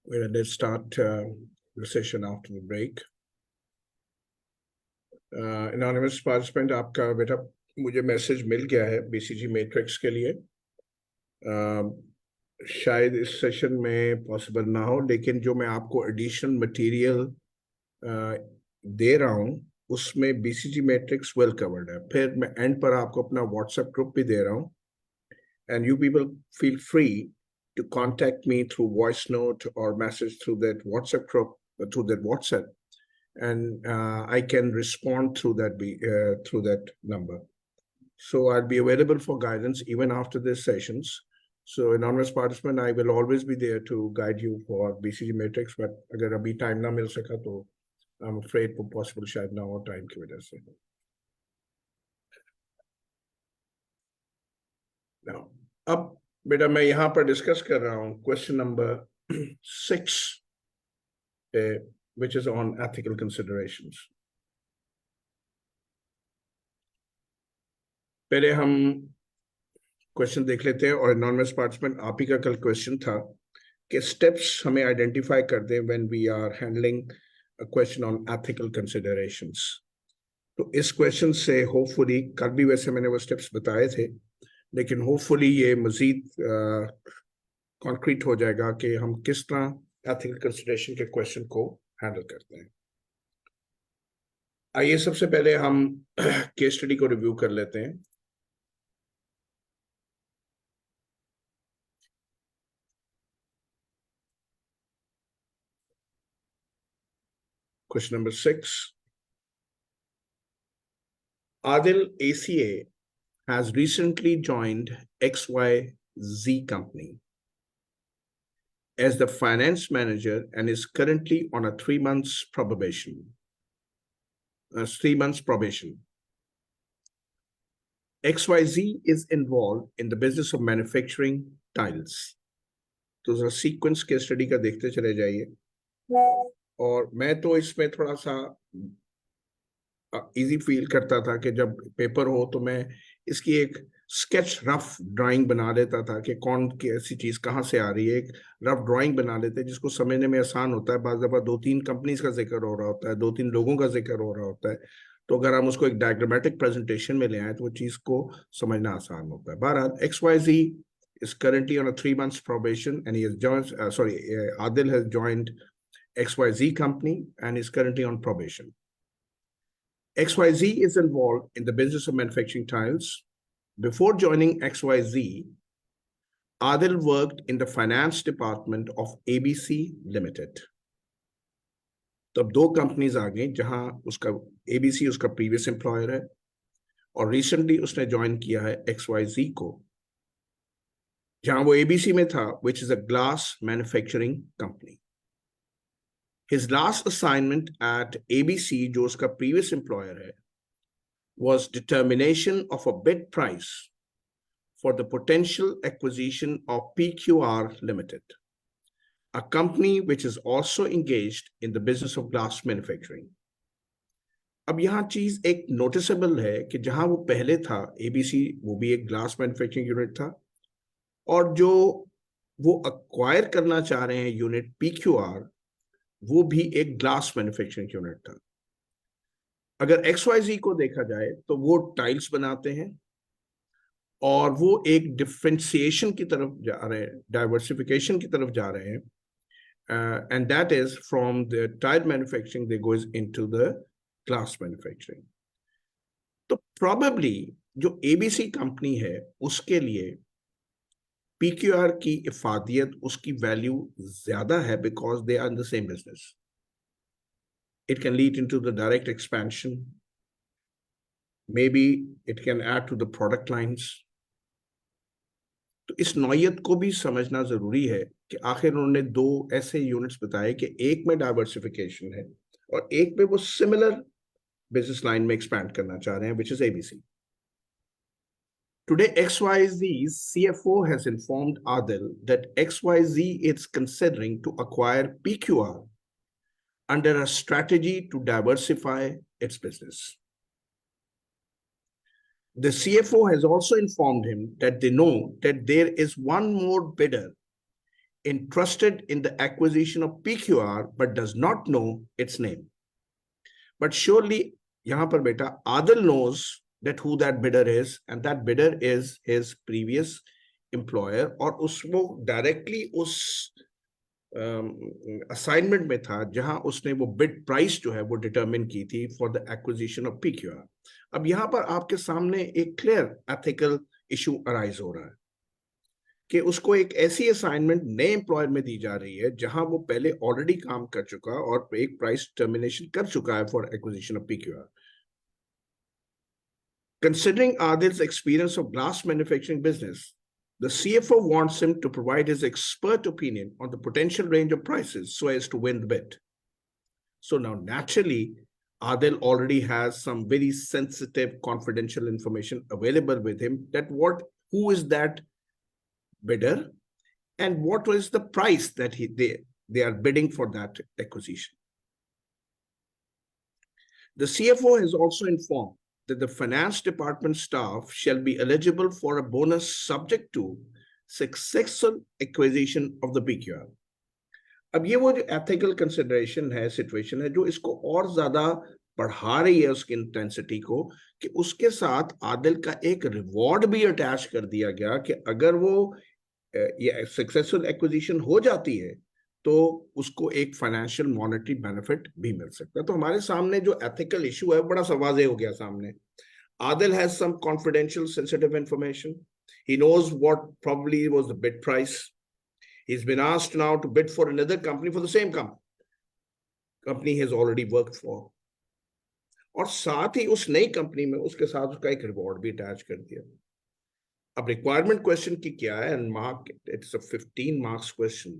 Let's start the session after the break. Anonymous participant, आपका बेटा मुझे मैसेज मिल गया है BCG मैट्रिक्स के लिए. शायद इस सेशन में पॉसिबल ना हो, लेकिन जो मैं आपको एडिशनल मटेरियल दे रहा हूँ उसमें BCG मैट्रिक्स वेल कवर्ड है. फिर मैं एंड पर आपको अपना व्हाट्सएप ग्रुप भी दे रहा हूँ, and you people feel free to contact me through voice note or message through that WhatsApp group, through that WhatsApp, and I can respond through that number. So I'll be available for guidance even after these sessions. So anonymous participant, I will always be there to guide you for BCG matrix. But अगर अभी time ना मिल सका तो I'm afraid for possible शायद ना हो time की वजह से. Now, अब बेटा मैं यहाँ पर डिस्कस कर रहा हूँ question number 6, which is on ethical considerations. पहले हम क्वेश्चन देख लेते हैं, और एनॉनिमस पार्टिसिपेंट आप ही का कल क्वेश्चन था कि स्टेप्स हमें आइडेंटिफाई कर दें when we are handling a question on ethical considerations. तो इस क्वेश्चन से होपफुली, कल भी वैसे मैंने वो स्टेप्स बताए थे, लेकिन होपफुली ये मजीद कॉन्क्रीट हो जाएगा कि हम किस तरह एथिकल कंसिडरेशन के क्वेश्चन को हैंडल करते हैं. आइए सबसे पहले हम केस स्टडी को रिव्यू कर लेते हैं. Question number 6. Adil ACA has recently joined XYZ company as the finance manager and is currently on a 3 months probation. 3 months probation. XYZ is involved in the business of manufacturing tiles. तो जरा sequence के study का देखते चले जाइए. और मैं तो इसमें थोड़ा सा इजी फील करता था कि जब पेपर हो तो मैं इसकी एक स्केच रफ ड्राइंग बना लेता था कि कौन की ऐसी चीज कहाँ से आ रही है. एक रफ ड्राइंग बना लेते हैं जिसको समझने में आसान होता है. बाज़ दफा 2-3 कंपनीज का जिक्र हो रहा होता है, 2-3 लोगों का जिक्र हो रहा होता है, तो अगर हम उसको एक डायग्रामेटिक प्रेजेंटेशन में ले आए तो वो चीज को समझना आसान होता है. बहरहाल XYZ is currently on a 3 months probation and he has joined, Adil has joined XYZ company and is currently on probation. XYZ is involved in the business of manufacturing tiles. Before joining XYZ, Adil worked in the finance department of ABC Limited. तो अब 2 companies आ गई जहां उसका ABC उसका previous employer है और recently उसने join किया है XYZ को, जहां वो ABC में था, which is a glass manufacturing company. His last assignment at ABC, जो उसका previous employer है, was determination of a bid price for the potential acquisition of PQR Limited, a company which is also engaged in the business of glass manufacturing. अब यहाँ चीज एक noticeable है कि जहां वो पहले था ABC, वो भी एक ग्लास मैन्युफैक्चरिंग यूनिट था, और जो वो अक्वायर करना चाह रहे हैं यूनिट PQR, वो भी एक ग्लास मैन्युफैक्चरिंग यूनिट था. अगर XYZ को देखा जाए तो वो टाइल्स बनाते हैं और वो एक डिफरेंशिएशन की तरफ जा रहे हैं, डाइवर्सिफिकेशन की तरफ जा रहे हैं, and that is from the tile manufacturing they goes into the glass manufacturing. तो प्रोबेबली जो ABC कंपनी है उसके लिए PQR की इफादियत, उसकी वैल्यू ज्यादा है because they are in the same business. It can lead into the direct expansion. Maybe it can add to the product lines. तो इस नौयत को भी समझना जरूरी है कि आखिर उन्होंने 2 ऐसे यूनिट्स बताए कि एक में डाइवर्सिफिकेशन है और एक में वो सिमिलर बिजनेस लाइन में एक्सपैंड करना चाह रहे हैं, which is ABC. Today, XYZ's CFO has informed Adil that XYZ is considering to acquire PQR under a strategy to diversify its business. The CFO has also informed him that they know that there is one more bidder interested in the acquisition of PQR but does not know its name. But surely, yahan par beta, Adil knows that who that bidder is, and that bidder is his previous employer, और उसको directly उस assignment में था जहां उसने वो bid price जो है वो determine की थी for the acquisition of PQR. अब यहां पर आपके सामने एक clear ethical issue arise हो रहा है कि उसको एक ऐसी असाइनमेंट नए एम्प्लॉयर में दी जा रही है जहां वो पहले ऑलरेडी काम कर चुका और एक प्राइस टर्मिनेशन कर चुका है for acquisition of PQR. Considering Adil's experience of glass manufacturing business, the CFO wants him to provide his expert opinion on the potential range of prices so as to win the bid. So now, naturally, Adil already has some very sensitive, confidential information available with him that who is that bidder and what was the price that they are bidding for that acquisition. The CFO has also informed that the finance department staff shall be eligible for a bonus subject to successful acquisition of the PQR. अब ये वो जो ethical consideration है, situation है, जो इसको और ज्यादा बढ़ा रही है उसकी इंटेंसिटी को, कि उसके साथ आदिल का एक रिवॉर्ड भी अटैच कर दिया गया कि अगर वो ये सक्सेसफुल एक्विजिशन हो जाती है तो उसको एक फाइनेंशियल मॉनेटरी बेनिफिट भी मिल सकता है. तो हमारे सामने जो एथिकल इशू है बड़ा वाज़ेह हो गया सामने. Adil has some confidential sensitive information. He knows what probably was the bid price. He's been asked now to bid for another company for the same company he has already worked for. और साथ ही उस नई company में उसके साथ उसका एक reward भी अटैच कर दिया. अब रिक्वायरमेंट क्वेश्चन की क्या है, and mark it's a 15 marks question.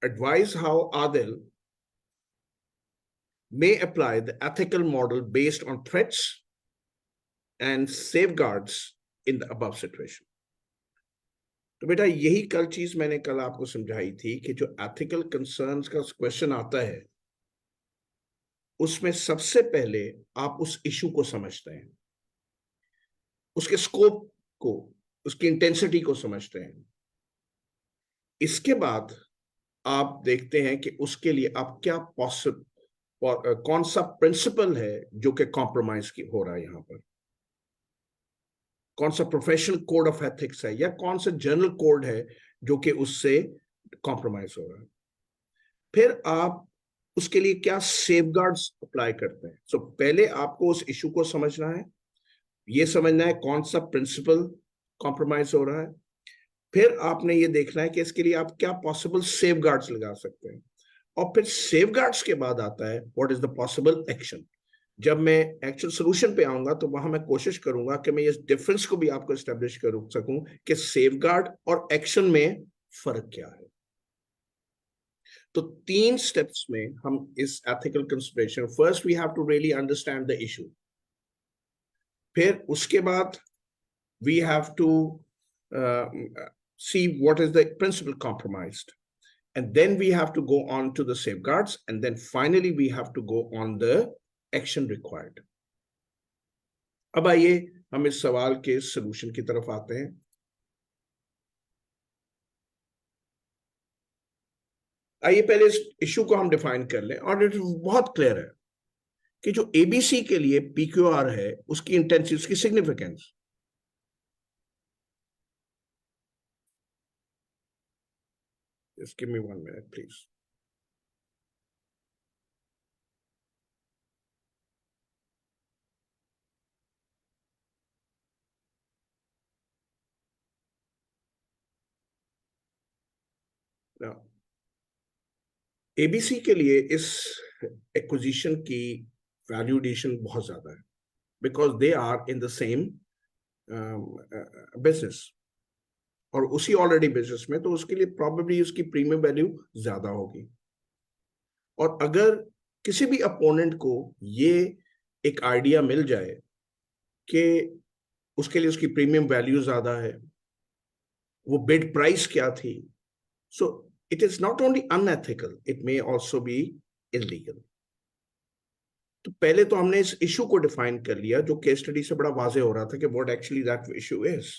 Advise how Adil may apply the ethical model based on threats and safeguards in the above situation. तो बेटा यही कल चीज मैंने कल आपको समझाई थी कि जो ethical concerns का क्वेश्चन आता है उसमें सबसे पहले आप उस इशू को समझते हैं, उसके स्कोप को, उसकी इंटेंसिटी को समझते हैं. इसके बाद आप देखते हैं कि उसके लिए आप क्या कौन सा प्रिंसिपल है जो कि कॉम्प्रोमाइज हो रहा है, यहां पर कौन सा प्रोफेशनल कोड ऑफ एथिक्स है या कौन सा जनरल कोड है जो कि उससे कॉम्प्रोमाइज हो रहा है. फिर आप उसके लिए क्या सेफगार्ड्स अप्लाई करते हैं. सो पहले आपको उस इशू को समझना है, ये समझना है कौन सा प्रिंसिपल कॉम्प्रोमाइज हो रहा है. फिर आपने ये देखना है कि इसके लिए आप क्या पॉसिबल सेफगार्ड्स लगा सकते हैं. और फिर सेफगार्ड्स के बाद आता है what is the possible action. जब मैं एक्शन सोल्यूशन पे आऊंगा तो वहां मैं कोशिश करूंगा कि मैं इस डिफरेंस को भी आपको एस्टेब्लिश कर सकूं कि सेफगार्ड और एक्शन में फर्क क्या है. तो 3 स्टेप्स में हम इस ethical consideration, first we have to really understand the issue, फिर उसके बाद we have to see what is the principle compromised, and then we have to go on to the safeguards, and then finally we have to go on the action required. अब आइए हम इस सवाल के solution की तरफ आते हैं. आइए पहले इस इशू को हम डिफाइन कर लें, और इट बहुत क्लियर है कि जो एबीसी के लिए पीक्यूआर है उसकी इंटेंसिटी, उसकी significance. Just give me 1 minute, please. Now, ABC के लिए इस एक्विजिशन की वैल्यूएशन बहुत ज्यादा है because they are in the same business. और उसी ऑलरेडी बिजनेस में, तो उसके लिए प्रॉबेबली उसकी प्रीमियम वैल्यू ज्यादा होगी. और अगर किसी भी अपोनेंट को ये एक आइडिया मिल जाए कि उसके लिए उसकी प्रीमियम वैल्यू ज्यादा है, वो बिड प्राइस क्या थी, so it is not only unethical, it may also be illegal. तो पहले तो हमने इस इशू को डिफाइन कर लिया, जो केस स्टडी से बड़ा वाजे हो रहा था कि what actually that issue is.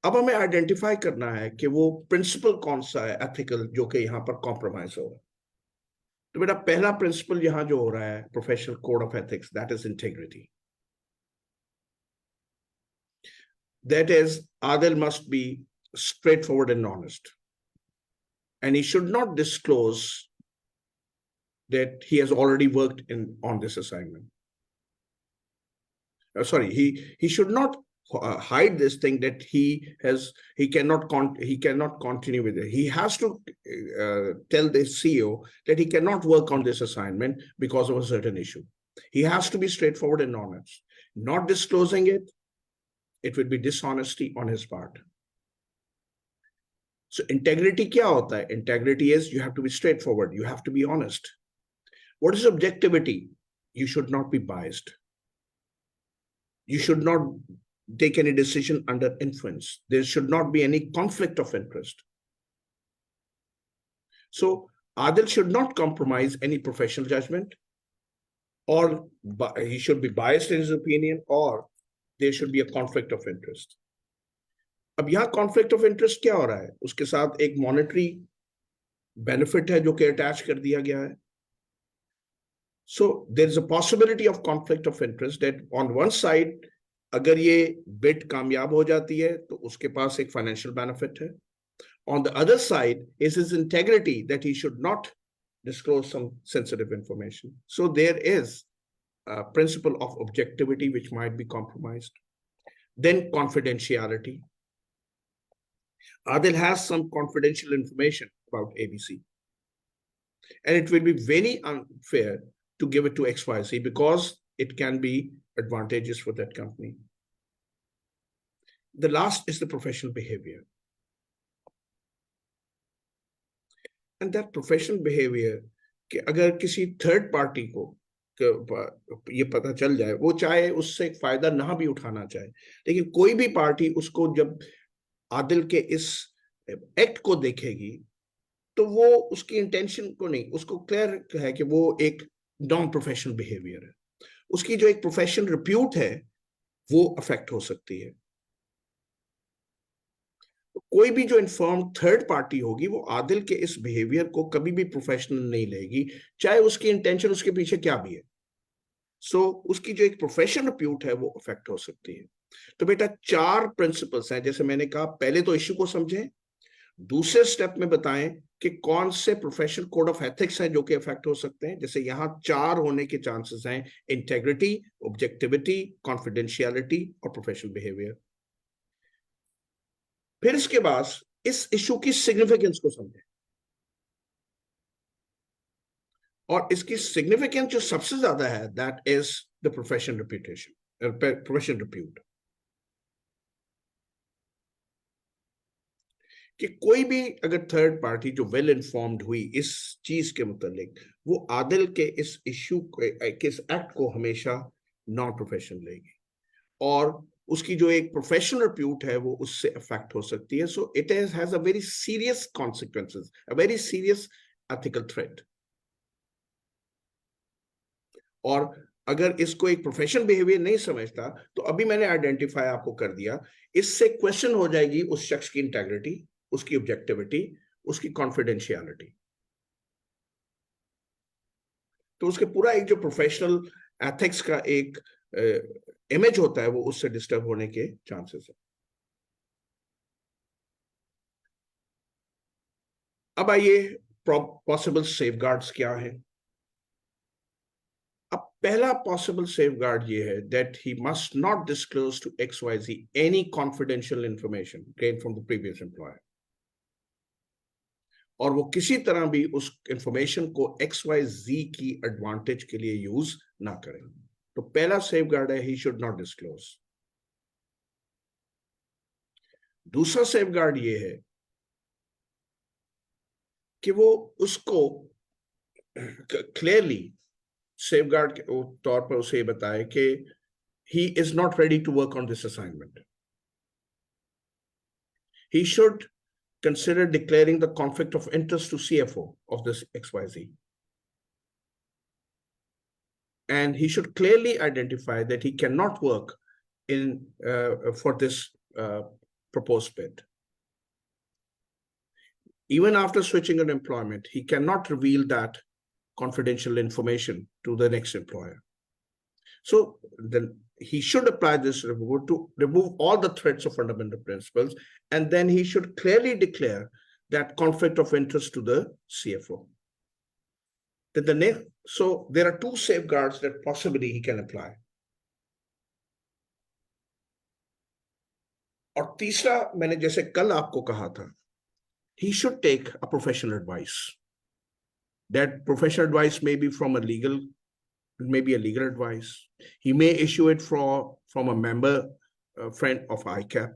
अब हमें आइडेंटिफाई करना है कि वो प्रिंसिपल कौन सा है एथिकल जो कि यहां पर कॉम्प्रोमाइज हो रहा है। तो बेटा पहला प्रिंसिपल यहां जो हो रहा है professional code of ethics, that is integrity. That is, Adil must be straightforward and honest, and he should not disclose that he has already worked on this assignment. Sorry, he should not hide this thing that he cannot continue with it. He has to tell the CEO that he cannot work on this assignment because of a certain issue. He has to be straightforward and honest. Not disclosing it, it would be dishonesty on his part. So integrity kya hota hai? Integrity is you have to be straightforward. You have to be honest. What is objectivity? You should not be biased. You should not take any decision under influence. There should not be any conflict of interest. So Adil should not compromise any professional judgment, or he should be biased in his opinion, or there should be a conflict of interest. अब यहां conflict of interest क्या हो रहा है? उसके साथ एक monetary benefit है जो कि अटैच कर दिया गया है. So there is a possibility of conflict of interest that on one side, अगर ये बिड कामयाब हो जाती है तो उसके पास एक फाइनेंशियल बेनिफिट है. On the other side is his integrity, that he should not disclose some sensitive information. So there is a principle of objectivity which might be compromised. Then confidentiality. Adil has some confidential information about ABC, and it will be very unfair to give it to XYZ because it can be advantageous for that company. The last is the professional behavior. And that professional behavior, कि अगर किसी third party को ये पता चल जाए, वो चाहे उससे फायदा ना भी उठाना चाहे, लेकिन कोई भी पार्टी उसको जब आदिल के इस एक्ट को देखेगी तो वो उसकी इंटेंशन को नहीं, उसको क्लियर है कि वो एक नॉन प्रोफेशनल बिहेवियर है. उसकी जो एक प्रोफेशनल रिप्यूट है वो अफेक्ट हो सकती है. कोई भी जो इन्फॉर्म्ड थर्ड पार्टी होगी वो आदिल के इस बिहेवियर को कभी भी प्रोफेशनल नहीं लेगी, चाहे उसकी इंटेंशन उसके पीछे क्या भी है. सो उसकी जो एक प्रोफेशनल रिप्यूट है वो अफेक्ट हो सकती है. तो बेटा 4 प्रिंसिपल्स हैं. जैसे मैंने कहा, पहले तो इश्यू को समझें, दूसरे स्टेप में बताएं कि कौन से प्रोफेशनल कोड ऑफ एथिक्स हैं जो कि अफेक्ट हो सकते हैं. जैसे यहां 4 होने के चांसेस हैं: इंटेग्रिटी, ऑब्जेक्टिविटी, कॉन्फिडेंशियलिटी और प्रोफेशनल बिहेवियर. फिर इसके बाद इस इशू की सिग्निफिकेंस को समझें, और इसकी सिग्निफिकेंस जो सबसे ज्यादा है that is the professional reputation, professional repute. कि कोई भी अगर थर्ड पार्टी जो वेल इन्फॉर्म्ड हुई इस चीज के मुतालिक, वो आदिल के इस इशू के इस एक्ट को हमेशा नॉन प्रोफेशनल लेगी, और उसकी जो एक प्रोफेशनल रिप्यूट है वो उससे अफेक्ट हो सकती है. So it has a very serious consequences, a very serious ethical threat. और अगर इसको एक प्रोफेशनल बिहेवियर नहीं समझता तो अभी मैंने आइडेंटिफाई आपको कर दिया, इससे क्वेश्चन हो जाएगी उस शख्स की इंटेग्रिटी, उसकी ऑब्जेक्टिविटी, उसकी कॉन्फिडेंशियलिटी. तो उसके पूरा एक जो प्रोफेशनल एथिक्स का एक इमेज होता है वो उससे डिस्टर्ब होने के चांसेस है. अब आइए पॉसिबल सेफगार्ड्स क्या है. अब पहला पॉसिबल सेफगार्ड ये है that he must not disclose to XYZ any confidential information gain from the previous employer, और वो किसी तरह भी उस इंफॉर्मेशन को XYZ की एडवांटेज के लिए यूज ना करें. तो पहला सेफगार्ड है ही शुड नॉट डिस्क्लोज. दूसरा सेफगार्ड ये है कि वो उसको क्लियरली सेफगार्ड के तौर पर उसे बताए कि he is not ready to work on this assignment. He should consider declaring the conflict of interest to CFO of this XYZ. and he should clearly identify that he cannot work in for this proposed bid. Even after switching an employment, he cannot reveal that confidential information to the next employer. So then he should apply this reward to remove all the threats of fundamental principles, and then he should clearly declare that conflict of interest to the CFO. So there are two safeguards that possibly he can apply. और तीसरा मैंने जैसे कल आपको कहा था, he should take a professional advice. That professional advice may be from a legal advice. He may issue it from a member, friend of ICAP.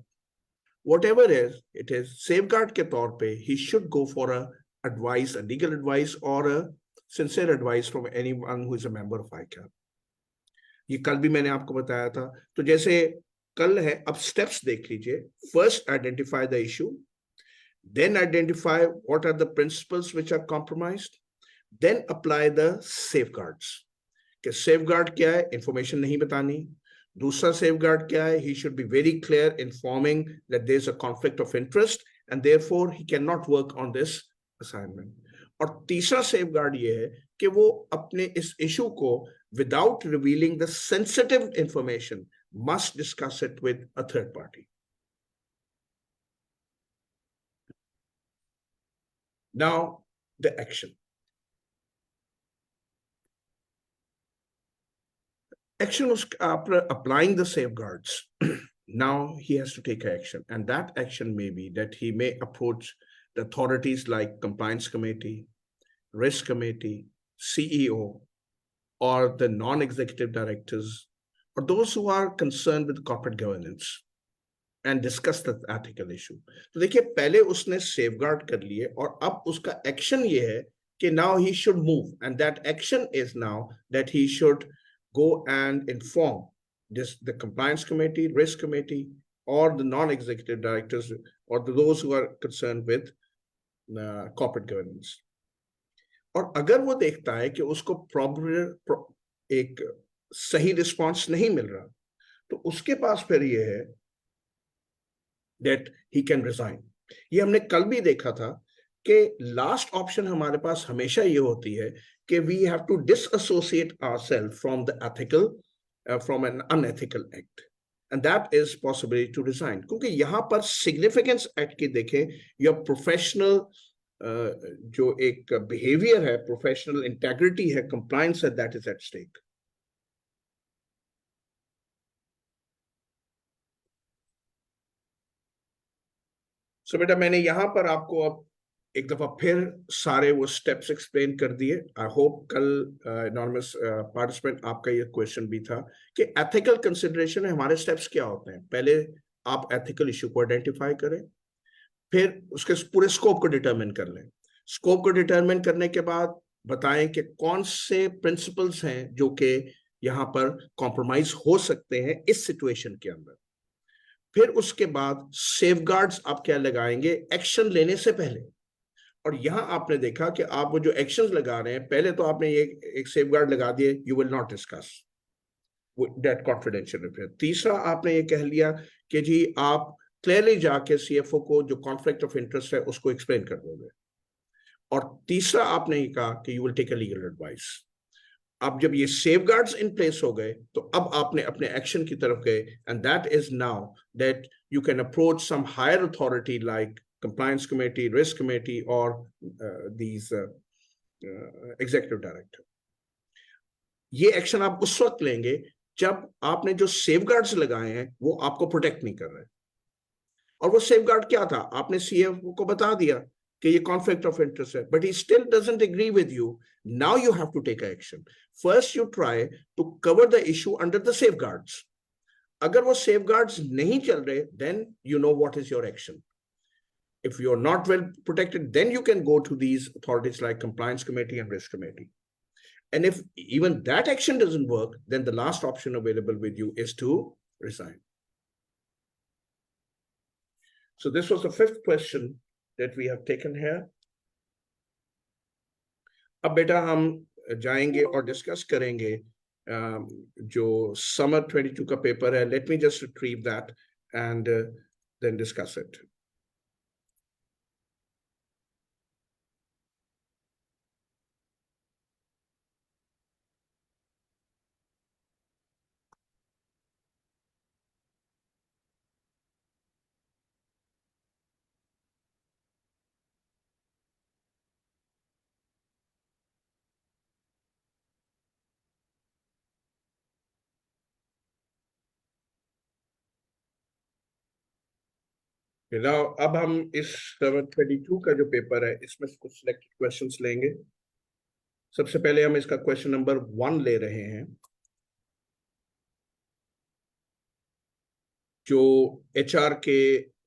Whatever it is, safeguard के तौर पे, he should go for a legal advice or a sincere advice from anyone who is a member of ICAP. ये कल भी मैंने आपको बताया था. तो जैसे कल है, अब steps देख लीजिए. First, identify the issue. Then identify what are the principles which are compromised. Then apply the safeguards. कि safeguard क्या है? Information नहीं बतानी. दूसरा safeguard क्या है? He should be very clear informing that there is a conflict of interest and therefore he cannot work on this assignment. और तीसरा safeguard ये है कि वो अपने इस issue को without revealing the sensitive information must discuss it with a third party. Now, the action. Action was after applying the safeguards. Now he has to take action, and that action may be that he may approach the authorities like compliance committee, risk committee, CEO, or the non-executive directors, or those who are concerned with corporate governance, and discuss the ethical issue. तो देखिए, पहले उसने safeguard कर लिए और अब उसका action ये है कि now he should move, and that action is now that he should go and inform the compliance committee, risk committee, or the non-executive directors, or those who are concerned with corporate governance. और अगर वो देखता है कि उसको proper एक सही response नहीं मिल रहा, तो उसके पास फिर ये है that he can resign. ये हमने कल भी देखा था कि last option हमारे पास हमेशा ये होती है कि we have to disassociate ourselves from the ethical, from an unethical act, and that is possibility to resign. क्योंकि यहाँ पर significance act की देखें, your professional जो एक behavior है, professional integrity है, compliance है, that is at stake. So बेटा मैंने यहाँ पर आपको अब एक दफा फिर सारे वो स्टेप्स एक्सप्लेन कर दिए. आई होप कल एनॉर्मस पार्टिसिपेंट आपका ये क्वेश्चन भी था कि एथिकल कंसिडरेशन में हमारे स्टेप्स क्या होते हैं. पहले आप एथिकल इशू को आइडेंटिफाई करें, फिर उसके पूरे स्कोप को डिटरमिन कर लें. स्कोप को डिटरमिन करने के बाद बताएं कि कौन से प्रिंसिपल्स हैं जो कि यहाँ पर कॉम्प्रोमाइज हो सकते हैं इस सिचुएशन के अंदर. फिर उसके बाद सेफगार्ड्स आप क्या लगाएंगे एक्शन लेने से पहले. और यहां आपने देखा कि आप वो जो एक्शंस लगा रहे हैं, पहले तो आपने ये एक सेफगार्ड लगा दिए, you will not discuss that confidential affair. तीसरा आपने ये कह लिया कि जी आप क्लियरली जाके सीएफओ को जो कॉन्फ्लिक्ट ऑफ इंटरेस्ट है उसको एक्सप्लेन कर दोगे. और तीसरा आपने ये कहा कि you will take a legal advice. अब जब ये सेफगार्ड्स इन प्लेस हो गए तो अब आपने अपने एक्शन की तरफ गए, and that is now that you can approach some higher authority like compliance committee, risk committee, or these executive director. ये एक्शन आप उस वक्त लेंगे जब आपने जो सेफगार्ड्स लगाए हैं वो आपको प्रोटेक्ट नहीं कर रहे. और वो सेफगार्ड क्या था? आपने सीएफओ को बता दिया कि ये कॉन्फ्लिक्ट ऑफ इंटरेस्ट है, but he still doesn't agree with you. Now you have to take action. First you try to cover the issue under the safeguards. अगर वो सेफगार्ड्स नहीं चल रहे, then you know what is your action. If you're not well protected, then you can go to these authorities like compliance committee and risk committee. And if even that action doesn't work, then the last option available with you is to resign. So this was the fifth question that we have taken here. अब बेटा हम जाएंगे और discuss करेंगे जो summer 22 का paper है, let me just retrieve that and then discuss it. अब हम इस 722 का जो पेपर है इसमें कुछ सिलेक्टेड क्वेश्चंस लेंगे. सबसे पहले हम इसका क्वेश्चन नंबर 1 ले रहे हैं, जो एचआर के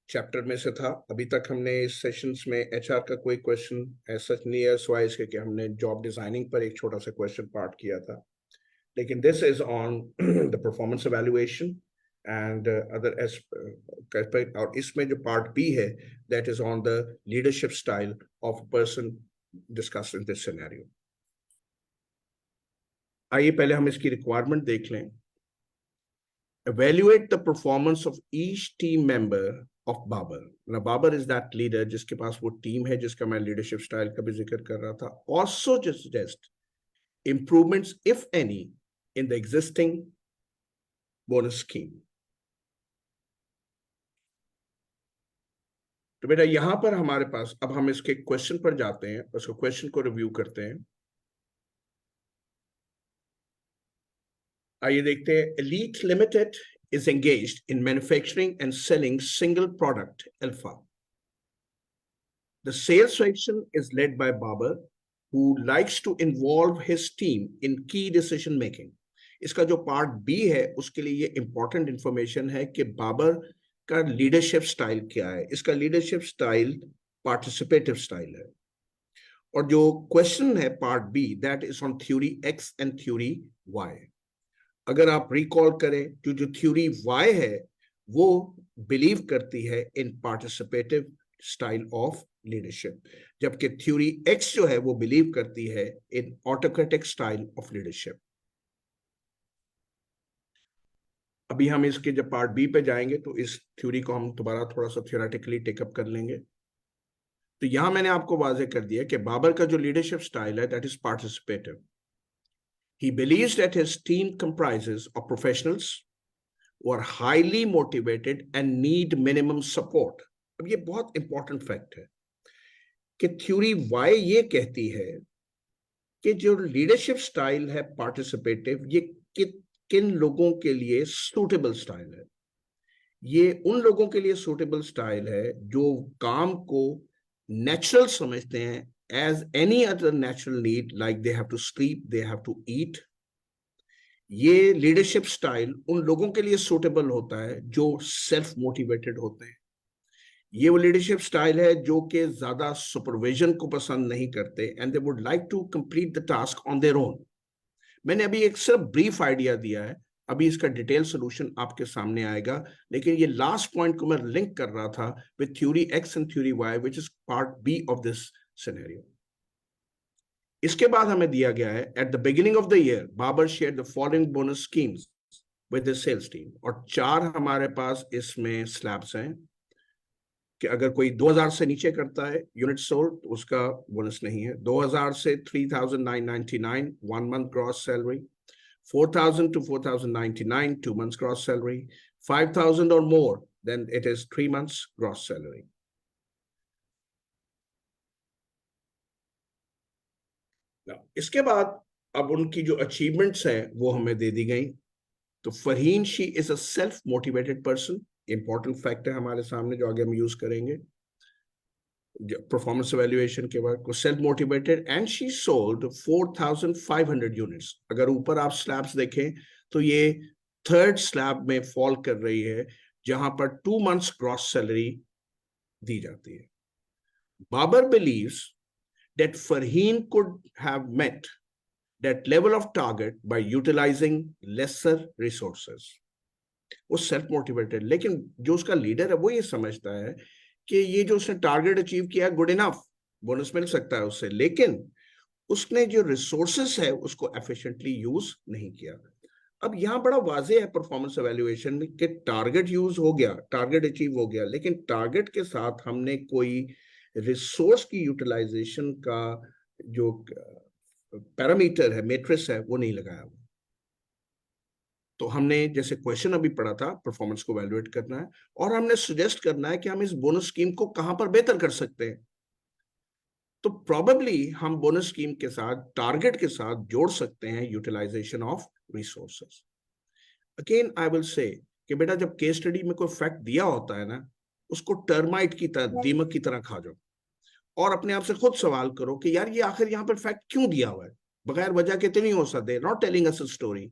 चैप्टर में से था. अभी तक हमने इस सेशंस में एचआर का कोई क्वेश्चन ऐसा नहीं है सवाए इसके कि हमने जॉब डिजाइनिंग पर एक छोटा सा क्वेश्चन पार्ट किया था, लेकिन this is on the performance evaluation and other aspect. और इसमें जो पार्ट बी है that is on the leadership style of person discussed in this scenario. आइए पहले हम इसकी रिक्वायरमेंट देख लें. Evaluate the performance of each team member of Babar. Now, Babar is that leader जिसके पास वो टीम है जिसका मैं लीडरशिप स्टाइल का भी जिक्र कर रहा था. Also just suggest improvements, if any, in the existing bonus scheme. तो बेटा यहां पर हमारे पास अब हम इसके क्वेश्चन पर जाते हैं, उसको क्वेश्चन को रिव्यू करते हैं. आइए देखते हैं. Elite Limited is engaged in manufacturing and selling single product Alpha. The sales section is led by Babar, who likes to involve his team in key decision making. इसका जो पार्ट बी है उसके लिए ये इंपॉर्टेंट इंफॉर्मेशन है कि बाबर का leadership style क्या है. इसका लीडरशिप स्टाइल पार्टिसिपेटिव स्टाइल है. और जो क्वेश्चन है part B that is on theory X and theory Y. अगर आप रिकॉल करें तो जो थ्योरी वाई है वो बिलीव करती है इन पार्टिसिपेटिव स्टाइल ऑफ लीडरशिप, जबकि थ्योरी एक्स जो है वो बिलीव करती है इन ऑटोक्रेटिक स्टाइल ऑफ लीडरशिप. अभी हम इसके जब पार्ट बी पे जाएंगे तो इस थ्योरी को हम दोबारा थोड़ा सा थ्योरेटिकली टेकअप कर लेंगे. तो यहां मैंने आपको वाजे कर दिया कि बाबर का जो लीडरशिप स्टाइल है that is participative. He believes that his team comprises of professionals who are highly motivated and need minimum support. अब ये बहुत इंपॉर्टेंट फैक्ट है कि थ्योरी वाई ये कहती है कि जो लीडरशिप स्टाइल है पार्टिसिपेटिव ये किन लोगों के लिए सूटेबल स्टाइल है. ये उन लोगों के लिए सूटेबल स्टाइल है जो काम को नेचुरल समझते हैं as any other natural need, like they have to sleep, they have to eat. ये लीडरशिप स्टाइल उन लोगों के लिए सूटेबल होता है जो सेल्फ मोटिवेटेड होते हैं. ये वो लीडरशिप स्टाइल है जो कि ज्यादा सुपरविजन को पसंद नहीं करते and they would like to complete the task on their own. मैंने अभी एक सिर्फ ब्रीफ आइडिया दिया है, अभी इसका डिटेल सोल्यूशन आपके सामने आएगा, लेकिन ये लास्ट पॉइंट को मैं लिंक कर रहा था with theory X and theory Y which is part B of this scenario. इसके बाद हमें दिया गया है at the beginning of the year Babar share the following bonus schemes with the sales team. और 4 हमारे पास इसमें स्लैब्स हैं कि अगर कोई 2000 से नीचे करता है यूनिट सोल्ड तो उसका बोनस नहीं है. 2000 से 3999 1 month gross salary, 4000 to 4099 2 months gross salary, 5000 or more then it is 3 months gross salary. इसके बाद अब उनकी जो अचीवमेंट्स हैं वो हमें दे दी गई. तो Farheen she is a self motivated person. Important fact है हमारे सामने जो आगे हम यूज करेंगे परफॉर्मेंस एवेल्युएशन के बाद को. Self motivated and she sold 4500 units. अगर ऊपर आप स्लैब्स देखें तो ये थर्ड स्लैब में फॉल कर रही है जहां पर 2 months ग्रॉस सैलरी दी जाती है. Babar believes that Farheen could have met that level of target by utilizing lesser resources. वो सेल्फ मोटिवेटेड, लेकिन जो उसका लीडर है वो ये समझता है कि ये जो उसने टारगेट अचीव किया गुड इनफ, बोनस मिल सकता है उससे, लेकिन उसने जो रिसोर्सेस है उसको एफिशिएंटली यूज नहीं किया. अब यहां बड़ा वाजे है परफॉर्मेंस एवेल्युएशन में कि टारगेट यूज हो गया, टारगेट अचीव हो गया, लेकिन टारगेट के साथ हमने कोई रिसोर्स की यूटिलाइजेशन का जो पैरामीटर है, मैट्रिक्स है, वो नहीं लगाया हुआ। तो हमने जैसे क्वेश्चन अभी पढ़ा था, परफॉर्मेंस को वैल्यूएट करना है और हमने सजेस्ट करना है कि हम इस बोनस स्कीम को कहां पर बेहतर कर सकते हैं। तो प्रोबेबली हम बोनस स्कीम के साथ टारगेट के साथ जोड़ सकते हैं utilisation of resources. Again I will say कि बेटा जब केस स्टडी में कोई फैक्ट दिया होता है ना, उसको टर्माइट की तरह, दीमक की तरह खा जाओ और अपने आप से खुद सवाल करो कि यार ये आखिर यहाँ पर फैक्ट क्यों दिया हुआ है, बगैर वजह के तो नहीं हो सकते, not telling us a story.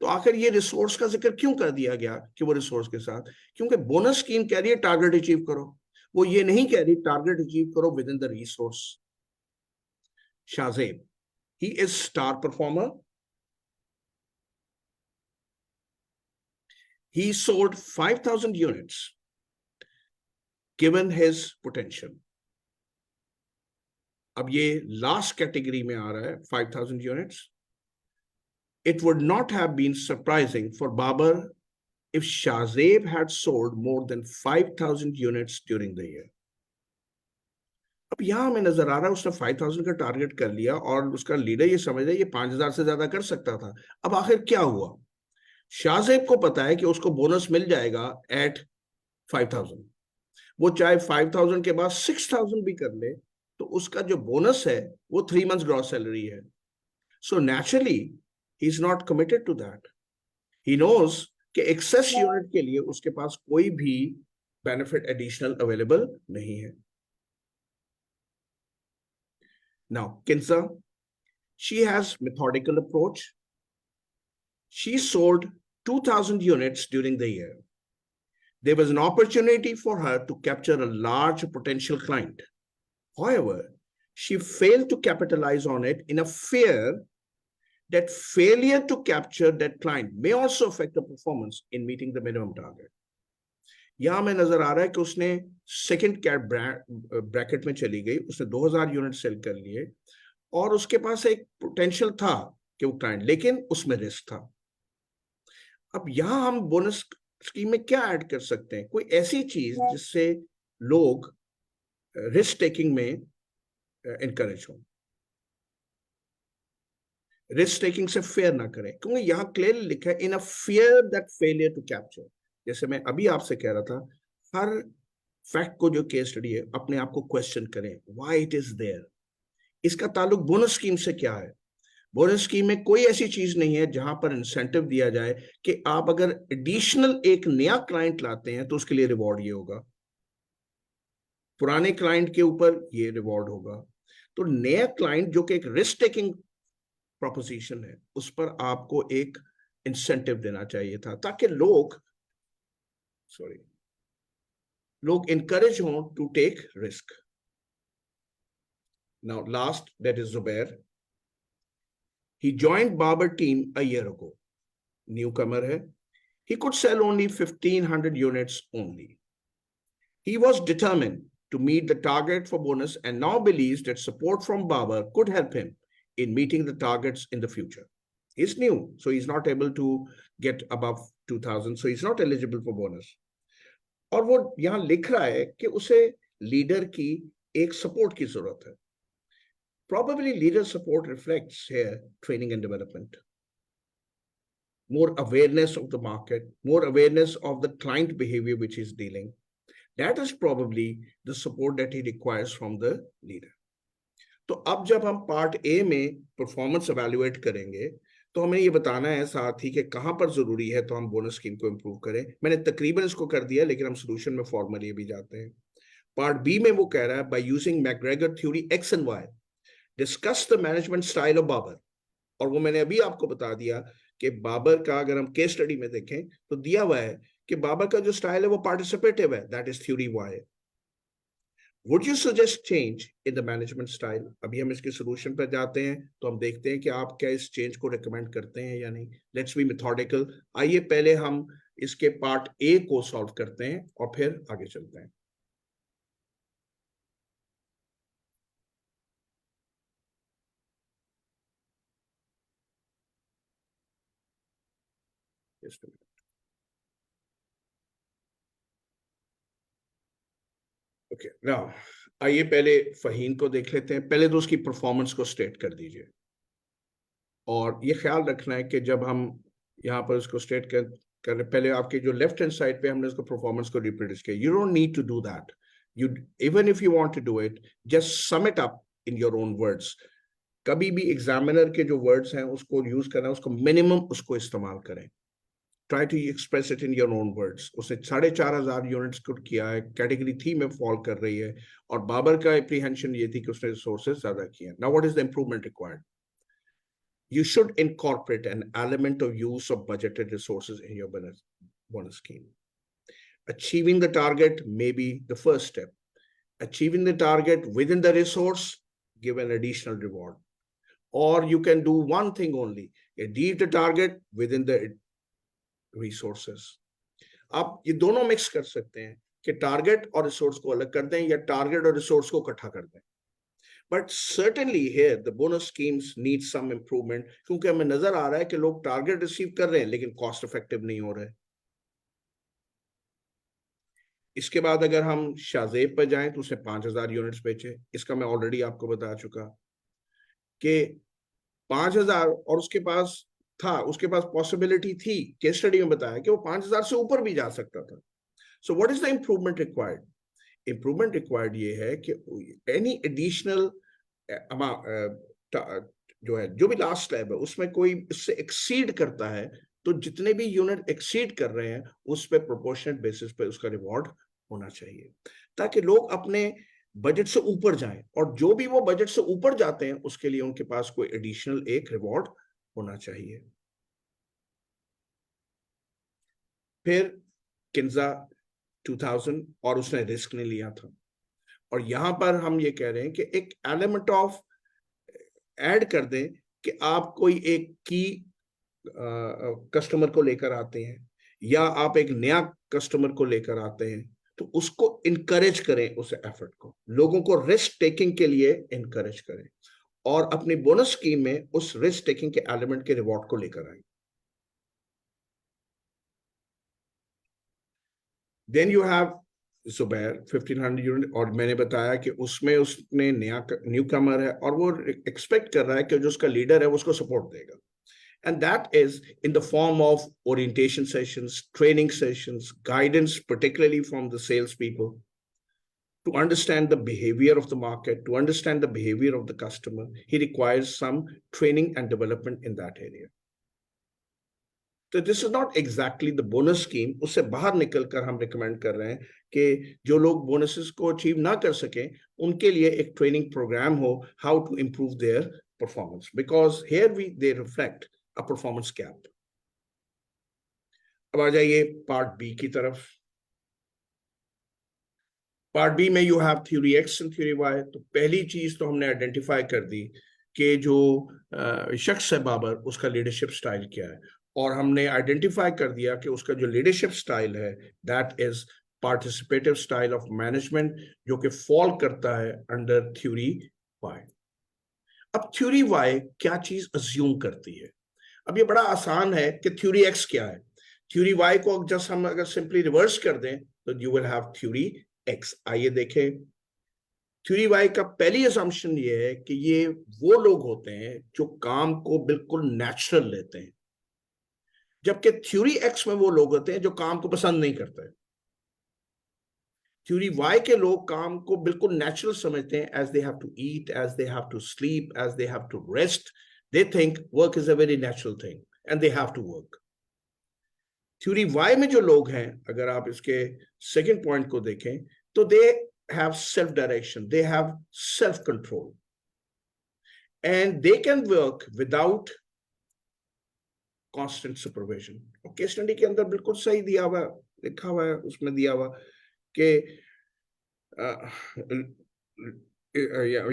तो आखिर ये रिसोर्स का जिक्र क्यों कर दिया गया कि वो रिसोर्स के साथ, क्योंकि बोनस स्कीम कह रही है टारगेट अचीव करो, वो ये नहीं कह रही टारगेट अचीव करो within the resource. Shahzeb, he is star performer, he sold 5,000 units given his potential. अब ये लास्ट कैटेगरी में आ रहा है 5,000 units. It would not have been surprising for Babar if Shahzeb had sold more than 5,000 units during the year. अब यहां हमें नजर आ रहा है उसने 5,000 का टारगेट कर लिया और उसका लीडर ये समझ रहा है ये 5,000 से ज्यादा कर सकता था। अब आखिर क्या हुआ? शाहजेब को पता है कि उसको बोनस मिल जाएगा एट 5,000। वो चाहे 5,000 के बाद 6,000 भी कर ले तो उसका जो बोनस है वो 3 months ग्रॉस सैलरी है। So naturally he is not committed to that. He knows कि एक्सेस यूनिट के लिए उसके पास कोई भी बेनिफिट एडिशनल अवेलेबल नहीं है। Now Kinsa, she has methodical approach. She sold 2,000 units during the year. There was an opportunity for her to capture a large potential client. However, she failed to capitalize on it in a fear that failure to capture that client may also affect the performance in meeting the minimum target. यहां में नजर आ रहा है कि उसने second cat bracket में चली गई, उसने 2,000 यूनिट सेल कर लिए और उसके पास एक पोटेंशियल था कि वो क्लाइंट, लेकिन उसमें रिस्क था। अब यहां हम बोनस स्कीम में क्या ऐड कर सकते हैं? कोई ऐसी चीज जिससे लोग रिस्क टेकिंग में इनकरेज हो, रिस्क टेकिंग से फेयर ना करें, क्योंकि यहां क्लियरली लिखा है in a fear that failure to capture. जैसे मैं अभी आपसे कह रहा था, हर फैक्ट को जो केस स्टडी है अपने आप को क्वेश्चन करें, व्हाई इट इज देयर। इसका ताल्लुक बोनस स्कीम से क्या है? बोनस स्कीम में कोई ऐसी चीज नहीं है जहां पर इंसेंटिव दिया जाए कि आप अगर एडिशनल एक नया क्लाइंट लाते हैं तो उसके लिए रिवॉर्ड ये होगा, पुराने क्लाइंट के ऊपर ये रिवॉर्ड होगा। तो नया क्लाइंट जो कि एक रिस्क टेकिंग प्रोपोजिशन है, उस पर आपको एक इंसेंटिव देना चाहिए था ताकि लोग इनकरेज हो to take risk. Now last, that is Zubair. He joined Babar team a year ago, newcomer है। He could sell only 1,500 units only. He was determined to meet the target for bonus and now believes that support from Babar could help him in meeting the targets in the future. He's new, so he's not able to get above 2,000, so he's not eligible for bonus. और वो यहाँ लिख रहा है कि उसे leader की एक सपोर्ट की जरूरत है। Probably leader support reflects here training and development, more awareness of the market, more awareness of the client behavior which he's dealing. That is probably the support that he requires from the leader. तो अब जब हम part A में performance evaluate करेंगे तो हमें ये बताना है साथ ही कि कहां पर जरूरी है तो हम बोनस स्कीम को इंप्रूव करें। मैंने तकरीबन इसको कर दिया, लेकिन हम सोल्यूशन में फॉर्मली भी जाते हैं। पार्ट बी में वो कह रहा है, by using McGregor theory X and Y discuss the management style of Babar. और वो मैंने अभी आपको बता दिया कि बाबर का अगर हम केस स्टडी में देखें तो दिया हुआ है कि बाबर का जो स्टाइल है वो पार्टिसिपेटिव है, that is theory Y. Would you suggest change in the management style? अभी हम इसके सोल्यूशन पर जाते हैं तो हम देखते हैं कि आप क्या इस चेंज को रिकमेंड करते हैं या नहीं। Let's be methodical. आइए पहले हम इसके पार्ट ए को सॉल्व करते हैं और फिर आगे चलते हैं। ओके नाउ आइए पहले फहीम को देख लेते हैं। पहले तो उसकी परफॉर्मेंस को स्टेट कर दीजिए, और ये ख्याल रखना है कि जब हम यहाँ पर उसको स्टेट कर पहले आपके जो लेफ्ट हैंड साइड पे हमने उसको परफॉर्मेंस को रिप्रोड्यूस किया। You don't need to do that, you even if you want to do it, just sum it up in your own words. कभी भी एग्जामिनर के जो वर्ड्स हैं उसको यूज करना, उसको मिनिमम उसको इस्तेमाल करें। Try to express it in your own words. उसने 4,500 यूनिट्स को किया है, कैटेगरी 3 में फॉल कर रही है, और बाबर का एप्रीहेंशन ये थी कि उसने रिसोर्सेज ज्यादा किए। Now what is the improvement required? You should incorporate an element of use of budgeted resources in your bonus scheme. Achieving the target may be the first step. Achieving the target within the resource, give an additional reward. Or you can do one thing only, achieve the target within the resources. आप ये दोनों mix कर सकते हैं कि target और resource को अलग कर दें, या टारगेट और रिसोर्स को इकट्ठा कर दें। But certainly here the bonus schemes need some improvement, क्योंकि हमें नजर आ रहा है कि लोग टारगेट रिसीव कर रहे हैं लेकिन कॉस्ट इफेक्टिव नहीं हो रहे। इसके बाद अगर हम शाजेब पर जाएं तो उसने 5,000 यूनिट्स बेचे। इसका मैं ऑलरेडी आपको बता चुका कि 5,000, और उसके पास पॉसिबिलिटी थी, केस स्टडी में बताया कि वो 5,000 से ऊपर भी जा सकता था। So what is the improvement required? Improvement required ये है कि एनी एडिशनल जो है, जो भी लास्ट स्लैब है उसमें कोई इससे एक्सीड करता है, तो जितने भी यूनिट एक्सीड कर रहे हैं उस पे प्रोपोर्शनेट बेसिस पे उसका रिवॉर्ड होना चाहिए, ताकि लोग अपने बजट से ऊपर जाएं, और जो भी वो बजट से ऊपर जाते हैं उसके लिए उनके पास कोई एडिशनल एक रिवॉर्ड होना चाहिए। फिर किन्जा 2000, और उसने रिस्क नहीं लिया था, और यहां पर हम ये कह रहे हैं कि एक एलिमेंट ऑफ ऐड कर दें कि आप कोई एक की कस्टमर को लेकर आते हैं, या आप एक नया कस्टमर को लेकर आते हैं, तो उसको इनकरेज करें, उस एफर्ट को, लोगों को रिस्क टेकिंग के लिए इनकरेज करें, और अपनी बोनस स्कीम में उस रिस्क टेकिंग के एलिमेंट के रिवॉर्ड को लेकर आए। Then you have Zubair 1,500 unit, और मैंने बताया कि उसमें उसने न्यू कमर है, और वो एक्सपेक्ट कर रहा है कि जो उसका लीडर है वो उसको सपोर्ट देगा, and that is in the form of orientation sessions, training sessions, guidance, particularly from the salespeople, to understand the behavior of the market, to understand the behavior of the customer. He requires some training and development in that area. तो this is not exactly the bonus scheme. उससे बाहर निकलकर हम recommend कर रहे हैं कि जो लोग बोनसेस को अचीव ना कर सके उनके लिए एक ट्रेनिंग प्रोग्राम हो, how to improve their performance, because here they reflect a performance gap. अब आ जाइए पार्ट बी की तरफ। पार्ट बी में you have theory X and theory Y. तो पहली चीज तो हमने आइडेंटिफाई कर दी कि जो शख्स है बाबर, उसका लीडरशिप स्टाइल क्या है, और हमने आइडेंटिफाई कर दिया कि उसका जो लीडरशिप स्टाइल है that is participative style of management, जो कि फॉल करता है अंडर थ्योरी वाई। अब थ्योरी वाई क्या चीज अज्यूम करती है? अब ये बड़ा आसान है कि थ्योरी एक्स क्या है। थ्योरी वाई को जस्ट हम अगर सिंपली रिवर्स कर दें तो you will have theory x. आइए देखें। थ्योरी वाई का पहली असम्पशन ये है कि ये वो लोग होते हैं जो काम को बिल्कुल नेचुरल लेते हैं, जबकि थ्योरी एक्स में वो लोग होते हैं जो काम को पसंद नहीं करते। थ्योरी वाई के लोग काम को बिल्कुल नेचुरल समझते हैं, as they have to eat, as they have to sleep, as they have to rest. They think work is a very natural thing and they have to work. Theory Y में जो लोग हैं, अगर आप इसके second point को देखें, तो दे have self-direction, they have self-control, and they can work without constant supervision. और केस स्टडी के अंदर बिल्कुल सही दिया हुआ, लिखा हुआ है, उसमें दिया हुआ कि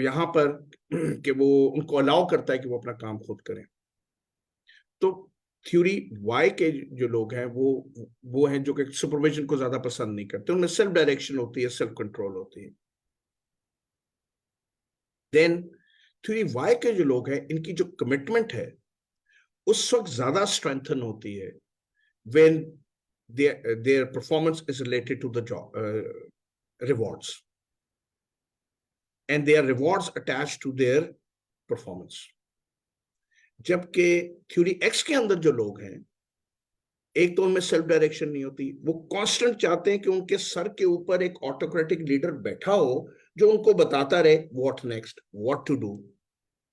यहां पर कि वो उनको अलाउ करता है कि वो अपना काम खुद करें। तो थ्योरी वाई के जो लोग हैं वो हैं जो कि सुपरविजन को ज्यादा पसंद नहीं करते, उनमें सेल्फ डायरेक्शन होती है, सेल्फ कंट्रोल होती है। देन थ्योरी वाई के जो लोग हैं, इनकी जो कमिटमेंट है उस वक्त ज्यादा स्ट्रेंथन होती है when their performance is related to the job rewards. and there are rewards attached to their performance. जबकि थ्योरी एक्स के अंदर जो लोग हैं, एक तो उनमें सेल्फ डायरेक्शन नहीं होती, वो कांस्टेंट चाहते हैं कि उनके सर के ऊपर एक ऑटोक्रेटिक लीडर बैठा हो जो उनको बताता रहे what next, what to do.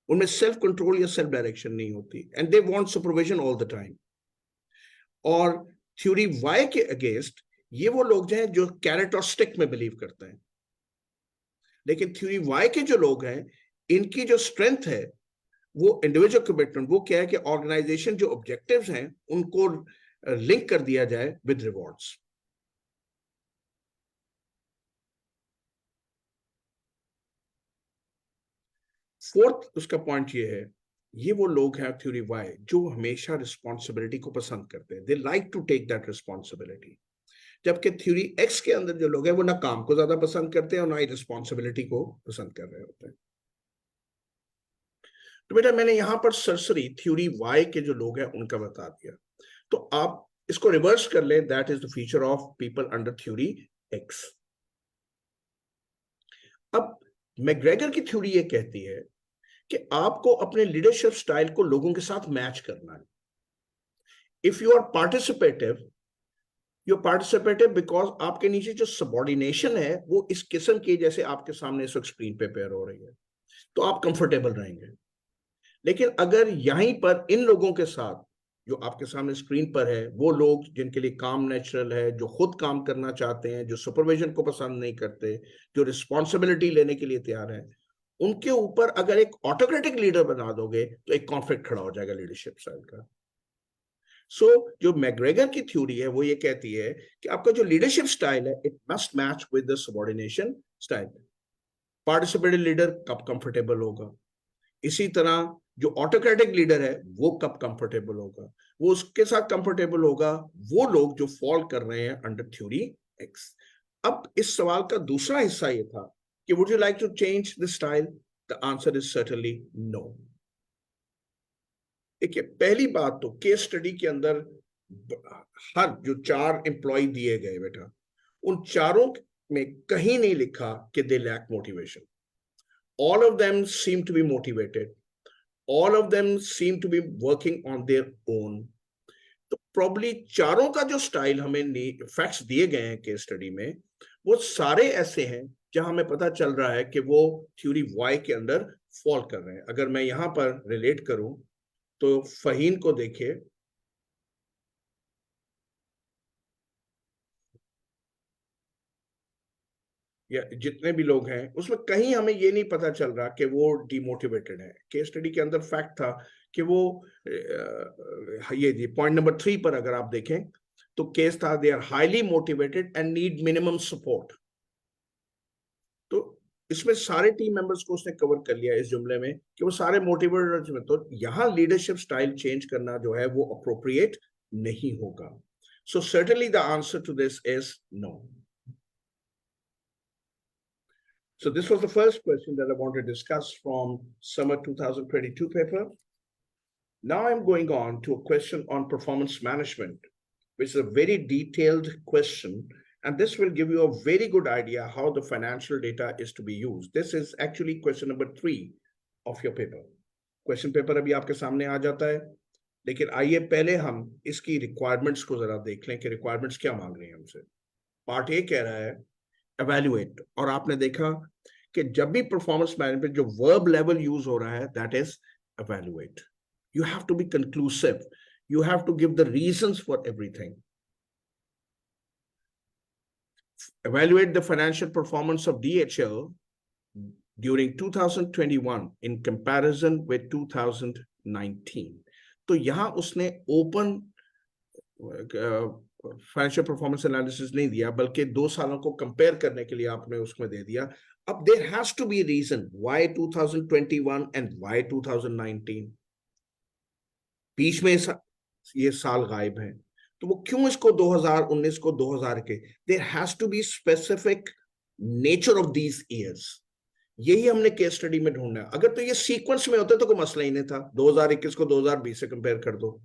उनमें सेल्फ कंट्रोल या सेल्फ डायरेक्शन नहीं होती, and they want supervision all the time. और थ्योरी वाई के अगेंस्ट ये वो लोग हैं जो कैरेट और स्टिक में बिलीव करते हैं. लेकिन थ्योरी वाई के जो लोग हैं, इनकी जो स्ट्रेंथ है वो इंडिविजुअल कमिटमेंट. वो क्या है कि ऑर्गेनाइजेशन जो ऑब्जेक्टिव्स हैं उनको लिंक कर दिया जाए विद रिवॉर्ड्स. फोर्थ उसका पॉइंट ये है, ये वो लोग हैं थ्योरी वाई जो हमेशा रिस्पॉन्सिबिलिटी को पसंद करते हैं. They like to take that responsibility. जबकि थ्योरी एक्स के अंदर जो लोग हैं वो ना काम को ज्यादा पसंद करते हैं और ना ही रिस्पॉन्सिबिलिटी को पसंद कर रहे होते हैं. तो बेटा मैंने यहां पर सरसरी थ्योरी वाई के जो लोग हैं उनका बता दिया. तो आप इसको रिवर्स कर लें. That is the feature of people under theory x. अब मैकग्रेगर की थ्योरी ये कहती है कि आपको अपने लीडरशिप स्टाइल को लोगों के साथ मैच करना है. If you are participative, you are participative because आपके नीचे जो सबऑर्डिनेशन है वो इस किस्म की, जैसे आपके सामने इस वक्त स्क्रीन पे पेयर हो रही है, तो आप कंफर्टेबल रहेंगे. लेकिन अगर यहीं पर इन लोगों के साथ जो आपके सामने स्क्रीन पर है, वो लोग जिनके लिए काम नेचुरल है, जो खुद काम करना चाहते हैं, जो सुपरविजन को पसंद नहीं करते, जो रिस्पॉन्सिबिलिटी लेने के लिए तैयार है, उनके ऊपर अगर एक ऑटोक्रेटिक लीडर बना दोगे तो एक कॉन्फ्लिक्ट खड़ा हो जाएगा लीडरशिप स्टाइल का. सो जो मैकग्रेगर की थ्योरी है वो ये कहती है कि आपका जो लीडरशिप स्टाइल है it must match with the subordination style. Participative leader कब कंफर्टेबल होगा, इसी तरह जो ऑटोक्रेटिक लीडर है वो कब कंफर्टेबल होगा, वो उसके साथ कंफर्टेबल होगा वो लोग जो फॉल कर रहे हैं अंडर थ्योरी एक्स. अब इस सवाल का दूसरा हिस्सा ये था कि would you like to change the style. The answer is certainly no. देखिए पहली बात तो केस स्टडी के अंदर हर जो 4 एम्प्लॉय दिए गए बेटा, उन चारों में कहीं नहीं लिखा कि they lack motivation. All of them seem to be motivated. All of them seem to be working on their own. तो probably चारों का जो स्टाइल हमें फैक्ट्स दिए गए हैं केस स्टडी में, वो सारे ऐसे हैं जहां हमें पता चल रहा है कि वो थ्योरी वाई के अंदर फॉल कर रहे हैं. अगर मैं यहां पर रिलेट करूं तो फहीन को देखिए, या जितने भी लोग हैं उसमें कहीं हमें ये नहीं पता चल रहा कि वो डिमोटिवेटेड है. केस स्टडी के अंदर फैक्ट था कि वो ये पॉइंट नंबर 3 पर अगर आप देखें तो केस था they are highly motivated and need minimum support. तो इसमें सारे टीम मेंबर्स को उसने कवर कर लिया इस जुमले में कि वो सारे मोटिवेटेड में. तो यहां लीडरशिप स्टाइल चेंज करना जो है वो अप्रोप्रिएट नहीं होगा. So certainly the answer to this is no. So this was the first question that I want to discuss from summer 2022 paper. Now I'm going on to a question on performance management, which is a very detailed question, and this will give you a very good idea how the financial data is to be used. This is actually question number 3 of your paper. Question paper अभी आपके सामने आ जाता है, लेकिन आइए पहले हम इसकी requirements को जरा देख लें कि requirements क्या मांग रही हैं हमसे. Part A कह रहा है evaluate, और आपने देखा कि जब भी परफॉर्मेंस मैनेजमेंट जो वर्ब लेवल यूज हो रहा है that is evaluate. You have to be conclusive. You have to give the reasons for everything. Evaluate the financial performance of DHL during 2021 in comparison with 2019. तो यहां उसने open financial performance analysis नहीं दिया, बल्कि 2 सालों को कंपेयर करने के लिए आपने उसमें दे दिया. अब there has to be reason why 2021 and why 2019. बीच में ये साल गायब है, तो वो क्यों इसको 2019 को 2000 के. There has to be specific nature of these years. यही हमने केस स्टडी में ढूंढना है. अगर तो ये सीक्वेंस में होते तो कोई मसला ही नहीं था. 2021 को 2020 से कंपेयर कर दो.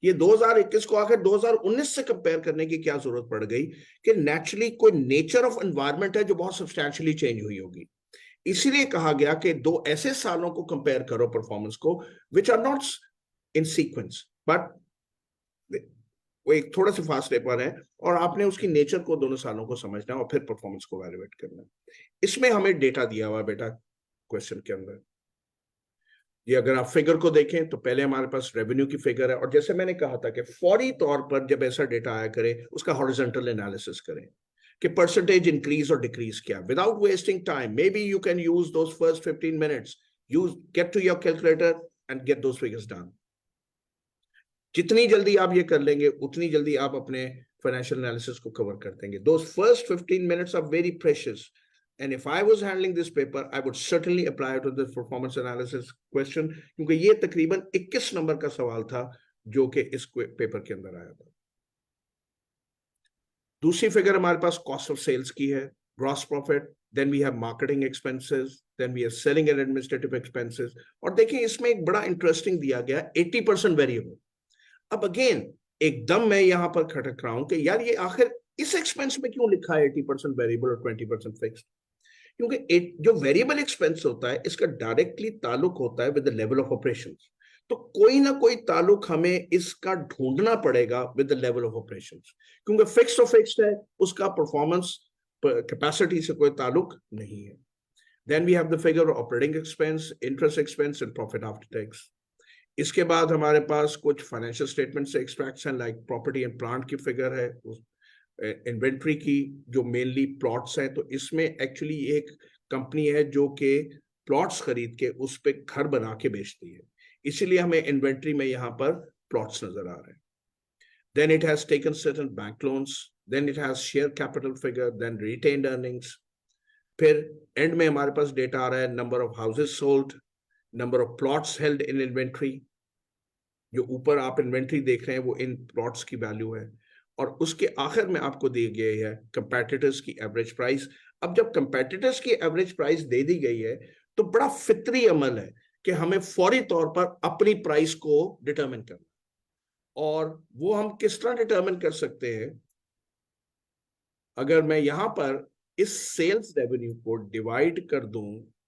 ये 2021 को आकर 2019 से कंपेयर करने की क्या जरूरत पड़ गई कि नेचुरली कोई नेचर ऑफ एनवायरनमेंट है जो बहुत सब्सटैंशियली चेंज हुई होगी. इसीलिए कहा गया कि दो ऐसे सालों को कंपेयर करो परफॉर्मेंस को which are not in sequence, but वो एक थोड़ा सा फास्ट पेपर है और आपने उसकी नेचर को दोनों सालों को समझना और फिर परफॉर्मेंस को वैल्यूएट करना। इसमें हमें डेटा दिया हुआ है बेटा क्वेश्चन के अंदर। ये अगर आप फिगर को देखें तो पहले हमारे पास रेवेन्यू की फिगर है, और जैसे मैंने कहा था कि फौरी तौर पर जब ऐसा डेटा आया करे उसका हॉरिजॉन्टल एनालिसिस करें कि परसेंटेज इंक्रीज और डिक्रीज क्या, without wasting time. Maybe you can use those first 15 minutes, use get to your calculator and get those figures done. जितनी जल्दी आप ये कर लेंगे उतनी जल्दी आप अपने फाइनेंशियल एनालिसिस को कवर कर देंगे। Those first 15 minutes are very precious, and if I was handling this paper I would certainly apply to the performance analysis question, क्योंकि ये तकरीबन 21 नंबर का सवाल था जो कि इस पेपर के अंदर आया था। दूसरी फिगर हमारे पास कॉस्ट ऑफ सेल्स की है, gross profit, then we have marketing expenses, then we have selling and administrative expenses. और देखिए इसमें एक बड़ा इंटरेस्टिंग दिया गया 80% वेरिएबल। अब अगेन एकदम मैं यहां पर खटक रहा हूं कि यार ये आखिर इस एक्सपेंस में क्यों लिखा है 80% वेरिएबल और 20% फिक्स्ड? क्योंकि जो वेरिएबल एक्सपेंस होता है इसका डायरेक्टली ताल्लुक होता है with the level of operations, तो कोई ना कोई ताल्लुक हमें इसका ढूंढना पड़ेगा with the level of operations, क्योंकि फिक्स्ड तो फिक्स्ड है, उसका परफॉर्मेंस कैपेसिटी से कोई ताल्लुक नहीं है। Then we have the figure of operating expense, interest expense and profit after tax. इसके बाद हमारे पास कुछ फाइनेंशियल स्टेटमेंट से extraction like property and plant की फिगर है, इन्वेंट्री की जो मेनली प्लॉट्स हैं। तो इसमें एक्चुअली एक कंपनी है जो कि प्लॉट्स खरीद के उस पे घर बना के बेचती है, इसीलिए हमें इन्वेंट्री में यहाँ पर प्लॉट्स नजर आ रहे हैं। Then it has taken certain bank loans, then it has share capital figure, then retained earnings. फिर एंड में हमारे पास डेटा आ रहा है number of houses sold, number of plots held in inventory. जो ऊपर आप इन्वेंट्री देख रहे हैं वो इन प्लॉट्स की वैल्यू है, और उसके आखिर में आपको दी गई है कंपेटिटर्स की एवरेज प्राइस। अब जब कंपेटिटर्स की एवरेज प्राइस दे दी गई है तो बड़ा फितरी अमल है कि हमें फौरी तौर पर अपनी प्राइस को डिटरमिन करना, और वो हम किस तरह डिटरमिन कर सकते हैं? अगर मैं यहां पर इस सेल्स रेवेन्यू को डिवाइड कर दूं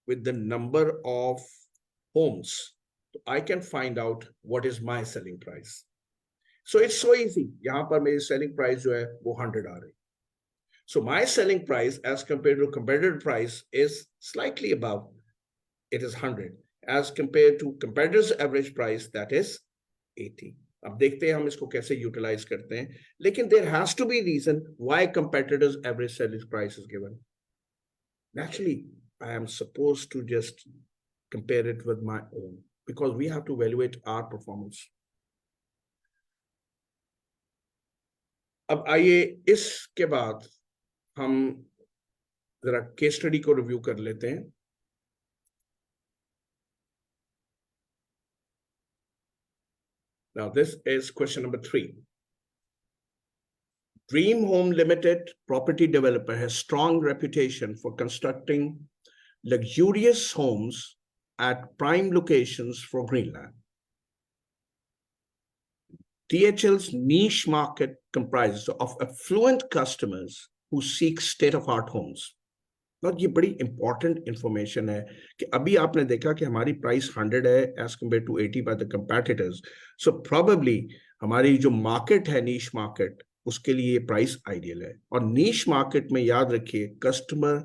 with the number of homes, तो I can find out what is my selling price. So it's so easy. यहाँ पर मेरी selling price जो है वो 100 आ रही। So my selling price as compared to competitor price is slightly above. It is 100 as compared to competitor's average price that is 80. अब देखते हैं हम इसको कैसे utilize करते हैं, लेकिन there has to be reason why competitor's average selling price is given. Naturally, I am supposed to just compare it with my own because we have to evaluate our performance. अब आइए इसके बाद हम जरा case study को review कर लेते हैं। Now this is question number 3. Dream Home Limited property developer has strong reputation for constructing luxurious homes at prime locations for Greenland. DHL's niche market comprises of affluent customers who seek state-of-art homes. और ये बड़ी important information है कि अभी आपने देखा कि हमारी प्राइस 100 है as compare to 80 by the competitors. So probably हमारी जो मार्केट है नीश मार्केट, उसके लिए ये प्राइस आइडियल है। और नीश मार्केट में याद रखिए कस्टमर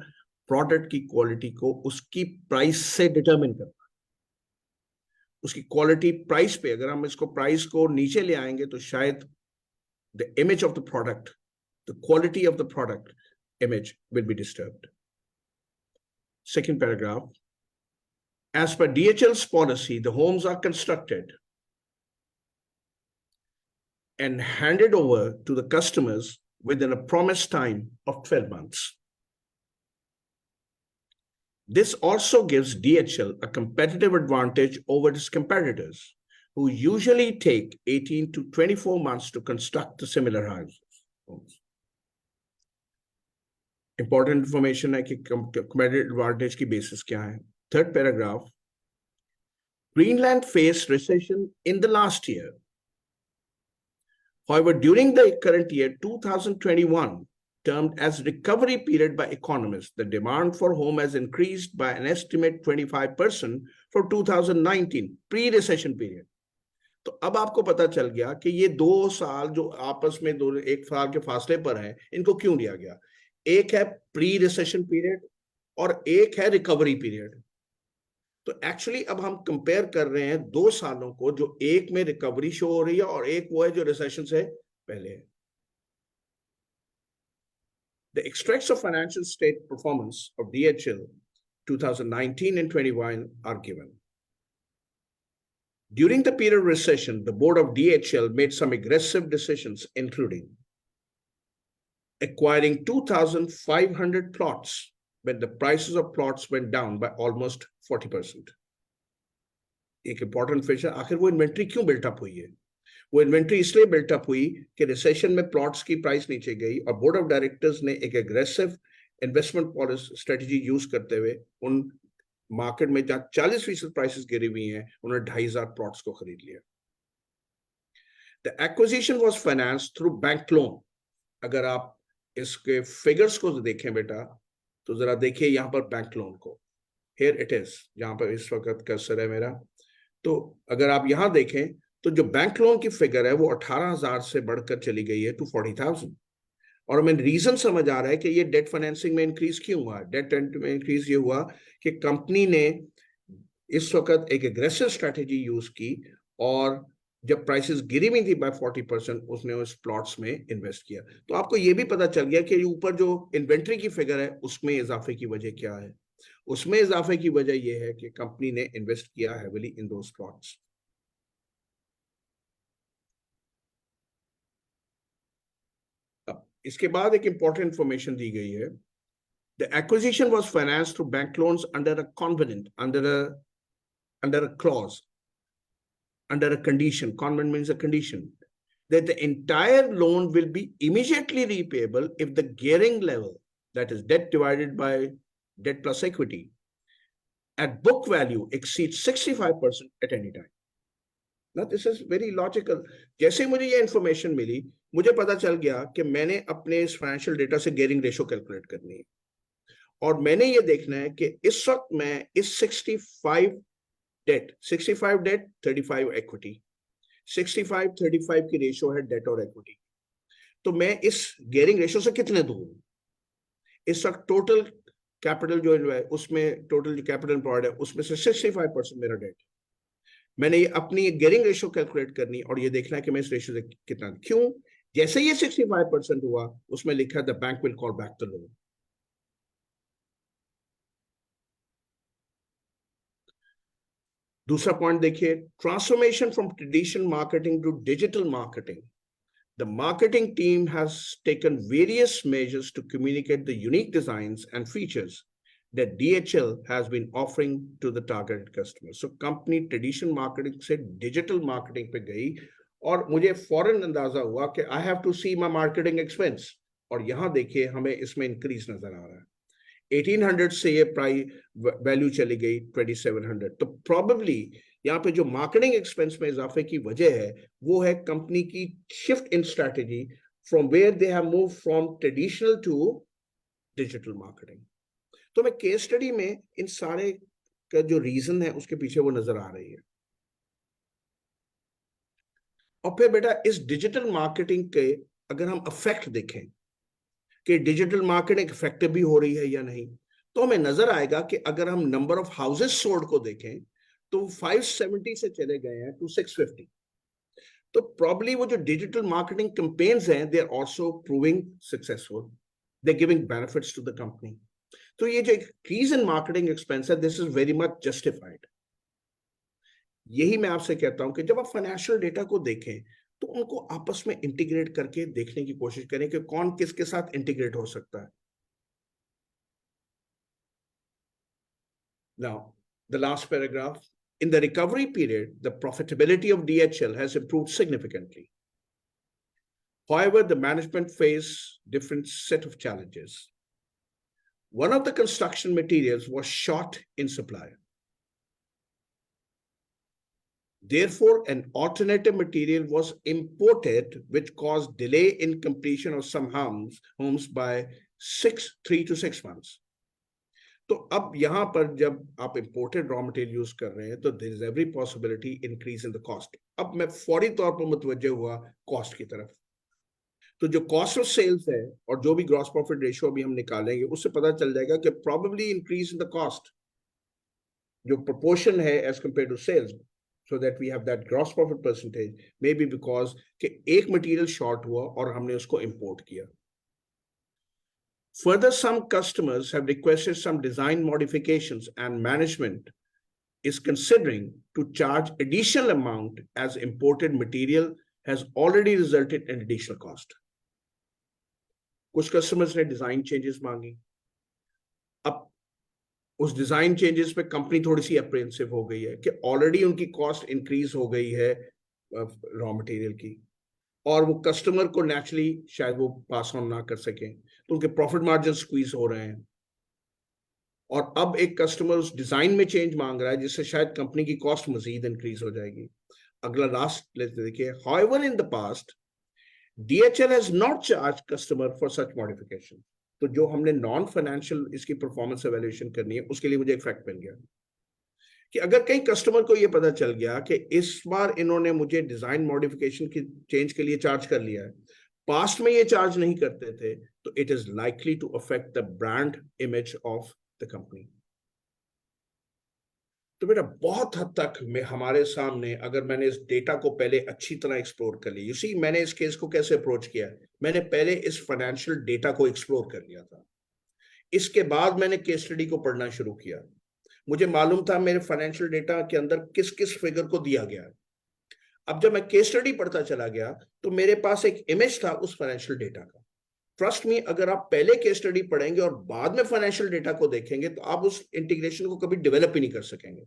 प्रोडक्ट की क्वालिटी को उसकी प्राइस से डिटरमिन करता है। उसकी क्वालिटी प्राइस पे, अगर हम इसको प्राइस को नीचे ले आएंगे तो शायद the image of the product, the quality of the product image will be disturbed. Second paragraph. As per DHL's policy, the homes are constructed and handed over to the customers within a promised time of 12 months. This also gives DHL a competitive advantage over its competitors, who usually take 18 to 24 months to construct the similar homes. Important information है कि competitive advantage की basis क्या है। Third paragraph. Greenland faced recession in the last year. However, during the current year, 2021, termed as recovery period by economists. The demand for home has increased by an estimate 25% for 2019 pre-recession period. तो अब आपको पता चल गया कि ये 2 साल जो आपस में 1 साल के फासले पर हैं, इनको क्यों लिया गया? एक है प्री रिसेशन पीरियड और एक है रिकवरी पीरियड. तो एक्चुअली अब हम कंपेयर कर रहे हैं 2 सालों को, जो एक में रिकवरी शो हो रही है और एक वो है जो रिसेशन से पहले है. The extracts of financial state performance of DHL 2019 and 21 are given. During the period of recession, the board of DHL made some aggressive decisions, including acquiring 2,500 plots when the prices of plots went down by almost 40%. एक important feature, आखिर वो inventory क्यों built up हुई है? वो inventory इसलिए built up हुई कि रिसेशन में प्लॉट्स की प्राइस नीचे गई और बोर्ड ऑफ डायरेक्टर्स ने एक aggressive investment policy strategy use करते हुए उन मार्केट में जहां 40% प्राइसेस गिरी हुई हैं, उन्होंने 2,500 प्लॉट्स को खरीद लिया. The acquisition was financed through bank loan. अगर आप इसके फिगर्स को देखें बेटा, तो जरा देखिए यहां पर बैंक लोन को. हियर इट इज, जहां पर इस वक्त कर्सर है मेरा. तो अगर आप यहां देखें तो जो बैंक लोन की फिगर है वो 18,000 से बढ़कर चली गई है टू 40,000. और हमें रीजन समझ आ रहा है कि ये डेट फाइनेंसिंग में इंक्रीज क्यों हुआ. डेट में इंक्रीज ये हुआ कि कंपनी ने इस वक्त एक एग्रेसिव स्ट्रेटेजी यूज की और जब प्राइसेस गिरी हुई थी बाय 40%, उसने उस प्लॉट्स में इन्वेस्ट किया. तो आपको ये भी पता चल गया कि ऊपर जो इन्वेंट्री की फिगर है उसमें इजाफे की वजह क्या है. उसमें इजाफे की वजह यह है कि कंपनी ने इन्वेस्ट किया हेवीली इन दोस प्लॉट्स. इसके बाद एक इंपॉर्टेंट इंफॉर्मेशन दी गई है. The acquisition was financed through bank loans under a covenant, under a clause, under a condition. Convent means a condition that the entire loan will be immediately repayable if the gearing level, that is debt divided by debt plus equity, at book value exceeds 65% at any time. Now this is very logical. जैसे मुझे ये information मिली, मुझे पता चल गया कि मैंने अपने इस फाइनेंशियल डेटा से गेयरिंग रेशो कैलकुलेट करनी है और मैंने ये देखना है कि इस वक्त मैं इस 65 डेट 35 इक्विटी, 65-35 की रेशो है डेट और इक्विटी. तो मैं इस गेयरिंग रेशो से कितने दूर हूं? इस वक्त टोटल कैपिटल जो है उसमें टोटल जो कैपिटल एम्प्लॉयड है उसमें से 65% मेरा डेट. मैंने ये अपनी गेयरिंग रेशो कैलकुलेट करनी और ये देखना है कि मैं इस रेशो से कितना. क्यों? जैसे ये 65% हुआ, उसमें लिखा the bank will call back the loan. दूसरा पॉइंट देखिए, transformation from traditional marketing to digital marketing. The marketing team has taken various measures to communicate the unique designs and features that DHL has been offering to the targeted customers. So company traditional marketing से digital marketing पे गई और मुझे फौरन अंदाजा हुआ कि I have to see my marketing expense. और यहाँ देखिए हमें इसमें इंक्रीज नजर आ रहा है. 1800 से ये प्राइस वैल्यू चली गई 2700. तो प्रॉबेबली यहाँ पे जो मार्केटिंग एक्सपेंस में इजाफे की वजह है वो है कंपनी की shift in strategy from where they have move from traditional to digital marketing. तो मैं केस स्टडी में इन सारे का जो रीजन है उसके पीछे वो नजर आ रही है. और फिर बेटा इस डिजिटल मार्केटिंग के अगर हम इफेक्ट देखें कि डिजिटल मार्केटिंग इफेक्टिव भी हो रही है या नहीं, तो हमें नजर आएगा कि अगर हम नंबर ऑफ हाउसेस सोल्ड को देखें तो 570 से चले गए हैं टू 650. तो प्रॉब्ली वो जो डिजिटल मार्केटिंग कैंपेन्स हैं they are also proving successful, they giving benefits to the company. तो ये जो इंक्रीज इन मार्केटिंग एक्सपेंस है this is very much justified. यही मैं आपसे कहता हूं कि जब आप फाइनेंशियल डेटा को देखें तो उनको आपस में इंटीग्रेट करके देखने की कोशिश करें कि कौन किसके साथ इंटीग्रेट हो सकता है. Now, the last paragraph. In the recovery period, the profitability of DHL has improved significantly. However, the management faced different set of challenges. One of the construction materials was short in supply. Therefore, an alternative material was imported, which caused delay in completion of some homes by 3 to 6 months. तो अब यहां पर जब आप imported raw material use कर रहे हैं तो there is every possibility increase in the cost. अब मैं फौरी तौर पर मुतवज्जे हुआ कॉस्ट की तरफ. तो जो कॉस्ट ऑफ सेल्स है और जो भी ग्रॉस प्रॉफिट रेशियो अभी हम निकालेंगे उससे पता चल जाएगा कि probably increase in the cost जो प्रोपोर्शन है as compare to sales, so that we have that gross profit percentage, maybe because कि एक मटेरियल शॉर्ट हुआ और हमने उसको इंपोर्ट किया. Further, some customers have requested some design modifications and management is considering to charge additional amount as imported material has already resulted in additional cost. कुछ customers ने design changes मांगी. अब उस डिजाइन चेंजेस पे company थोड़ी सी अप्रेंसिव हो गई है कि ऑलरेडी उनकी कॉस्ट इंक्रीज हो गई है रॉ मटेरियल की और वो कस्टमर को नेचुरली शायद वो पास ऑन ना कर सकें तो उनके प्रॉफिट मार्जिन स्क्वीज हो रहे हैं. और अब एक कस्टमर उस डिजाइन में चेंज मांग रहा है जिससे शायद कंपनी की कॉस्ट मजीद इंक्रीज हो जाएगी. अगला लास्ट लेते देखिए. However in the past DHL has not charged customer for such modification. तो जो हमने नॉन फाइनेंशियल इसकी परफॉर्मेंस एवेल्यूएशन करनी है उसके लिए मुझे एक फैक्ट मिल गया कि अगर कहीं कस्टमर को ये पता चल गया कि इस बार इन्होंने मुझे डिजाइन मॉडिफिकेशन की चेंज के लिए चार्ज कर लिया है, पास्ट में ये चार्ज नहीं करते थे, तो it is likely to affect the brand image of the company. तो बेटा बहुत हद तक हमारे सामने अगर मैंने इस डेटा को पहले अच्छी तरह एक्सप्लोर कर लिया, यू सी मैंने इस केस को कैसे अप्रोच किया है, मैंने पहले इस फाइनेंशियल डेटा को एक्सप्लोर कर लिया था. इसके बाद मैंने केस स्टडी को पढ़ना शुरू किया. मुझे मालूम था मेरे फाइनेंशियल डेटा के अंदर किस किस फिगर को दिया गया है. अब जब मैं केस स्टडी पढ़ता चला गया तो मेरे पास एक इमेज था उस फाइनेंशियल डेटा का. ट्रस्ट मी, अगर आप पहले केस स्टडी पढ़ेंगे और बाद में फाइनेंशियल डेटा को देखेंगे तो आप उस इंटीग्रेशन को कभी डेवलप ही नहीं कर सकेंगे.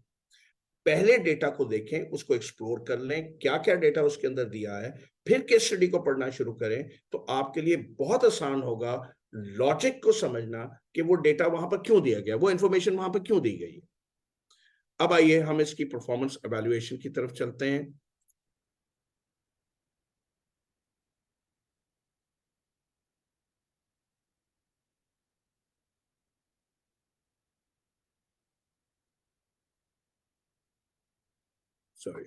पहले डेटा को देखें, उसको एक्सप्लोर कर लें, क्या क्या डेटा उसके अंदर दिया है, फिर केस स्टडी को पढ़ना शुरू करें तो आपके लिए बहुत आसान होगा लॉजिक को समझना कि वो डेटा वहां पर क्यों दिया गया, वो इंफॉर्मेशन वहां पर क्यों दी गई. अब आइए हम इसकी परफॉर्मेंस एवेल्युएशन की तरफ चलते हैं. सॉरी,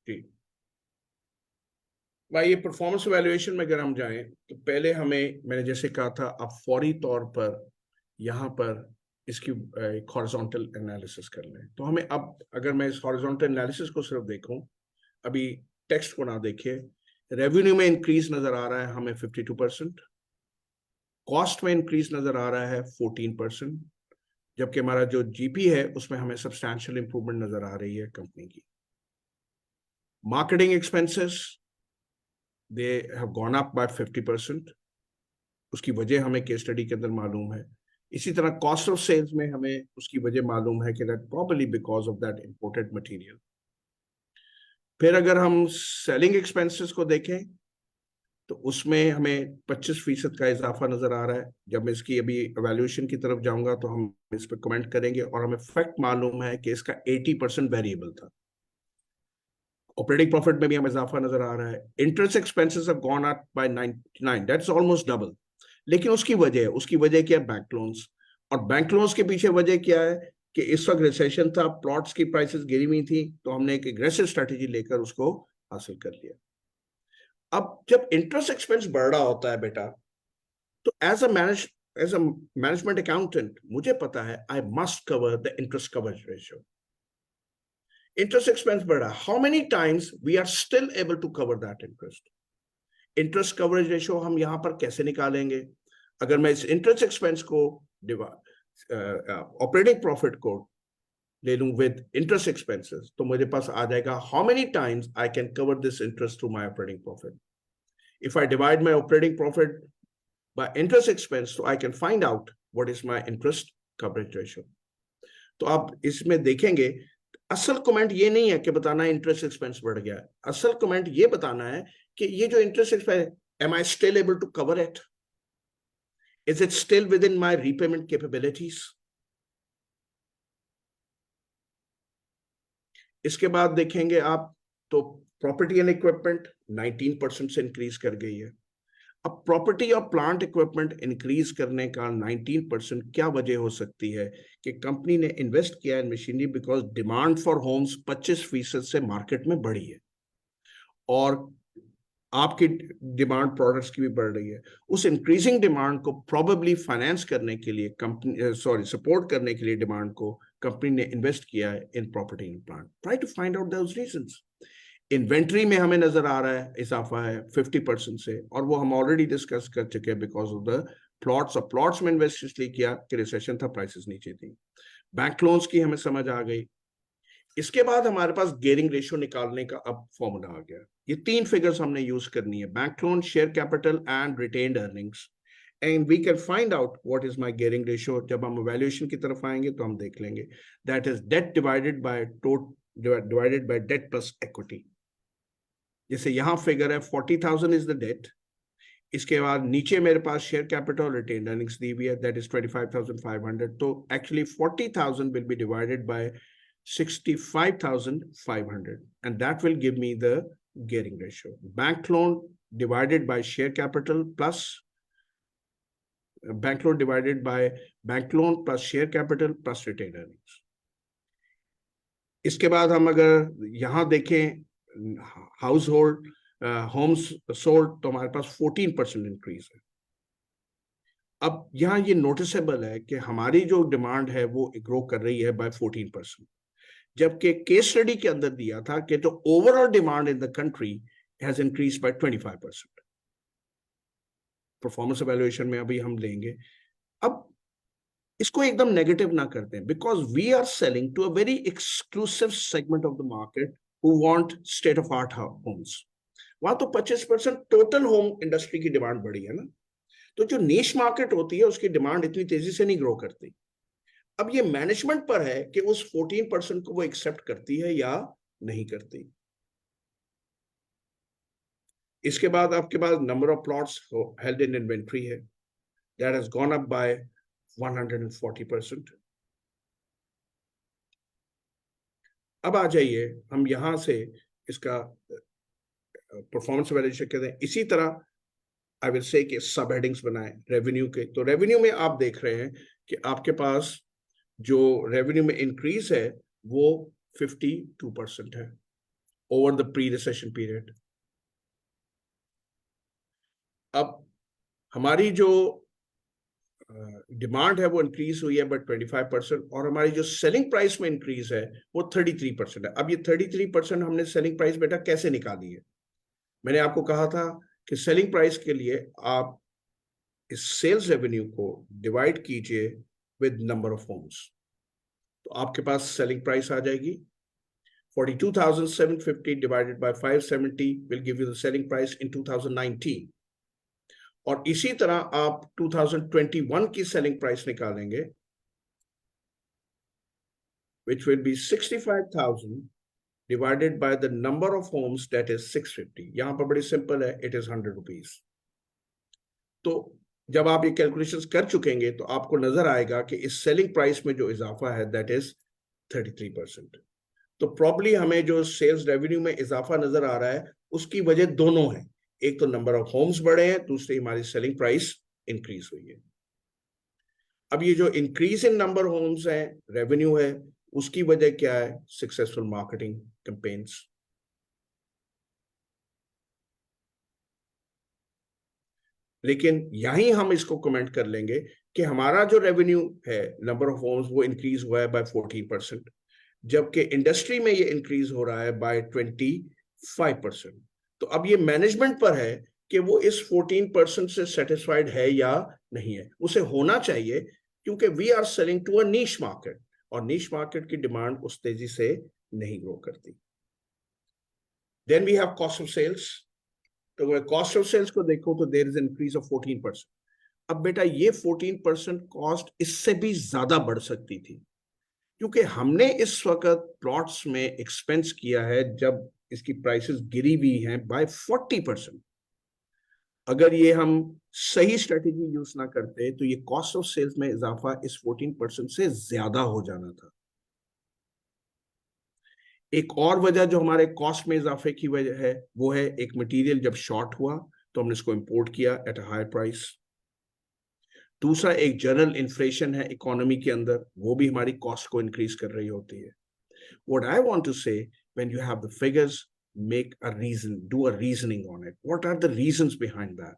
जी भाई, ये परफॉर्मेंस वैल्यूएशन में अगर हम जाएं तो पहले हमें, मैंने जैसे कहा था, आप फौरी तौर पर यहाँ पर इसकी एक हॉरिजॉन्टल एनालिसिस कर लें. तो हमें अब अगर मैं इस हॉरिजॉन्टल एनालिसिस को सिर्फ देखूं, अभी टेक्स्ट को ना देखिए, रेवेन्यू में इंक्रीज नजर आ रहा है हमें 52%, कॉस्ट में इंक्रीज नजर आ रहा है 14%, जबकि हमारा जो जीपी है उसमें हमें सब्सटैंशियल इंप्रूवमेंट नजर आ रही है कंपनी की. Marketing expenses they have gone up bye 50%, उसकी वजह हमें केस स्टडी के अंदर मालूम है. इसी तरह कॉस्ट ऑफ सेल्स में हमें उसकी वजह मालूम है कि that probably because of that imported material. फिर अगर हम सेलिंग एक्सपेंसेस को देखें तो उसमें हमें 25% का इजाफा नजर आ रहा है. जब मैं इसकी अभी एवेल्युएशन की तरफ जाऊंगा तो हम इस पर कमेंट करेंगे और हमें फैक्ट मालूम है कि इसका 80% वेरिएबल था. ऑपरेटिंग प्रॉफिट में भी हमें इजाफा नजर आ रहा है. Interest expenses have gone up bye 99, that's almost double. लेकिन उसकी वजह क्या है? Bank loans. और बैंक लोन्स के पीछे वजह क्या है कि इस वक्त रिसेशन था, प्लॉट्स की प्राइसेस गिरी हुई थी, तो हमने एक एग्रेसिव स्ट्रेटेजी लेकर उसको हासिल कर लिया. अब जब इंटरेस्ट एक्सपेंस बढ़ रहा होता है बेटा, तो एज अ मैनेजमेंट अकाउंटेंट मुझे पता है I must cover the interest coverage ratio. Interest expense बढ़ रहा है, how many times we are still able to cover that interest. Interest coverage ratio हम यहां पर कैसे निकालेंगे? अगर मैं इस इंटरेस्ट एक्सपेंस को ऑपरेटिंग प्रॉफिट को ले लूं विद इंटरेस्ट एक्सपेंसेस, तो मेरे पास आ जाएगा how many times I can cover this interest through my operating profit. If I divide my operating profit by interest expense, तो I can find out what is my interest coverage ratio. तो आप इसमें देखेंगे असल comment ये नहीं है कि बताना है इंटरेस्ट एक्सपेंस बढ़ गया है, असल कमेंट ये बताना है कि ये जो interest expense, am I still able to cover it, is it still within my repayment capabilities. इसके बाद देखेंगे आप तो प्रॉपर्टी एंड इक्विपमेंट 19% से इंक्रीज कर गई है। अब प्रॉपर्टी और प्लांट इक्विपमेंट इंक्रीज करने का 19% क्या वजह हो सकती है कि कंपनी ने इन्वेस्ट किया in machinery because demand for homes 25% से मार्केट में बढ़ी है और आपकी डिमांड प्रोडक्ट्स की भी बढ़ रही है। उस इंक्रीजिंग डिमांड को प्रोबेबली फाइनेंस करने के लिए कंपनी सपोर्ट करने के लिए डिमांड को कंपनी ने इन्वेस्ट किया है in property and plant. Try to find out those reasons. Inventory में हमें नजर आ रहा है इजाफा है 50% से, और वो हम ऑलरेडी डिस्कस कर चुके हैं बिकॉज ऑफ द प्लॉट्स। और प्लॉट्स में इन्वेस्ट इसलिए किया कि रिसेशन था, प्राइसेस नीचे थी। बैंक लोन्स की हमें समझ आ गई। इसके बाद हमारे पास गेयरिंग रेशियो निकालने का अब फॉर्मूला आ गया। ये 3 फिगर्स हमने यूज करनी है, bank loan, share capital and retained earnings, and we can find out what is my gearing ratio. जब हम वैल्यूएशन की तरफ आएंगे तो हम देख लेंगे that is debt divided by debt plus equity. जैसे यहां फिगर है 40,000 इज द डेट, इसके बाद नीचे मेरे पास शेयर कैपिटल रिटेन्ड अर्निंग्स दी हुई है दैट इज 25,500। तो actually 40,000 will be divided by 65,500 and that will give me the gearing ratio. Bank loan divided by share capital plus bank loan divided by bank loan plus share capital plus retained earnings. इसके बाद हम अगर यहां देखें house hold Holmes sold तो हमारे पास 14% increase है। अब यहां ये नोटिसेबल है कि हमारी जो डिमांड है वो ग्रो कर रही है बाय 14%, जबकि केस स्टडी के अंदर दिया था कि जो overall demand in the country has increase by 25%। Performance evaluation में अभी हम लेंगे। अब इसको एकदम नेगेटिव ना करते हैं because we are selling to a very exclusive segment of the market who want state of art homes. वहां तो 25% टोटल होम इंडस्ट्री की डिमांड बढ़ी है ना, तो जो नीश मार्केट होती है उसकी डिमांड इतनी तेजी से नहीं ग्रो करती। अब ये मैनेजमेंट पर है कि उस 14% को वो एक्सेप्ट करती है या नहीं करती। इसके बाद आपके पास number of plots held in inventory है that has gone up by 140%। अब आ जाइए हम यहां से इसका परफॉर्मेंस वैल्यूएशन कहते हैं। इसी तरह आई विल से कि सब हेडिंग्स बनाए रेवेन्यू के। तो रेवेन्यू में आप देख रहे हैं कि आपके पास जो रेवेन्यू में इंक्रीज है वो 52% है over the pre recession period. अब हमारी जो डिमांड है वो इंक्रीज हुई है बट 25%, और हमारी जो सेलिंग प्राइस में इंक्रीज है वो 33% है। अब ये 33% हमने सेलिंग प्राइस बेटा कैसे निकाली है? मैंने आपको कहा था कि सेलिंग प्राइस के लिए आप इस सेल्स रेवेन्यू को डिवाइड कीजिए विद नंबर ऑफ होम्स, तो आपके पास सेलिंग प्राइस आ जाएगी 42,750 divided by 570 will give you the selling price in 2019। और इसी तरह आप 2021 की सेलिंग प्राइस निकालेंगे which will be 65,000 divided by the number of homes that is 650। यहां पर बड़ी सिंपल है, it is 100 rupees। तो जब आप ये कैलकुलेशंस कर चुकेंगे तो आपको नजर आएगा कि इस सेलिंग प्राइस में जो इजाफा है दैट इज 33%। तो प्रॉब्ली हमें जो सेल्स रेवेन्यू में इजाफा नजर आ रहा है उसकी वजह दोनों है, एक तो नंबर ऑफ होम्स बढ़े हैं, दूसरी हमारी सेलिंग प्राइस इंक्रीज हुई है। अब ये जो इंक्रीज इन नंबर होम्स है रेवेन्यू है उसकी वजह क्या है? Successful marketing campaigns. लेकिन यहीं हम इसको कमेंट कर लेंगे कि हमारा जो रेवेन्यू है नंबर ऑफ होम्स वो इंक्रीज हुआ है बाय 14%, जबकि इंडस्ट्री में ये इंक्रीज हो रहा है बाय 25%। तो अब ये मैनेजमेंट पर है कि वो इस 14% से सेटिस्फाइड है या नहीं है। उसे होना चाहिए क्योंकि we are selling to a niche market, और नीश मार्केट की डिमांड उस तेजी से नहीं ग्रो करती। Then we have cost of sales. तो मैं कॉस्ट ऑफ सेल्स को देखो तो देयर इज इंक्रीज ऑफ 14%। अब बेटा ये 14% कॉस्ट इससे भी ज्यादा बढ़ सकती थी, क्योंकि हमने इस वक्त प्लॉट्स में एक्सपेंस किया है जब इसकी प्राइसेस गिरी हुई हैं बाय 40%। अगर ये हम सही स्ट्रेटेजी यूज ना करते तो ये कॉस्ट ऑफ सेल्स में इजाफा इस 14% से ज्यादा हो जाना था। एक और वजह जो हमारे कॉस्ट में इजाफे की वजह है वो है एक मटेरियल जब शॉर्ट हुआ तो हमने इसको इंपोर्ट किया एट अ हायर प्राइस। दूसरा एक जनरल इन्फ्लेशन है इकोनॉमी के अंदर, वो भी हमारी कॉस्ट को इंक्रीज कर रही होती है। What I want to say, when you have the figures, make a reason, do a reasoning on it. What are the reasons behind that?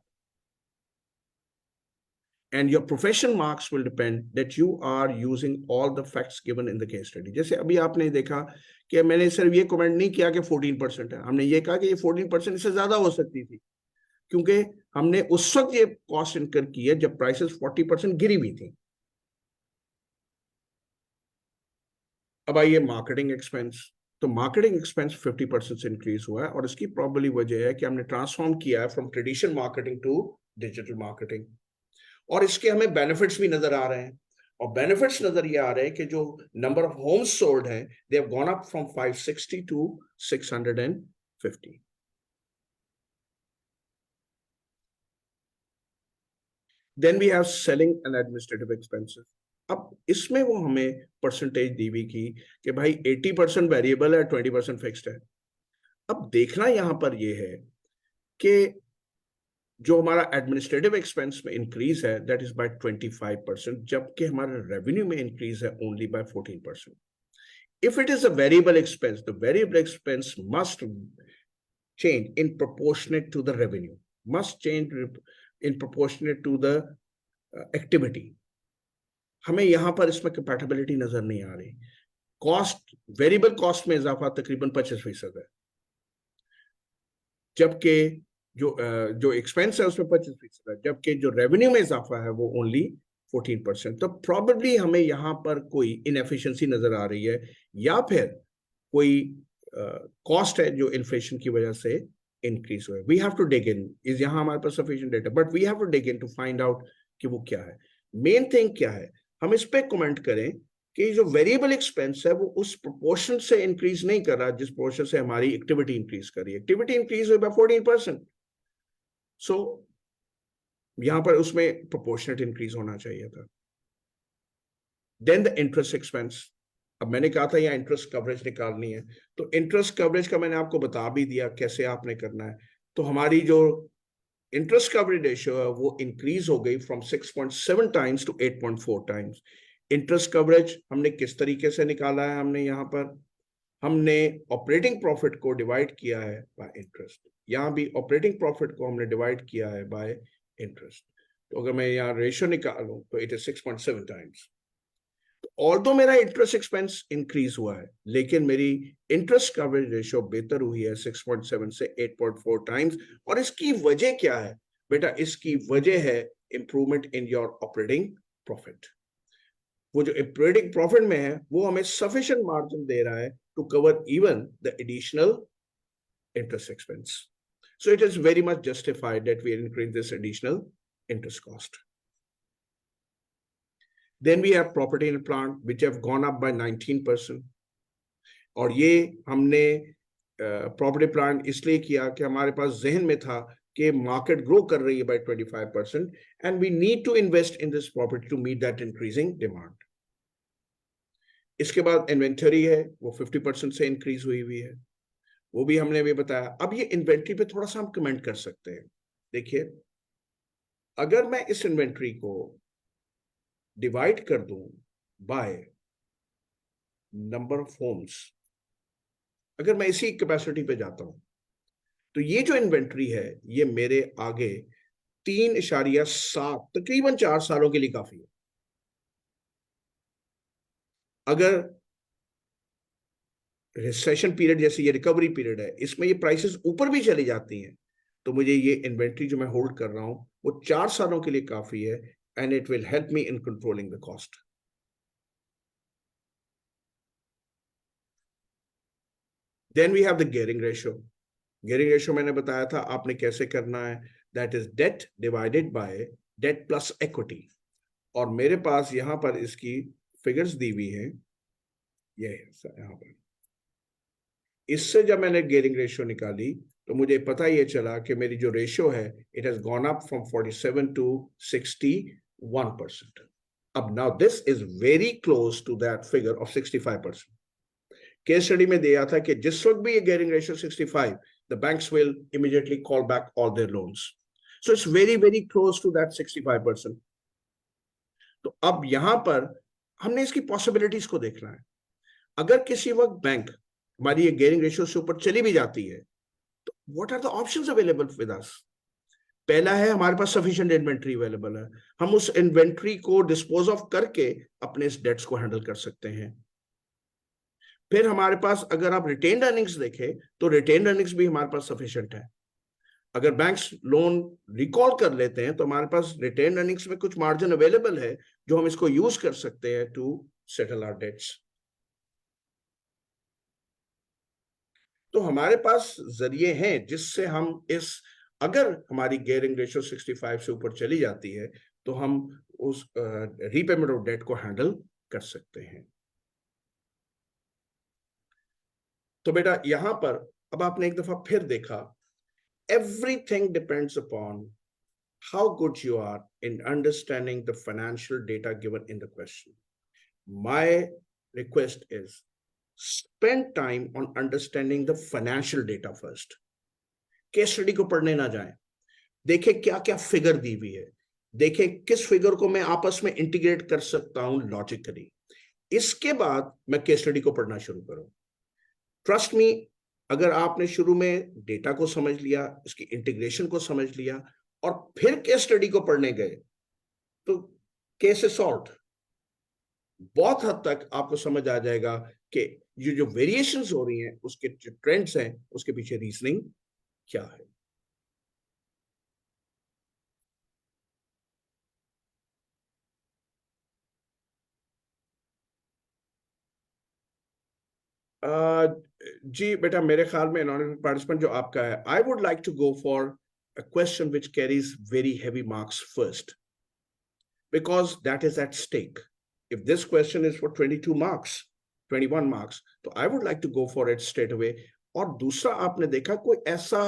And your profession marks will depend that you are using all the facts given in the case study. जैसे अभी आपने देखा कि मैंने सिर्फ ये comment नहीं किया कि 14% है, हमने ये कहा कि ये 14% इससे ज्यादा हो सकती थी, क्योंकि हमने उस वक्त ये कॉस्ट इनकर की है जब प्राइसेस 40% गिरी हुई थी। अब आइए मार्केटिंग एक्सपेंस। तो मार्केटिंग एक्सपेंस 50% से इंक्रीज हुआ है और इसकी प्रॉब्ली वजह है कि हमने ट्रांसफॉर्म किया है from traditional marketing to digital marketing, और इसके हमें बेनिफिट्स भी नजर आ रहे हैं। और बेनिफिट्स नजर ये आ रहे हैं कि जो नंबर ऑफ होम्स सोल्ड है they have gone up from 560 to 650। Then we have selling and administrative expenses. अब इसमें वो हमें परसेंटेज दी हुई की कि भाई 80% वेरिएबल है, 20% फिक्स्ड है। अब देखना यहां पर ये है कि जो हमारा एडमिनिस्ट्रेटिव एक्सपेंस में इंक्रीज है दैट इज बाय 25%, जबकि हमारा रेवेन्यू में इंक्रीज है only by 14%। If it is a variable expense, the variable expense must change in proportionate to the revenue, must change in proportionate to the activity. हमें यहां पर इसमें compatibility नजर नहीं आ रही। कॉस्ट, वेरिएबल कॉस्ट में इजाफा तकरीबन 25% है, जबकि जो एक्सपेंस है उसमें 25% है, जबकि जो रेवेन्यू में इजाफा है वो ओनली 14%। तो प्रॉबेबली हमें यहाँ पर कोई इनएफिशिएंसी नजर आ रही है, या फिर कोई कॉस्ट है जो इन्फ्लेशन की वजह से इंक्रीज हुआ है। We have to dig in, इस यहाँ हमारे पास sufficient data, but we have to dig in to find out कि वो क्या है। मेन थिंग क्या है, हम इस पे कमेंट करें कि जो वेरिएबल एक्सपेंस है वो उस प्रोपोर्शन से इंक्रीज नहीं कर रहा जिस प्रोपोर्शन से हमारी एक्टिविटी इंक्रीज कर रही है। एक्टिविटी इंक्रीज हुई बाय 14%, सो यहां पर उसमें प्रोपोर्शनेट इंक्रीज होना चाहिए था। Then the interest expense. अब मैंने कहा था यहाँ इंटरेस्ट कवरेज निकालनी है, तो इंटरेस्ट कवरेज का मैंने आपको बता भी दिया कैसे आपने करना है। तो हमारी जो इंटरेस्ट कवरेज रेशियो है वो इंक्रीज हो गई from 6.7 times to 8.4 times. Interest coverage हमने किस तरीके से निकाला है, हमने यहाँ पर हमने ऑपरेटिंग प्रॉफिट को डिवाइड किया है बाय इंटरेस्ट। यहाँ भी ऑपरेटिंग प्रॉफिट को हमने डिवाइड किया है बाय इंटरेस्ट। तो अगर मैं यहाँ रेशियो निकालूं तो इट इज 6.7 टाइम्स। ऑल्दो मेरा इंटरेस्ट एक्सपेंस इंक्रीज हुआ है, लेकिन मेरी इंटरेस्ट कवरेज रेशियो बेहतर हुई है 6.7 से 8.4 टाइम्स। और इसकी वजह क्या है बेटा? इसकी वजह है improvement in your operating profit. वो जो ऑपरेटिंग प्रॉफिट में है वो हमें सफिशिएंट मार्जिन दे रहा है to cover even the additional interest expense. So it is very much justified that we increase this additional interest cost. Then we have property and plant which have gone up by 19%. और ये हमने property plant इसलिए किया कि हमारे पास जहन में था कि मार्केट ग्रो कर रही है by 25% and we need to invest in this property to meet that increasing demand. इसके बाद इन्वेंटरी है वो 50% से इंक्रीज हुई है, वो भी हमने भी बताया। अब ये इन्वेंट्री पे थोड़ा सा हम कमेंट कर सकते हैं। देखिए, अगर मैं इस इन्वेंट्री को डिवाइड कर दूं बाय नंबर ऑफ होम्स, अगर मैं इसी कैपेसिटी पे जाता हूं तो ये जो इन्वेंट्री है ये मेरे आगे 3.7 तकरीबन 4 सालों के लिए काफी है। अगर रिसेशन पीरियड जैसे ये रिकवरी पीरियड है, इसमें ये प्राइसेस ऊपर भी चली जाती हैं, तो मुझे ये इन्वेंट्री जो मैं होल्ड कर रहा हूं वो 4 सालों के लिए काफी है and it will help me in controlling the cost. Then we have the gearing ratio. Gearing ratio मैंने बताया था आपने कैसे करना है, that is debt divided by debt plus equity. और मेरे पास यहां पर इसकी फिगर्स दी हुई हैं ये है यहाँ पर। इससे जब मैंने गियरिंग रेशियो निकाली तो मुझे पता ये चला कि मेरी जो रेशियो है it has gone up from 47 to 61%. अब now this is very close to that figure of 65%. Case study में दिया था कि जिस वक्त भी ये गियरिंग रेशियो 65, the banks will immediately call back all their loans. So it's very, very close to that 65%. तो अब यहां पर हमने इसकी पॉसिबिलिटीज को देखना है. अगर किसी वक्त बैंक हमारी ये गियरिंग रेशियो से ऊपर चली भी जाती है तो what are the options available with us? पहला है हमारे पास सफिशिएंट इन्वेंट्री अवेलेबल है, हम उस इन्वेंट्री को डिस्पोज ऑफ करके अपने इस डेट्स को हैंडल कर सकते हैं. फिर हमारे पास अगर आप रिटेन्ड अर्निंग्स देखें तो रिटेन्ड अर्निंग्स भी हमारे पास सफिशिएंट है. अगर बैंक्स लोन रिकॉल कर लेते हैं तो हमारे पास रिटेन्ड अर्निंग्स में कुछ मार्जिन अवेलेबल है जो हम इसको यूज कर सकते हैं टू सेटल आवर डेट्स. तो हमारे पास जरिए हैं जिससे हम इस, अगर हमारी गियरिंग रेशियो 65 से ऊपर चली जाती है तो हम उस रीपेमेंट ऑफ डेट को हैंडल कर सकते हैं. तो बेटा यहां पर अब आपने एक दफा फिर देखा, everything depends upon how good you are in understanding the financial data given in the question. My request is spend time on understanding the financial data first. Case study को पढ़ने ना जाएं, देखें क्या क्या फिगर दी हुई है, देखें किस फिगर को मैं आपस में इंटीग्रेट कर सकता हूं लॉजिकली. इसके बाद मैं केस स्टडी को पढ़ना शुरू करूं. ट्रस्ट मी, अगर आपने शुरू में डेटा को समझ लिया, इसकी इंटीग्रेशन को समझ लिया और फिर केस स्टडी को पढ़ने गए तो केस इज सॉल्व्ड. बहुत हद तक आपको समझ आ जाएगा कि ये जो वेरिएशंस हो रही हैं, उसके जो ट्रेंड्स हैं, उसके पीछे रीजनिंग क्या है. जी बेटा, मेरे ख्याल में नॉन पार्टिसिपेंट जो आपका है, I would like to go for a question which carries very heavy marks first, because that is at stake. If this question is for 22 marks, 21 marks, तो I would like to go for it straight away. और दूसरा, आपने देखा कोई ऐसा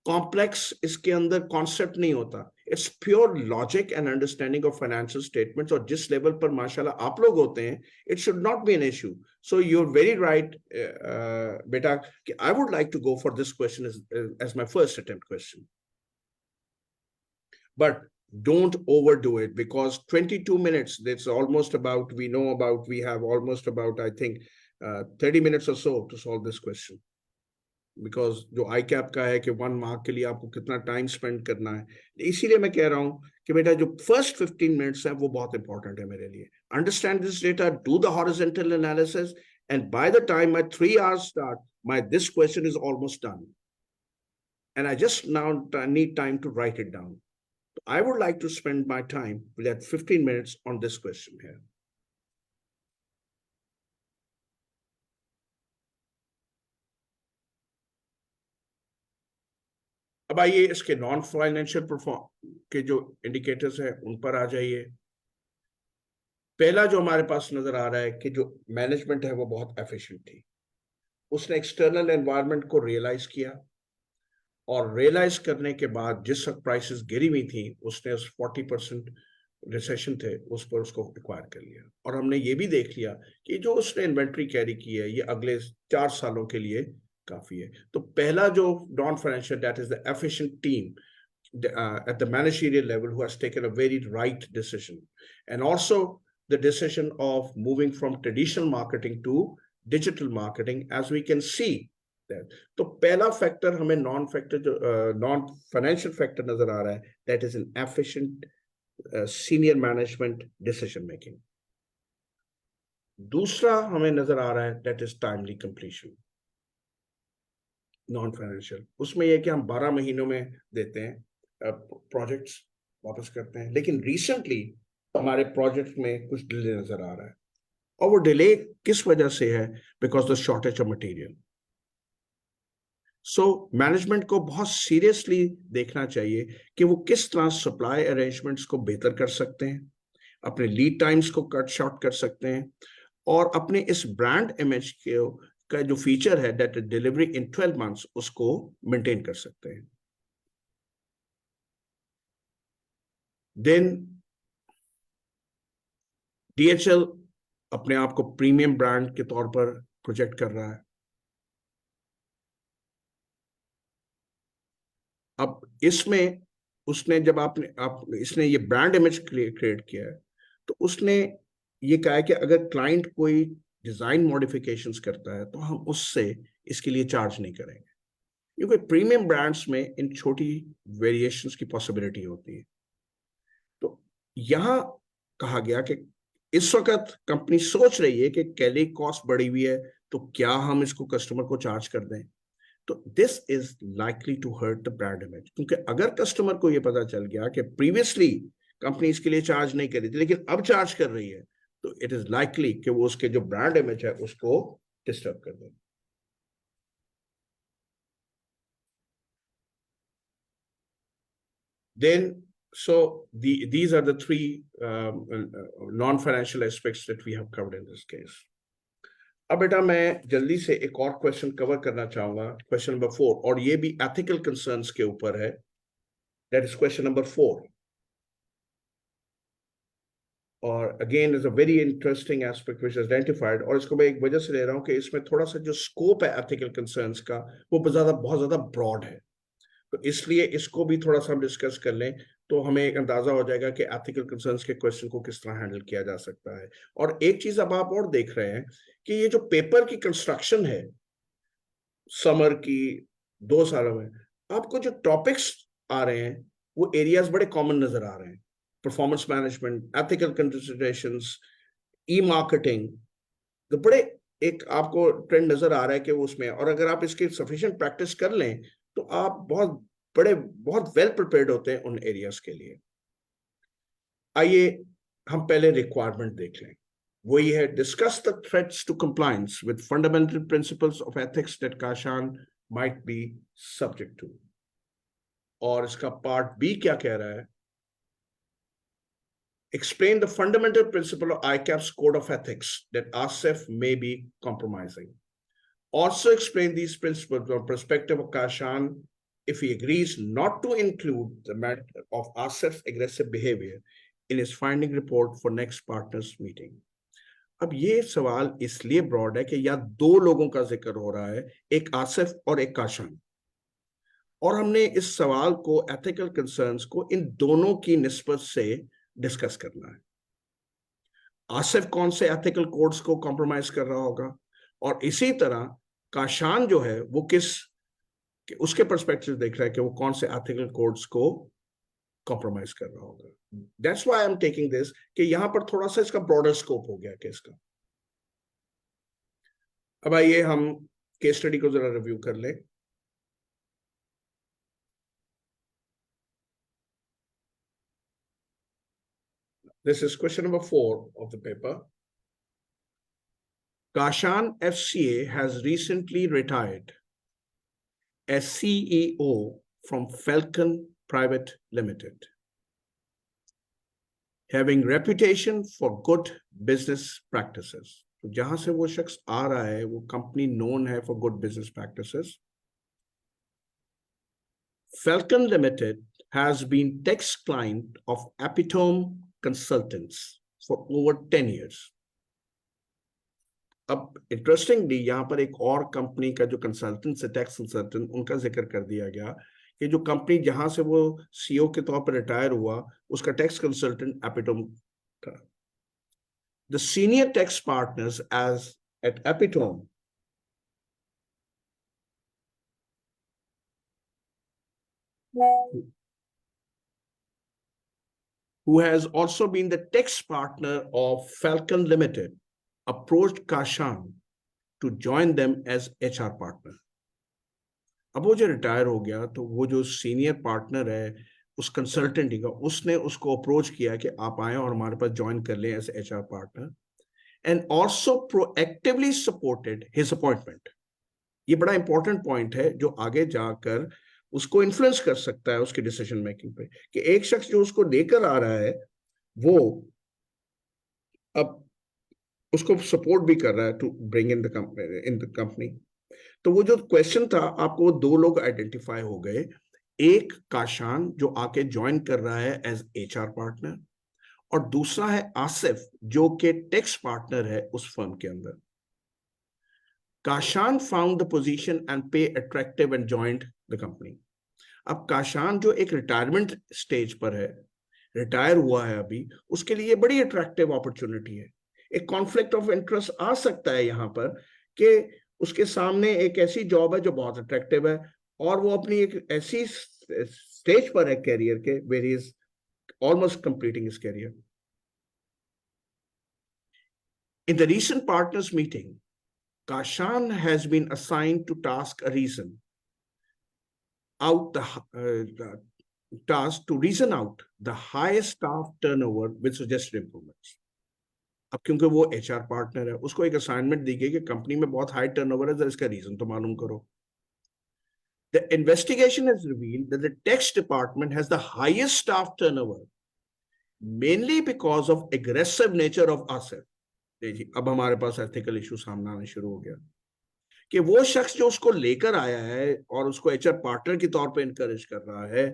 complex इसके अंदर concept नहीं होता. It's pure logic and understanding of financial statements. और जिस लेवल पर माशाल्लाह आप लोग होते हैं, it should not be an issue. So you are very right बेटा कि I would like to go for this question as my first attempt question. But don't overdo it, because 22 minutes, that's almost about, we know about, we have almost about, I think, 30 minutes or so to solve this question. Because जो ICAP का है कि 1 mark के लिए आपको कितना time spend करना है, इसीलिए मैं कह रहा हूं कि बेटा जो फर्स्ट 15 मिनट्स है वो बहुत इंपॉर्टेंट है मेरे लिए. Understand this data, do the horizontal analysis, and by the time my 3 hours start, this question is almost done, and I just now need time to write it down. I would like to spend my time with that 15 minutes on this question here. अब आइए इसके non financial perform के जो indicators हैं उन पर आ जाइए. पहला जो हमारे पास नजर आ रहा है कि जो मैनेजमेंट है वो बहुत एफिशिएंट थी. उसने एक्सटर्नल एनवायरनमेंट को रियलाइज किया, और रियलाइज करने के बाद जिस वक्त प्राइसेस गिरी हुई थी, उसने उस 40% रिसेशन थे उस पर उसको एक्वायर कर लिया. और हमने ये भी देख लिया कि जो उसने इन्वेंट्री कैरी की है ये अगले 4 सालों के लिए काफी है. तो पहला जो non financial, that is the efficient team at the managerial level who has taken a very right decision, and also the decision of moving from traditional marketing to digital marketing, as we can see. तो पहला factor हमें non financial factor नजर आ रहा है, that is an efficient senior management decision making. दूसरा हमें नजर आ रहा है, that is timely completion. Non financial, उसमें यह कि हम 12 महीनों में देते हैं प्रोजेक्ट्स वापस करते हैं, लेकिन रिसेंटली हमारे प्रोजेक्ट में कुछ डिले नजर आ रहा है. और वो डिले किस वजह से है? Because the shortage of material. So management को बहुत सीरियसली देखना चाहिए कि वो किस तरह सप्लाई अरेंजमेंट्स को बेहतर कर सकते हैं, अपने लीड टाइम्स को कट शॉर्ट कर सकते हैं, और अपने इस ब्रांड इमेज के का जो फीचर है दैट डिलीवरी इन 12 मंथ्स उसको मेंटेन कर सकते हैं। देन DHL अपने आप को प्रीमियम ब्रांड के तौर पर प्रोजेक्ट कर रहा है। अब इसमें उसने जब इसने ये ब्रांड इमेज क्रिएट किया है तो उसने ये कहा है कि अगर क्लाइंट कोई डिजाइन मॉडिफिकेशंस करता है तो हम उससे इसके लिए चार्ज नहीं करेंगे, क्योंकि प्रीमियम ब्रांड्स में इन छोटी वेरिएशंस की पॉसिबिलिटी होती है। तो यहां कहा गया कि इस वक्त कंपनी सोच रही है कि कैली कॉस्ट बढ़ी हुई है तो क्या हम इसको कस्टमर को चार्ज कर दें। तो this is likely to hurt the brand image, क्योंकि अगर कस्टमर को यह पता चल गया कि प्रीवियसली कंपनी इसके लिए चार्ज नहीं कर रही थी लेकिन अब चार्ज कर रही है, तो इट इज लाइकली कि वो उसके जो ब्रांड इमेज है उसको डिस्टर्ब कर दे। Then, so these are the three non-financial aspects that we have covered in this case. अब बेटा मैं जल्दी से एक और क्वेश्चन कवर करना चाहूंगा, क्वेश्चन नंबर 4, और ये भी एथिकल कंसर्न्स के ऊपर है। दैट इज क्वेश्चन नंबर 4, और again is a very interesting aspect which is identified, और इसको मैं एक वजह से ले रहा हूं कि इसमें थोड़ा सा जो स्कोप है एथिकल कंसर्न्स का वो बहुत ज्यादा ब्रॉड है, तो इसलिए इसको भी थोड़ा सा हम डिस्कस कर लें तो हमें एक अंदाजा हो जाएगा कि एथिकल कंसर्न्स के क्वेश्चन को किस तरह हैंडल किया जा सकता है। और एक चीज अब आप और देख रहे हैं कि ये जो पेपर की कंस्ट्रक्शन है समर की 2 सालों में, आपको जो टॉपिक्स आ रहे हैं वो एरियाज बड़े कॉमन नजर आ रहे हैं। परफॉर्मेंस मैनेजमेंट, एथिकल कंसिडरेशंस, ई मार्केटिंग, तो बड़े एक आपको ट्रेंड नजर आ रहा है कि वो उसमें, और अगर आप इसकी सफिशिएंट प्रैक्टिस कर लें तो आप बहुत वेल प्रिपेयर्ड होते हैं उन एरियाज के लिए। आइए हम पहले रिक्वायरमेंट देख लें। वही है, discuss the threats to compliance with fundamental principles of ethics that Kashan might be subject to. और इसका पार्ट बी क्या कह रहा है? Explain the fundamental principle of ICAP's code of ethics that ASEF may be compromising. Also explain these principles from perspective of Kashan if he agrees not to include the matter of ASEF's aggressive behavior in his finding report for next partners meeting. अब ये सवाल इसलिए broad है कि यहाँ 2 लोगों का जिक्र हो रहा है, एक आसिफ और एक काशान, और हमने इस सवाल को एथिकल कंसर्न्स को इन दोनों की निस्बत से डिस्कस करना है। आसिफ कौन से एथिकल कोड्स को कॉम्प्रोमाइज कर रहा होगा, और इसी तरह काशान जो है वो उसके पर्सपेक्टिव देख रहा है कि वो कौन से एथिकल कोड्स को कॉम्प्रोमाइज कर रहा होगा। That's why I am taking this कि यहां पर थोड़ा सा इसका ब्रॉडर स्कोप हो गया केस का। अब आइए हम केस स्टडी को जरा रिव्यू कर लें। This is question number 4 of the paper. Kashan FCA has recently retired as CEO from Falcon Private Limited, having reputation for good business practices. तो जहां से वो शख्स आ रहा है वो कंपनी नोन है for good business practices. Falcon Limited has been tax client of Epitome Consultants for over 10 years. अब इंटरेस्टिंगली यहाँ पर एक और कंपनी का जो कंसल्टेंट है, टैक्स कंसल्टेंट, उनका जिक्र कर दिया गया कि जो कंपनी जहां से वो सीईओ के तौर पर रिटायर हुआ उसका टैक्स कंसल्टेंट एपिटोम था। The senior tax partners at Epitome who has also been the tax partner of Falcon Limited, approached Kashan to join them as HR partner. अब वो जो रिटायर हो गया तो वो जो सीनियर पार्टनर है उस कंसल्टेंट का, उसने उसको अप्रोच किया कि आप आए और हमारे पास ज्वाइन कर लें as HR partner, and also proactively supported his appointment. ये बड़ा इंपॉर्टेंट पॉइंट है जो आगे जाकर उसको इन्फ्लुएंस कर सकता है उसकी डिसीजन मेकिंग पे, कि एक शख्स जो उसको लेकर आ रहा है वो अब उसको सपोर्ट भी कर रहा है to bring in the company. तो वो जो क्वेश्चन था, आपको वो दो लोग आइडेंटिफाई हो गए, एक काशान जो आके ज्वाइन कर रहा है एज एचआर पार्टनर, और दूसरा है आसिफ जो कि टैक्स पार्टनर है उस फर्म के अंदर। Kashan found the position and pay attractive and joined the company. अब काशान जो एक रिटायरमेंट स्टेज पर है, रिटायर हुआ है अभी, उसके लिए बड़ी अट्रैक्टिव अपॉर्चुनिटी है। एक कॉन्फ्लिक्ट ऑफ इंटरेस्ट आ सकता है यहाँ पर कि उसके सामने एक ऐसी जॉब है जो बहुत अट्रैक्टिव है, और वो अपनी एक ऐसी स्टेज पर है कैरियर के where he is almost completing his career. In the recent partners meeting, Kashan has been assigned to task a reason out the task to reason out the highest staff turnover with suggested improvements. अब क्योंकि वो HR partner है, उसको एक assignment दी गई कि company में बहुत हाई टर्नओवर है, जरा इसका रीजन तो मालूम करो। The investigation has revealed that the tax department has the highest staff turnover, mainly because of aggressive nature of Asif. जी, अब हमारे पास एथिकल इशू सामने आने शुरू हो गया कि वो शख्स जो उसको लेकर आया है और उसको एचआर पार्टनर के तौर पे इनकरेज कर रहा है,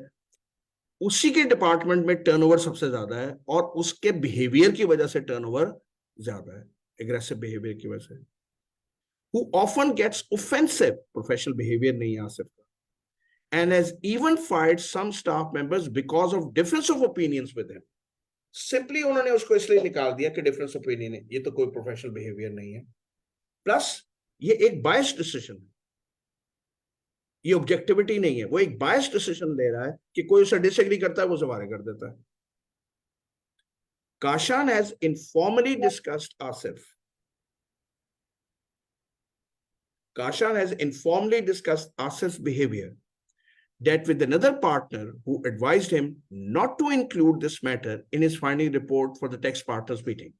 उसी के डिपार्टमेंट में टर्नओवर सबसे ज्यादा है, और उसके बिहेवियर की वजह से टर्नओवर ज्यादा है, एग्रेसिव बिहेवियर की वजह से। Who often gets offensive, professional behaviour नहीं आ सकता, and has even fired some staff members because of difference of opinions with him. Simply उन्होंने उसको इसलिए निकाल दिया कि डिफरेंस ओपिनियन है, ये तो कोई प्रोफेशनल बिहेवियर नहीं है। प्लस ये एक बायस्ड डिसीजन है, ये ऑब्जेक्टिविटी नहीं है, वो एक बायस्ड डिसीजन ले रहा है कि कोई उससे डिसएग्री करता है वो सवारे कर देता है। Kashan has informally discussed Asif. Kashan has informally discussed Asif's behavior, that with another partner who advised him not to include this matter in his finding report for the tax partners meeting.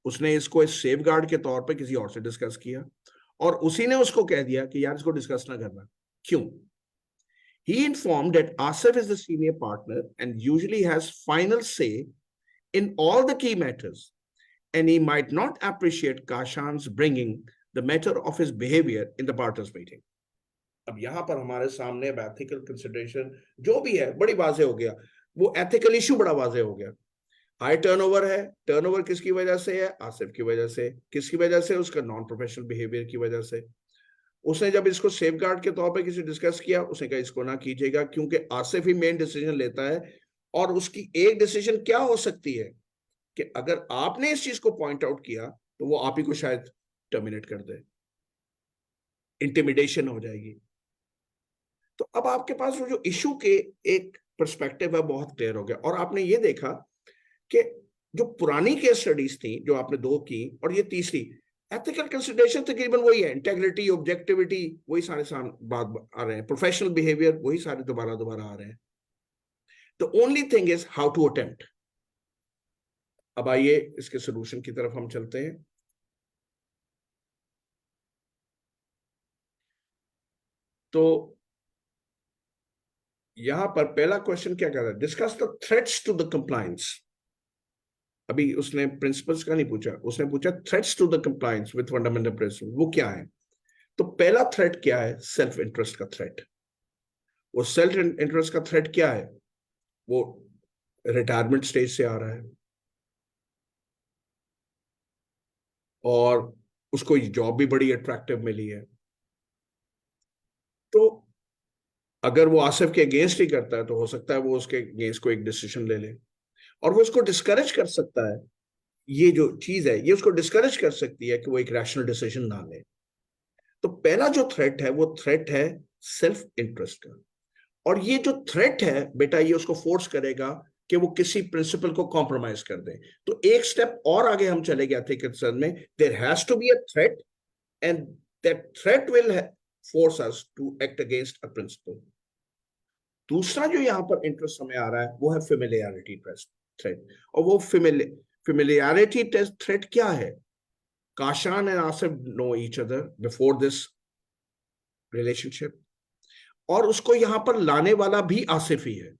उसने इसको इस safeguard के तौर पे किसी और से discuss किया, और उसी ने उसको कह दिया कि यार इसको डिस्कस ना करना। क्यों? He informed that Asif is the senior partner and usually has final say in all the key matters, and he might not appreciate Kashan's bringing the matter of his behavior in the partners meeting. अब यहां पर हमारे सामने ethical consideration जो भी है बड़ी वाजे हो गया, वो एथिकल इशू बड़ा वाजे हो गया। हाई टर्नओवर है, टर्नओवर किसकी वजह से है? आसिफ की वजह से। किसकी वजह से? उसका नॉन प्रोफेशनल बिहेवियर की वजह से। उसने जब इसको सेफगार्ड के तौर पे किसी डिस्कस किया, उसने कहा इसको ना कीजिएगा, क्योंकि आसिफ ही मेन डिसीजन लेता है, और उसकी एक डिसीजन क्या हो सकती है कि अगर आपने इस चीज को पॉइंट आउट किया तो वो आप ही को शायद टर्मिनेट कर दे, इंटिमिडेशन हो जाएगी। तो अब आपके पास वो जो इशू के एक पर्सपेक्टिव है बहुत क्लियर हो गया, और आपने ये देखा कि जो पुरानी केस स्टडीज थी जो आपने दो की, और ये तीसरी, एथिकल कंसिडरेशन तकरीबन वही है, इंटेग्रिटी, ऑब्जेक्टिविटी, वही सारे बात आ रहे हैं, प्रोफेशनल बिहेवियर वही सारे दोबारा आ रहे हैं। The only thing is how to attempt. अब आइए इसके सोल्यूशन की तरफ हम चलते हैं। तो यहां पर पहला क्वेश्चन क्या कर रहा है? Discuss the threats to the compliance. अभी उसने प्रिंसिपल्स का नहीं पूछा, उसने पूछा threats to the compliance with fundamental principle, वो क्या है? तो पहला थ्रेट क्या है? सेल्फ इंटरेस्ट का थ्रेट। वो सेल्फ इंटरेस्ट का थ्रेट क्या है? वो रिटायरमेंट स्टेज से आ रहा है, और उसको जॉब भी बड़ी अट्रैक्टिव मिली है, तो अगर वो आसिफ के अगेंस्ट ही करता है तो हो सकता है वो उसके अगेंस्ट को एक डिसीजन ले ले, और वो उसको डिस्करेज कर सकता है। ये जो चीज है ये उसको डिस्करेज कर सकती है कि वो एक रैशनल डिसीजन ना ले। तो पहला जो थ्रेट है वो थ्रेट है सेल्फ इंटरेस्ट का, और ये जो थ्रेट है बेटा ये उसको फोर्स करेगा कि वो किसी प्रिंसिपल को कॉम्प्रोमाइज कर दे। तो एक स्टेप और आगे हम चले गए थे कंसर्न में, there has to be a threat, and that threat will force us to act against a principle. दूसरा जो यहाँ पर इंटरेस्ट हमें आ रहा है वो है फेमिलियरिटी थ्रेट, और वो फेमिलियरिटी थ्रेट क्या है? Kashan and Asif know each other before this relationship, और उसको यहां पर लाने वाला भी आसिफ ही है।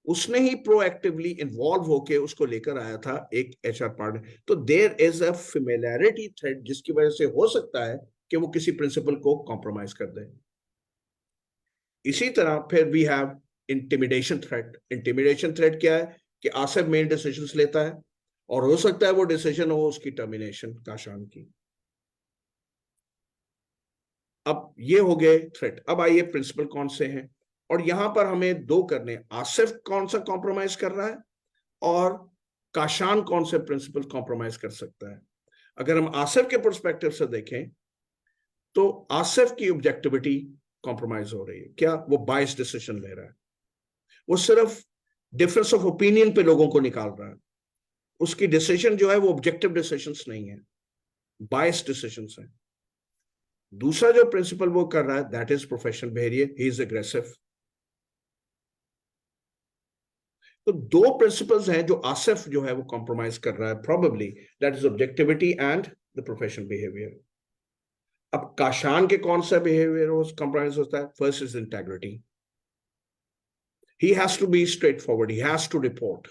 उसने ही प्रोएक्टिवली इन्वॉल्व होके उसको लेकर आया था एक एचआर पार्ट। तो there is a familiarity threat जिसकी वजह से हो सकता है कि वो किसी प्रिंसिपल को कॉम्प्रोमाइज कर दे। इसी तरह फिर we have intimidation threat. Intimidation threat क्या है कि आसिफ मेन डिसीजंस लेता है और हो सकता है वो डिसीजन हो उसकी टर्मिनेशन काशान की। अब ये हो गए थ्रेट। अब आइए प्रिंसिपल कौन से हैं, और यहां पर हमें दो करने, आसिफ कौन सा कॉम्प्रोमाइज कर रहा है और काशान कौन से प्रिंसिपल कॉम्प्रोमाइज कर सकता है। अगर हम आसिफ के पर्सपेक्टिव से देखें तो आसिफ की ऑब्जेक्टिविटी कॉम्प्रोमाइज हो रही है। क्या? वो बायस डिसीजन ले रहा है, वो सिर्फ डिफरेंस ऑफ ओपिनियन पे लोगों को निकाल रहा है। उसकी डिसीजन जो है वो ऑब्जेक्टिव डिसीजंस नहीं है, बायस डिसीजंस है। दूसरा जो प्रिंसिपल वो कर रहा है that is professional behaviour, he is aggressive. तो दो प्रिंसिपल्स हैं जो आसिफ जो है वो कॉम्प्रोमाइज कर रहा है probably, that is objectivity and the professional behaviour. अब काशान के कौन सा बिहेवियर कॉम्प्रोमाइज होता है? First is integrity. He has to be straightforward, he has to report.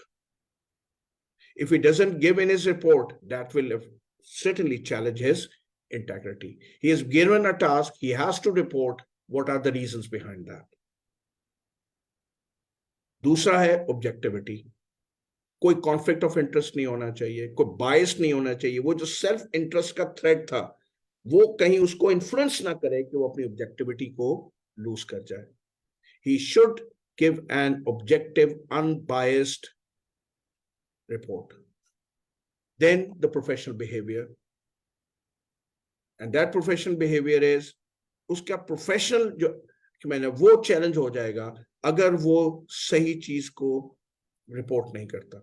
If he doesn't give in his report, that will certainly challenge his integrity. He is given a task, he has to report what are the reasons behind that. दूसरा है objectivity. कोई conflict of interest नहीं होना चाहिए, कोई बायस नहीं होना चाहिए। वो जो सेल्फ इंटरेस्ट का थ्रेड था वो कहीं उसको इन्फ्लुएंस ना करे कि वो अपनी ऑब्जेक्टिविटी को लूज कर जाए। He should give an objective, unbiased report. Then the professional behavior, and that professional behavior is उसका प्रोफेशनल जो मैंने वो चैलेंज हो जाएगा अगर वो सही चीज को रिपोर्ट नहीं करता।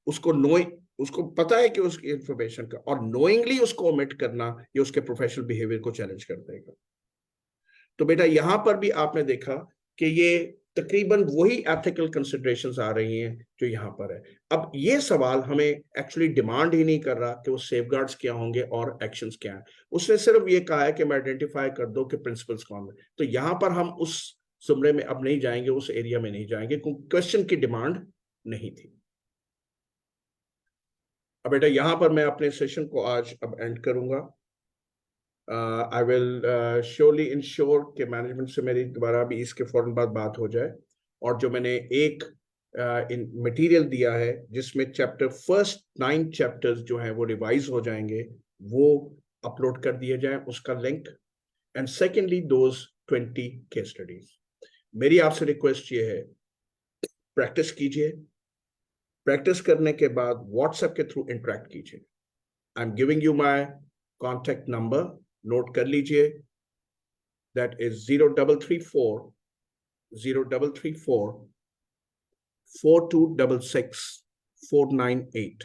उसको पता है कि उसकी इंफॉर्मेशन का, और नोइंगली उसको ओमिट करना ये उसके प्रोफेशनल बिहेवियर को चैलेंज कर देगा। तो बेटा यहां पर भी आपने देखा कि ये तकरीबन वही एथिकल कंसिडरेशंस आ रही हैं जो यहाँ पर है। अब ये सवाल हमें एक्चुअली डिमांड ही नहीं कर रहा कि वो सेफगार्ड्स क्या होंगे और एक्शंस क्या हैं। उसने सिर्फ ये कहा है कि मैं आइडेंटिफाई कर दो कि प्रिंसिपल्स कौन है। तो यहाँ पर हम उस जुमरे में अब नहीं जाएंगे, उस एरिया में नहीं जाएंगे क्योंकि क्वेश्चन की डिमांड नहीं थी। अब बेटा यहाँ पर मैं अपने सेशन को आज अब एंड करूंगा। आई विल श्योरली इंश्योर कि मैनेजमेंट से मेरी दोबारा भी इसके फौरन बाद बात हो जाए, और जो मैंने एक इन मटेरियल दिया है जिसमें चैप्टर फर्स्ट 9 चैप्टर्स जो हैं वो रिवाइज हो जाएंगे, वो अपलोड कर दिए जाएं उसका link. And secondly those 20 case studies. मेरी आपसे रिक्वेस्ट ये है, प्रैक्टिस कीजिए, प्रैक्टिस करने के बाद व्हाट्सएप के थ्रू इंटरेक्ट कीजिए। I am giving you my contact number, note कर लीजिए। That is 0334 4266 498,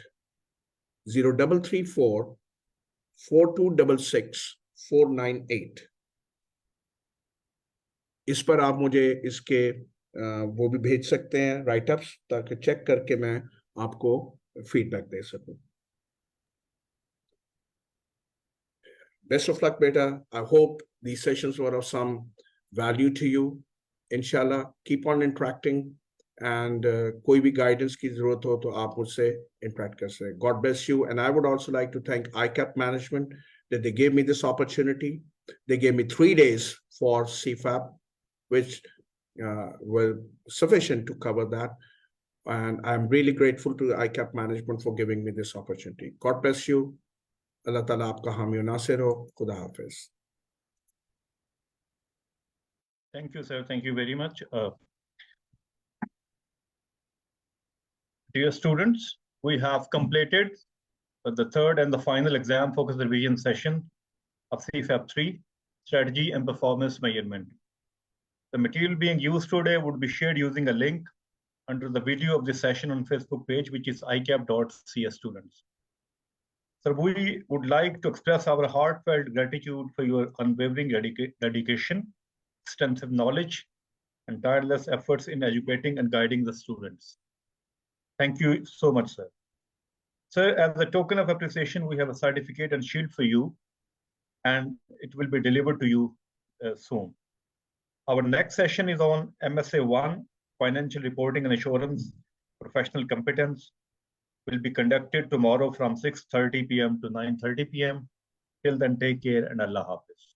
0334 4266 498। इस पर आप मुझे इसके वो भी भेज सकते हैं राइटअप्स, ताकि चेक करके मैं आपको फीडबैक दे सकूं। Best of luck, beta. I hope these sessions were of some value to you. Inshallah, keep on interacting, and कोई भी guidance की जरूरत हो तो आप मुझसे interact कर सकते हैं। God bless you. And I would also like to thank ICAP management that they gave me this opportunity. They gave me 3 days for CFAP, which were sufficient to cover that. And I'm really grateful to the ICAP management for giving me this opportunity. God bless you. अल्लाह ताला आपका हामी नासिर हो। खुदा हाफिज। Thank you, sir. Thank you very much. Dear students, we have completed the third and the final exam focused revision session of CFAP 3, Strategy and Performance Measurement. The material being used today would be shared using a link under the video of this session on Facebook page, which is icap.cs students. Sir, we would like to express our heartfelt gratitude for your unwavering dedication, extensive knowledge, and tireless efforts in educating and guiding the students. Thank you so much, sir. Sir, as a token of appreciation, we have a certificate and shield for you, and it will be delivered to you soon. Our next session is on MSA 1, Financial Reporting and Assurance, Professional Competence, will be conducted tomorrow from 6:30 p.m. to 9:30 p.m. Till then, take care and Allah Hafiz.